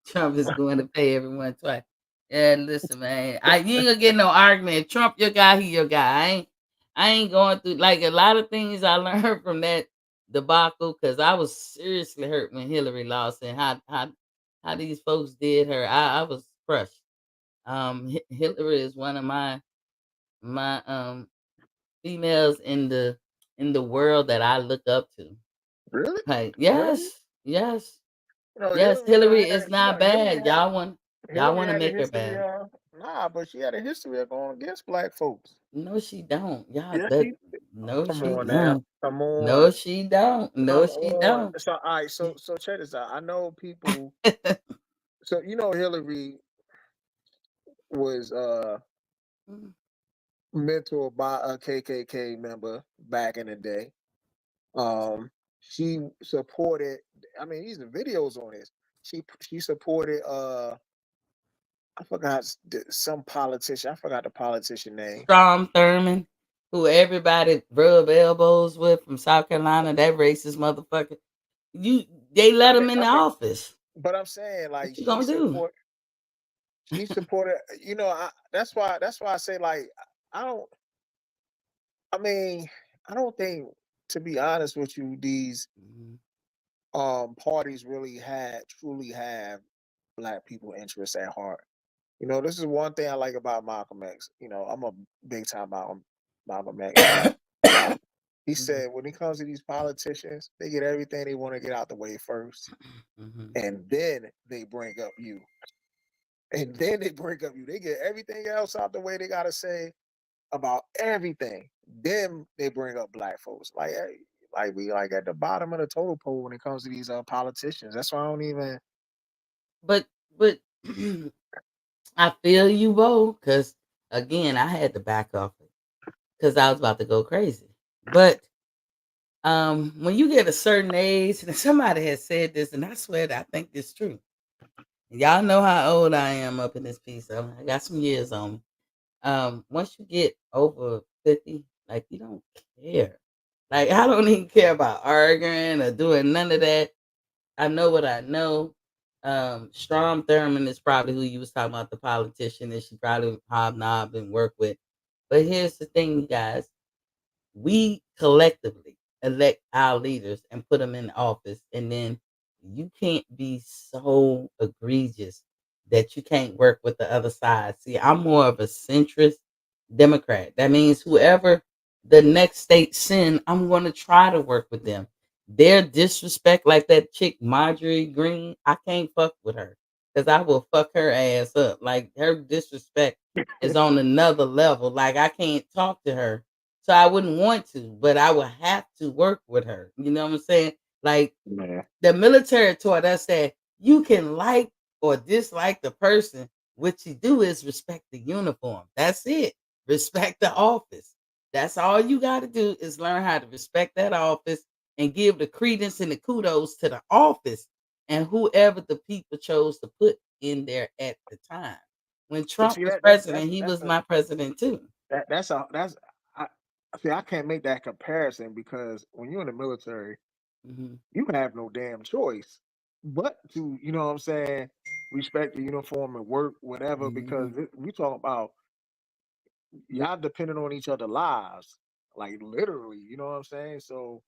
Trump is going to pay everyone twice. Yeah, listen, man. You ain't gonna get no argument. Trump your guy, he your guy. I ain't going through like a lot of things I learned from that debacle because I was seriously hurt when Hillary lost and how these folks did her. I was crushed. Hillary is one of my females in the world that I look up to. Really? Like, Really? yes, yes, yes. Hillary, Hillary is not Hillary bad. Y'all want to had a make her history bad. of nah, but she had a history of going against black folks. No, she don't. Y'all, Yes, but she. no, Come she on now. don't. Come No, on. she don't. No, Come she on. don't. So, all right. So check this out. I know people. So Hillary was mentored by a KKK member back in the day. She supported. I mean, these are videos on this. She supported. I forgot some politician. I forgot the politician name. Strom Thurmond, who everybody rub elbows with from South Carolina, that racist motherfucker. You, they let him in the office. But I'm saying like What you gonna do? she supported. That's why I say like I don't. I mean, I don't think, to be honest with you, these Mhm. parties really had truly have black people interests at heart. This is one thing I like about Malcolm X. I'm a big time Malcolm X fan. He Mhm. said when it comes to these politicians, they get everything they want to get out the way first, Mhm. and then they bring up you. And then they bring up you. They get everything else out the way they gotta say about everything. Then they bring up black folks. Like, hey, like we like at the bottom of the total pole when it comes to these politicians. That's why I don't even. But I feel you, Bo, because again, I had to back off it because I was about to go crazy. But when you get a certain age, and somebody has said this, and I swear that I think this is true. Y'all know how old I am up in this piece. So I got some years on me. Once you get over 50, like you don't care. Like I don't even care about arguing or doing none of that. I know what I know. Strom Thurmond is probably who you was talking about, the politician that she probably hobnobbed and worked with. But here's the thing, you guys. We collectively elect our leaders and put them in office, and then you can't be so egregious that you can't work with the other side. See, I'm more of a centrist Democrat. That means whoever the next state send, I'm going to try to work with them. Their disrespect, like that chick Marjorie Green, I can't fuck with her because I will fuck her ass up. Like her disrespect is on another level. Like I can't talk to her, so I wouldn't want to, but I would have to work with her. You know what I'm saying? Like Yeah. the military taught us that you can like or dislike the person. What you do is respect the uniform. That's it. Respect the office. That's all you got to do is learn how to respect that office and give the credence and the kudos to the office and whoever the people chose to put in there at the time. When But Trump see was that that's president, he that's was a my president too. that's I see. I can't make that comparison because when you're in the military, Mhm. you have no damn choice but to, you know what I'm saying, respect the uniform and work whatever because Mhm. we talk about y'all depending on each other lives, like literally, you know what I'm saying? So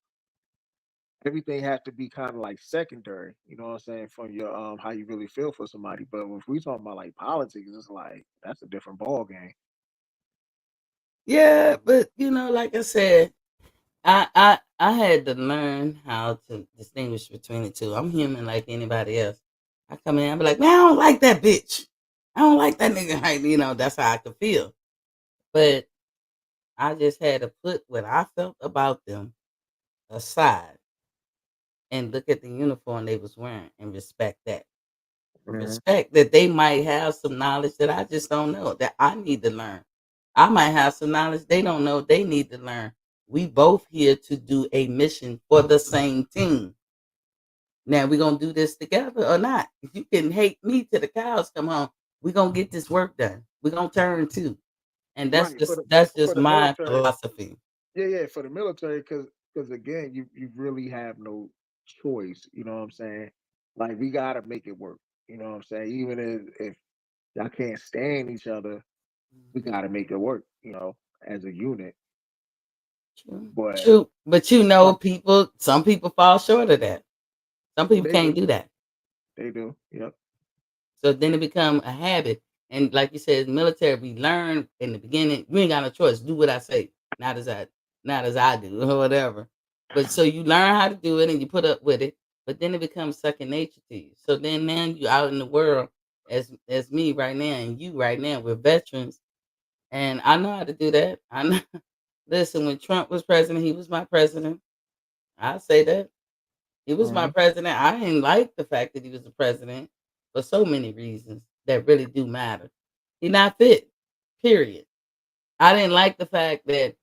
everything has to be kind of like secondary, you know what I'm saying, from your how you really feel for somebody. But if we talking about like politics, it's like that's a different ball game. Yeah, but like I said, I had to learn how to distinguish between the two. I'm human like anybody else. I come in, I be like, man, I don't like that bitch. I don't like that nigga. Like, that's how I could feel. But I just had to put what I felt about them aside and look at the uniform they was wearing and respect that. Mhm. Respect that they might have some knowledge that I just don't know that I need to learn. I might have some knowledge they don't know they need to learn. We both here to do a mission for the same team. Now we gonna do this together or not. If you can hate me till the cows come home, we gonna get this work done. We gonna turn too. And that's Right just that's for just the my military. philosophy. Yeah, for the military, because again, you really have no choice. You know what I'm saying? Like we gotta make it work. You know what I'm saying? Even if y'all can't stand each other, we gotta make it work. You know, as a unit. True. But True. But some some people fall short of that. Some people they can't do, do that. they do. Yep. So then it become a habit. And like you said, military, we learn in the beginning, you ain't got no choice. Do what I say, not as I do, or whatever. But so you learn how to do it and you put up with it, but then it becomes second nature to you. So then now you out in the world as me right now and you right now, we're veterans. And I know how to do that. I know listen, when Trump was president, he was my president. I say that. He was my Hmm. president. I didn't like the fact that he was the president for so many reasons that really do matter. He not fit. Period. I didn't like the fact that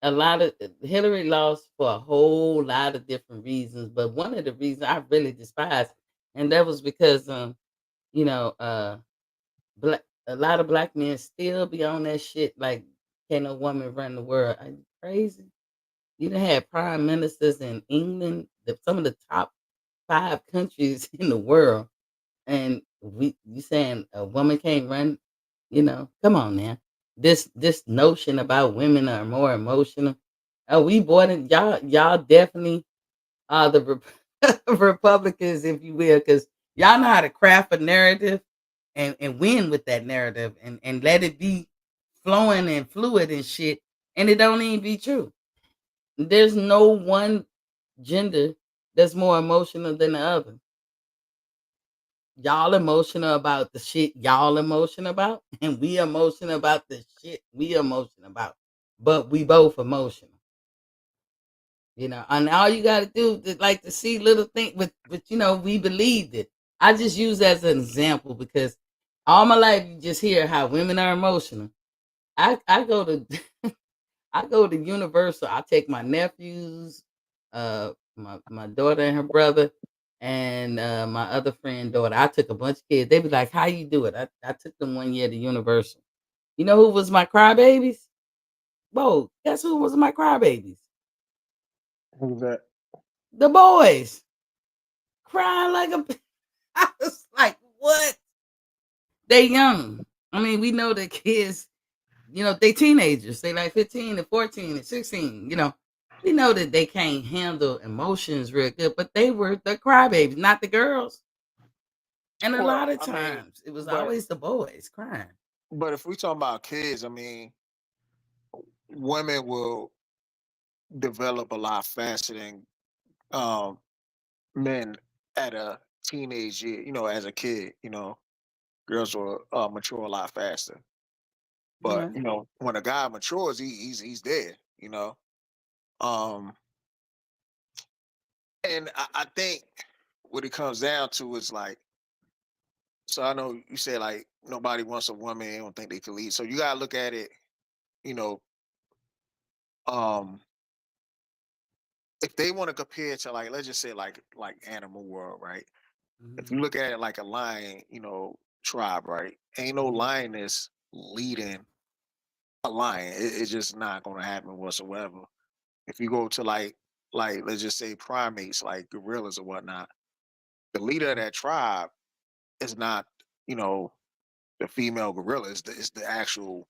a lot of Hillary lost for a whole lot of different reasons, but one of the reasons I really despise, and that was because you know, black a lot of black men still be on that shit like can no woman run the world. Are you crazy? You done had prime ministers in England, some of the top 5 countries in the world, and you saying a woman can't run, come on now. This notion about women are more emotional. Oh, we bought it. Y'all definitely are the Republicans, if you will, because y'all know how to craft a narrative and win with that narrative and let it be flowing and fluid and shit. And it don't even be true. There's no one gender that's more emotional than the other. Y'all emotional about the shit y'all emotional about, and we emotional about the shit we emotional about. But we both emotional, And all you got to do is like to see little things, but we believed it. I just use as an example because all my life you just hear how women are emotional. I go to I go to Universal. I take my nephews, my daughter and her brother, and my other friend daughter. I took a bunch of kids. They be like, "How you do it?" I took them one year to Universal. You know who was my crybabies? Whoa, guess who was my crybabies? Who's that? The boys crying like a. I was like, what? They young. I mean, we know the kids they teenagers. They like 15 and 14 and 16, We know that they can't handle emotions real good, but they were the crybabies, not the girls. And a Well, lot of I mean, times it was but always the boys crying. if we talk about kids, I mean, women will develop a lot faster than um men at a teenage year. You know, as a kid, girls will mature a lot faster. But Yeah. when a guy matures, he's there. Um, And I think what it comes down to is like, so I know you said like nobody wants a woman, they don't think they can lead. So you gotta look at it, you know, um, if they want to compare to like, let's just say like animal world, right? If Mhm, you look at it like a lion, tribe, right? Ain't no mhm, lioness leading a lion. It's just not gonna happen whatsoever. If you go to like let's just say primates like gorillas or whatnot, the leader of mhm. that tribe is not, you know, the female gorilla, is the actual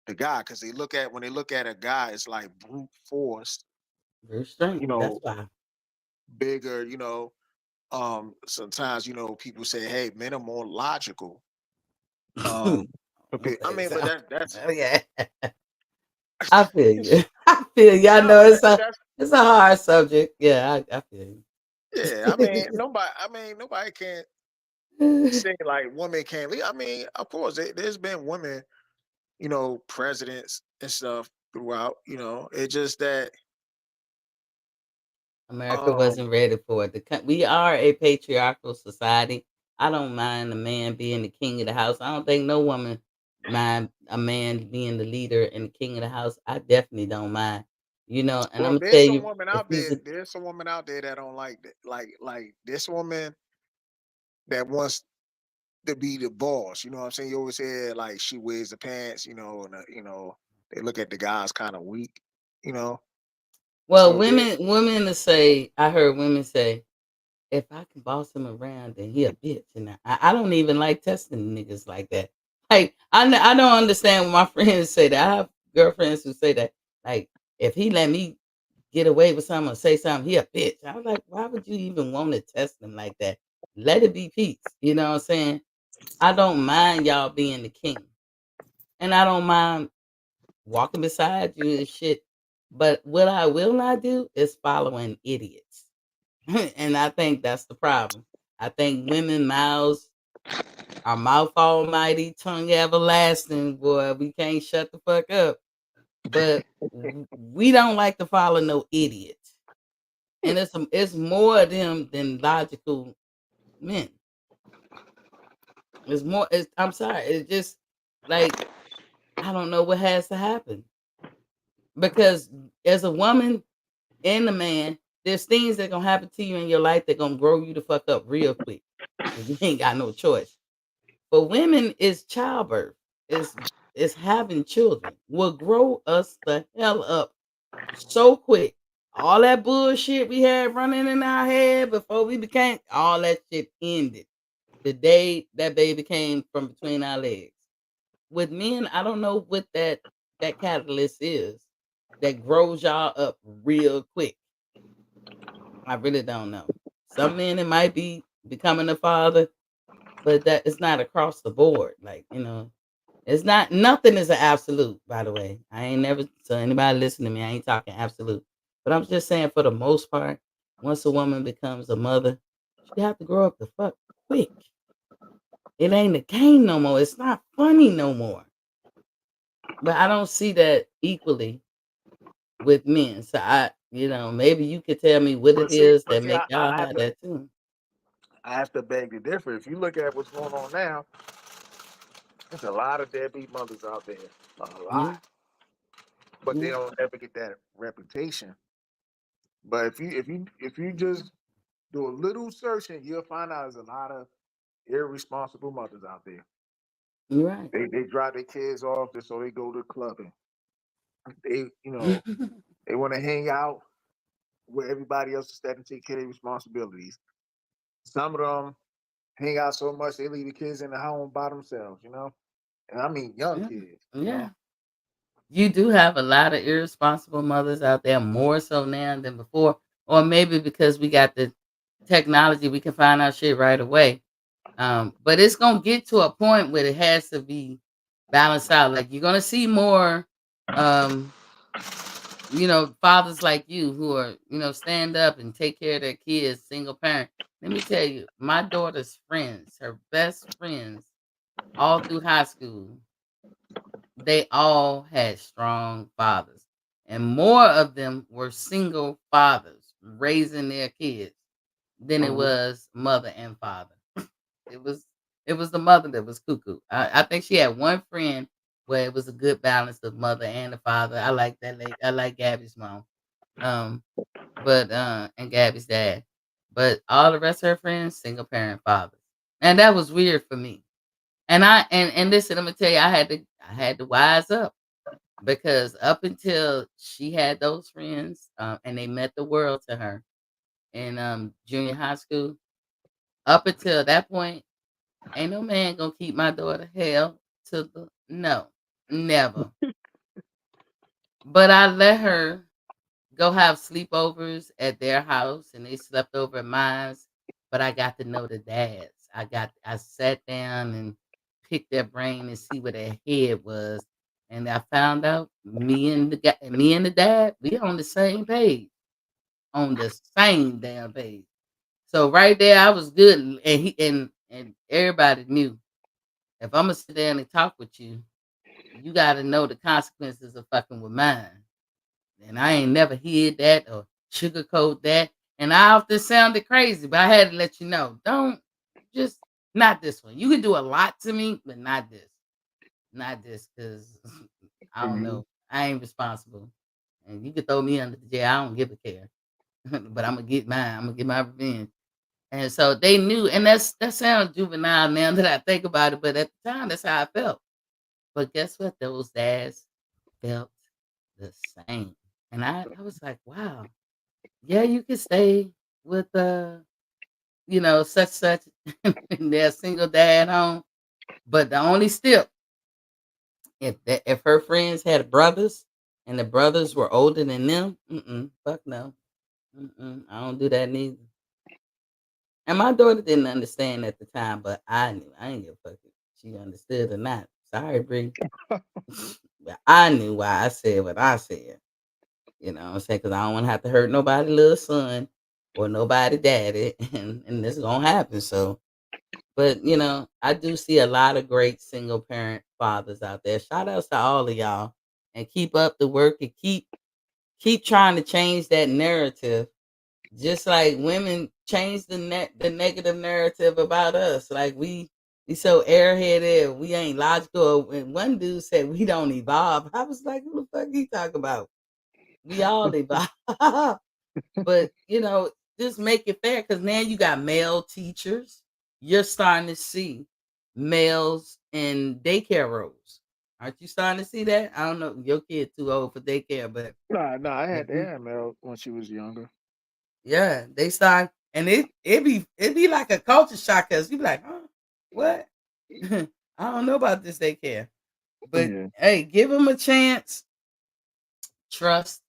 the guy. Because when they look at a guy, it's like brute force, Very strength. you That's know, why. bigger, sometimes, people say, hey, men are more logical. Um I mean, but that's Okay. I feel you. I feel you. I know no, that's it's a hard subject. Yeah, I feel yeah. you. I mean, nobody can say like women can't lead. I mean, of course, there's been women, presidents and stuff throughout. It's just that America um wasn't ready for it. We are a patriarchal society. I don't mind a man being the king of the house. I don't think no woman mind a man being the leader and the king of the house. I definitely don't mind. And I'm well, gonna tell you, if there's some woman out there that don't like that. Like this woman that wants to be the boss. You know what I'm saying? You always hear like she wears the pants, and they look at the guys kind of weak, you know. well, So they women to say, I heard women say, if I can boss him around, then he a bitch. And I don't even like testing niggas like that. Like I don't understand when my friends say that. I have girlfriends who say that. Like if he let me get away with something or say something, he a bitch. I was like, why would you even want to test him like that? Let it be peace. You know what I'm saying? I don't mind y'all being the king, and I don't mind walking beside you and shit. But what I will not do is following idiots. And I think that's the problem. I think women mouths our mouth almighty, tongue everlasting, boy. We can't shut the fuck up. But we don't like to follow no idiots. And it's more of them than logical men. It's more I'm sorry, it's just like I don't know what has to happen. Because as a woman and a man, there's things that gonna happen to you in your life that gonna grow you the fuck up real quick. And you ain't got no choice. For women, it's childbirth. It's it's having children will grow us the hell up so quick. All that bullshit we had running in our head before we became all that shit ended the day that baby came from between our legs. With men, I don't know what that catalyst is that grows y'all up real quick. I really don't know. Some men it might be becoming a father, but that it's not across the board. Like, it's not nothing is an absolute, by the way. I ain't never so anybody listen to me, I ain't talking absolute. But I'm just saying for the most part, once a woman becomes a mother, she have to grow up the fuck quick. It ain't a game no more. It's not funny no more. But I don't see that equally with men. So maybe you could tell me what it is but that see, make y'all I have have to that too. beg to differ. If you look at what's going on now, there's a lot of deadbeat mothers out there, a Yeah, lot, but they yeah. don't ever get that reputation. But if you just do a little searching, you'll find out there's a lot of irresponsible mothers out there. You're right. They drop their kids off just so they go to clubbing. They want to hang out where everybody else is starting to take care of their responsibilities. Some of them hang out so much they leave the kids in the home by themselves. And I mean young Yeah, kids. yeah. You do have a lot of irresponsible mothers out there, more so now than before, or maybe because we got the technology, we can find out shit right away. But it's gonna get to a point where it has to be balanced out. Like you're gonna see more, um, fathers like you who are, stand up and take care of their kids, single parent. Let me tell you, my daughter's friends, her best friends, all through high school, they all had strong fathers, and more of them were single fathers. raising their kids than it was mother and father. It was it was the mother that was cuckoo. I think she had one friend where it was a good balance of mother and the father. I like that lady. I like Gabby's mom. Um, but and Gabby's dad. But all the rest of her friends, single parent fathers. And that was weird for me. And listen, I'm gonna tell you, I had to wise up because up until she had those friends, and they meant the world to her in junior high school, up until that point, ain't no man gonna keep my daughter hell to the no, never. But I let her go have sleepovers at their house, and they slept over at mine. But I got to know the dads. I sat down and picked their brain and see where their head was, and I found out me and the dad, we on the same page, on the same damn page. So right there, I was good, and and everybody knew if I'm gonna sit down and talk with you, you got to know the consequences of fucking with mine. And I ain't never hid that or sugarcoat that. And I often sounded crazy, but I had to let you know, don't just not this one. You can do a lot to me, but not this. Not this, because I don't Mm-hmm. know. I ain't responsible. And you can throw me under the jail. I don't give a care. But I'm gonna get mine. I'm gonna get my revenge. And so they knew, and that sounds juvenile now that I think about it, but at the time that's how I felt. But guess what? Those dads felt the same. And I was like, wow, yeah, you can stay with such and their single dad home. But the only step, if her friends had brothers and the brothers were older than them, fuck no. I don't do that neither. And my daughter didn't understand at the time, but I knew. I didn't give a fuck if she understood or not. Sorry, Bree. But I knew why I said what I said. You know what I'm saying? Because I don't want to have to hurt nobody little son or nobody daddy, and this is gonna happen. So, but I do see a lot of great single parent fathers out there. Shout outs to all of y'all, and keep up the work and keep trying to change that narrative. Just like women change the negative narrative about us. Like we so airheaded, we ain't logical. And one dude said we don't evolve. I was like, who the fuck he talk about? We all evolve. But just make it fair, because now you got male teachers. You're starting to see males in daycare roles. Aren't you starting to see that? I don't know. Your kid too old for daycare, but Nah, I if had you, Mel when she was younger. yeah, they start, and it be like a culture shock, because you be like, huh, what? I don't know about this daycare, but Yeah. hey, give them a chance. Trust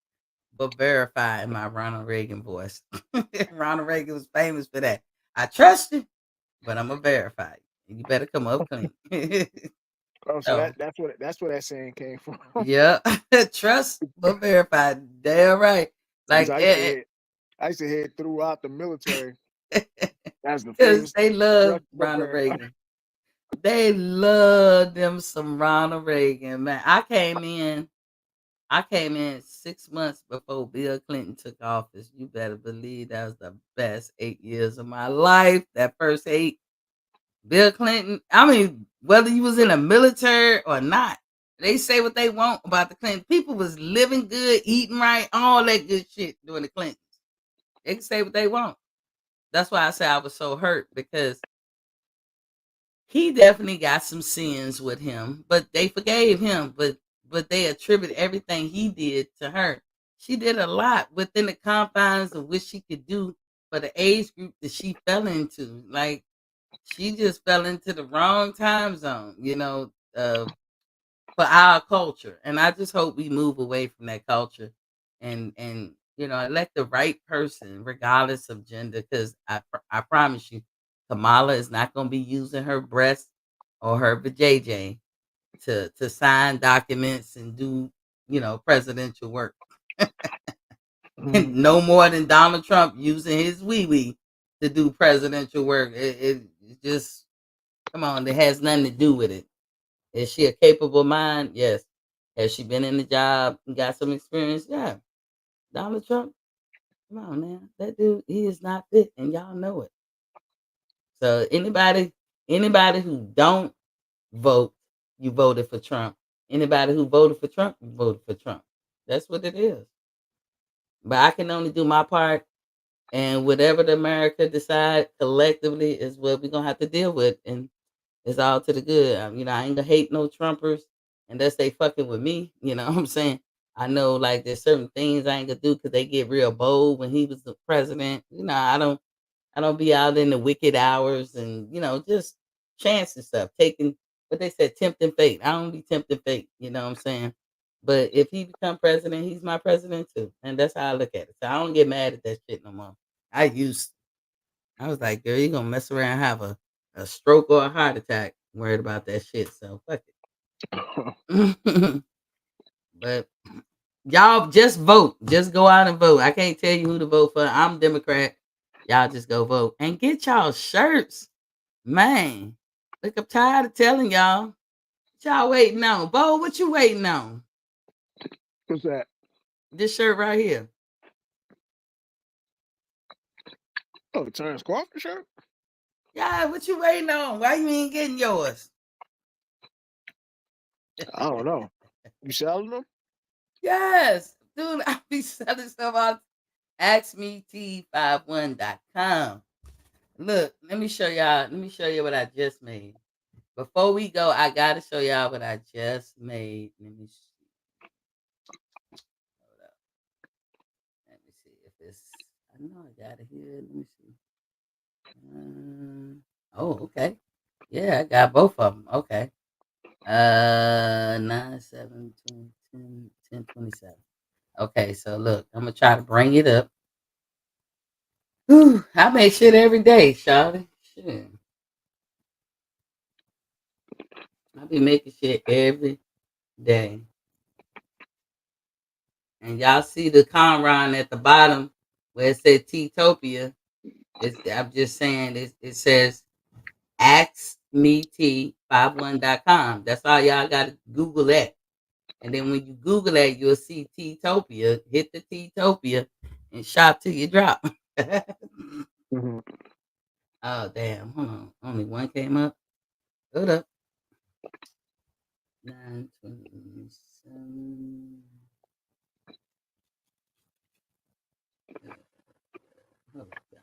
but verify, in my Ronald Reagan voice. Ronald Reagan was famous for that. I trust you, but I'm gonna verify you. You better come up clean. Oh, so So that's where that saying came from. yeah, trust but verify. Damn right. Because Like I used to head throughout the military. That's the because famous they love trust but Ronald verify. Reagan. They love them some Ronald Reagan, man. I came in 6 months before Bill Clinton took office. You better believe that was the best 8 years of my life. That first eight, Bill Clinton. I mean, whether you was in the military or not, they say what they want about the Clinton. People was living good, eating right, all that good shit during the Clintons. They can say what they want. That's why I say I was so hurt, because he definitely got some sins with him, but they forgave him. But they attribute everything he did to her. She did a lot within the confines of what she could do for the age group that she fell into. Like, she just fell into the wrong time zone, for our culture. And I just hope we move away from that culture, and elect the right person regardless of gender, because I promise you, Kamala is not going to be using her breast or her vajayjay to sign documents and do presidential work. Mhm. No more than Donald Trump using his wee wee to do presidential work. It just, come on, it has nothing to do with it. Is she a capable mind? Yes. Has she been in the job and got some experience? Yeah. Donald Trump, Come on now. That dude, he is not fit, and y'all know it. So anybody who don't vote, you voted for Trump. Anybody who voted for Trump, you voted for Trump. That's what it is. But I can only do my part, and whatever the America decide collectively is what we're gonna have to deal with, and it's all to the good. I ain't gonna hate no Trumpers unless they fucking with me. You know what I'm saying? I know like there's certain things I ain't gonna do because they get real bold when he was the president. I don't be out in the wicked hours and just chancing stuff, taking what they said, tempting fate. I don't be tempting fate. You know what I'm saying? But if he become president, he's my president too, and that's how I look at it. So I don't get mad at that shit no more. I used. I was like, girl, you gonna mess around, and have a stroke or a heart attack, worried about that shit. So fuck it. But y'all just vote. Just go out and vote. I can't tell you who to vote for. I'm Democrat. Y'all just go vote and get y'all shirts. Man, look, I'm tired of telling y'all. What y'all waiting on? Bo, what you waiting on? What's that? This shirt right here. Oh, the Terence Crawford shirt? Yeah, what you waiting on? Why you ain't getting yours? I don't know. You selling them? Yes, dude, I be selling stuff on AskMeT51.com. Look, let me show y'all. Let me show you what I just made. Before we go, I gotta show y'all what I just made. Let me see. Hold up. Let me see if it's. I know I got it here. Let me see. Oh, okay. Yeah, I got both of them. Okay. 9, 7, 10, 10, 10, 27. Okay, so look, I'm gonna try to bring it up. Whew, I make shit every day, Shawty. Shit. I be making shit every day. And y'all see the Conron at the bottom where it said Teatopia. I'm just saying it says AskMeT51.com. That's all y'all gotta Google that. And then when you Google that, you'll see Teatopia. Hit the Teatopia and shop till you drop. Mm-hmm. Oh damn, hold on. Only one came up. Hold up. 927. Hold up, y'all.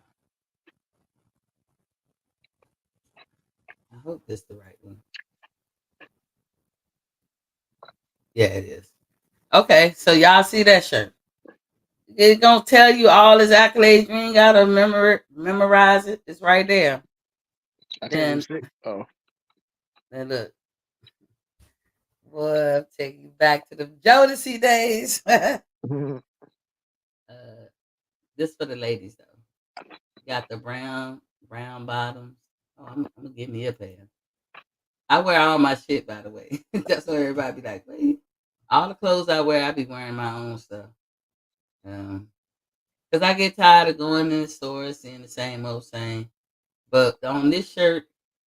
I hope this the right one. Yeah, it is. Okay, so y'all see that shirt. It's gonna tell you all his accolades. You ain't gotta memorize it. It's right there. I can't even Then, see. Oh. then look, boy, I'll take you back to the Jodeci days. Mm-hmm. This for the ladies though. Got the brown bottoms. Oh, I'm gonna give me a pair. I wear all my shit, by the way. That's what everybody be like. Wait, all the clothes I wear, I be wearing my own stuff. Cause I get tired of going in the stores seeing the same old same. But on this shirt,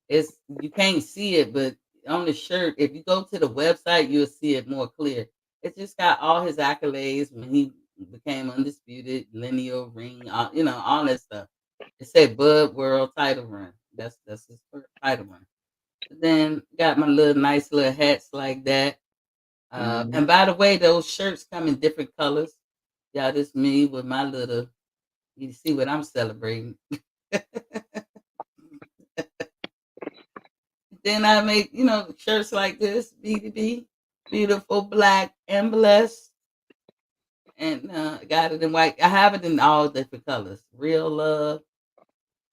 it's you can't see it, but on the shirt, if you go to the website, you'll see it more clear. It just got all his accolades when he became undisputed, lineal ring, all that stuff. It said Bud World title run. That's his first title run. Then got my little nice little hats like that. Mm-hmm. And by the way, those shirts come in different colors. Yeah, this me with my little. You see what I'm celebrating. Then I make, shirts like this, BBB, beautiful black and blessed, and got it in white. I have it in all different colors. Real love,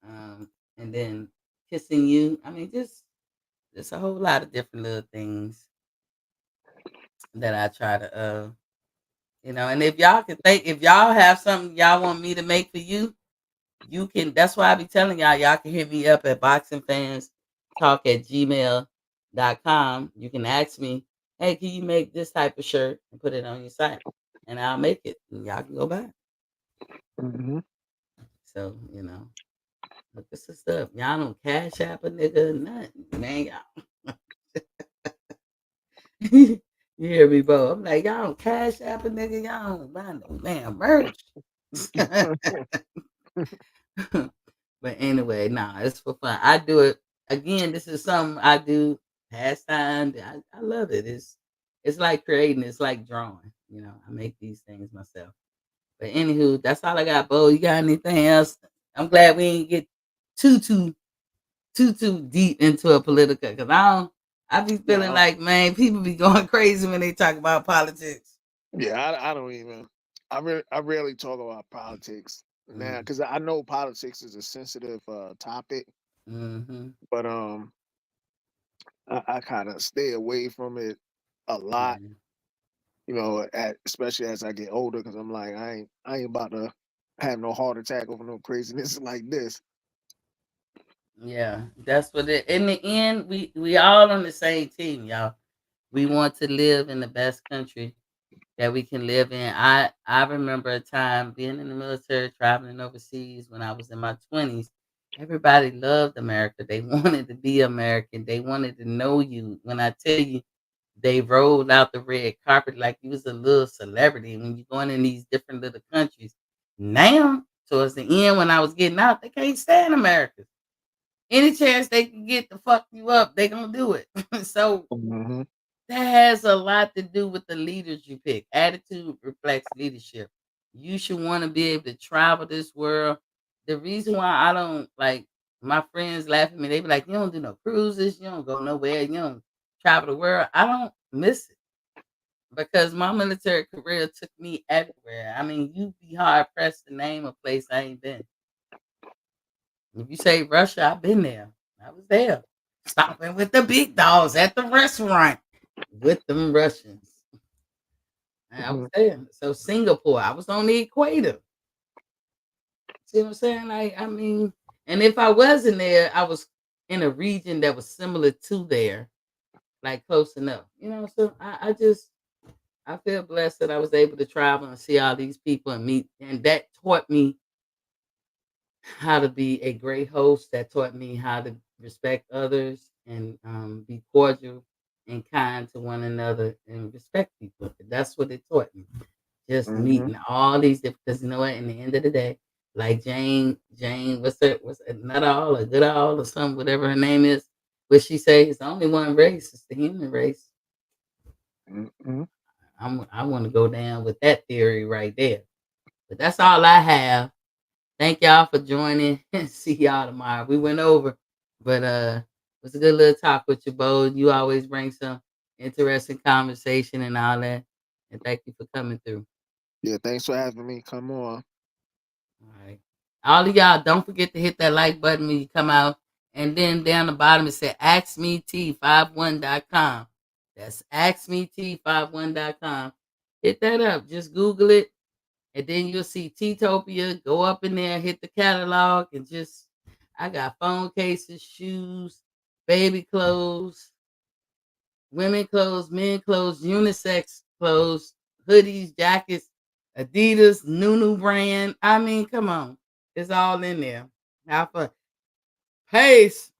and then kissing you. I mean, just a whole lot of different little things that I try to, And if y'all can think, if y'all have something y'all want me to make for you, you can. That's why I be telling y'all can hit me up at boxingfanstalk@gmail.com. You can ask me, hey, can you make this type of shirt and put it on your site? And I'll make it. And y'all can go buy it. Mm-hmm. So, look at some stuff. Y'all don't cash app a nigga, nothing. Man, y'all. You hear me, bro? I'm like, y'all don't cash app a nigga. Y'all don't buy no damn merch. But anyway, nah, it's for fun. I do it again. This is something I do pastime. I love it. It's like creating. It's like drawing. I make these things myself. But anywho, that's all I got, Bo. You got anything else? I'm glad we ain't get too deep into a political because I be feeling No, like, man, people be going crazy when they talk about politics. yeah, I don't even. I rarely talk about politics now Mm, because I know politics is a sensitive topic, mm-hmm. but I kind of stay away from it a lot. Yeah. Especially as I get older, because I'm like, I ain't about to have no heart attack over no craziness like this. Yeah, that's what it. In the end, we all on the same team, y'all. We want to live in the best country that we can live in. I remember a time being in the military, traveling overseas when I was in my 20s. Everybody loved America. They wanted to be American. They wanted to know you. When I tell you, they rolled out the red carpet like you was a little celebrity when you're going in these different little countries. Now, towards the end, when I was getting out, they can't stand America. Any chance they can get to fuck you up, they gonna do it. So Hmm. that has a lot to do with the leaders you pick. Attitude reflects leadership. You should want to be able to travel this world. The reason why I don't like my friends laugh at me, they be like, you don't do no cruises, you don't go nowhere, you don't travel the world. I don't miss it because my military career took me everywhere. I mean, you'd be hard pressed to name a place I ain't been. If you say Russia, I've been there. I was there. Stopping with the big dogs at the restaurant with them Russians. I was Hmm. there. So Singapore, I was on the equator. See what I'm saying? I mean, and if I wasn't there, I was in a region that was similar to there, like close enough. So I feel blessed that I was able to travel and see all these people and meet, and that taught me how to be a great host. That taught me how to respect others and be cordial and kind to one another and respect people. That's what it taught me. Just Hmm. meeting all these different, because you know what? In the end of the day, like Jane, what's it, not all or good all or something, whatever her name is. What she say? It's only one race. It's the human race. Hmm. I want to go down with that theory right there. But that's all I have. Thank y'all for joining. See y'all tomorrow. We went over, but it was a good little talk with you, Bo. You always bring some interesting conversation and all that. And thank you for coming through. Yeah, thanks for having me. Come on. All right. All of y'all, don't forget to hit that like button when you come out. And then down the bottom it said ask me T51.com. That's ask me T51.com. Hit that up. Just Google it. And then you'll see Teatopia. Go up in there, hit the catalog, and just I got phone cases, shoes, baby clothes, women clothes, men clothes, unisex clothes, hoodies, jackets, Adidas, Nunu brand. I mean, come on. It's all in there. Have fun. Peace.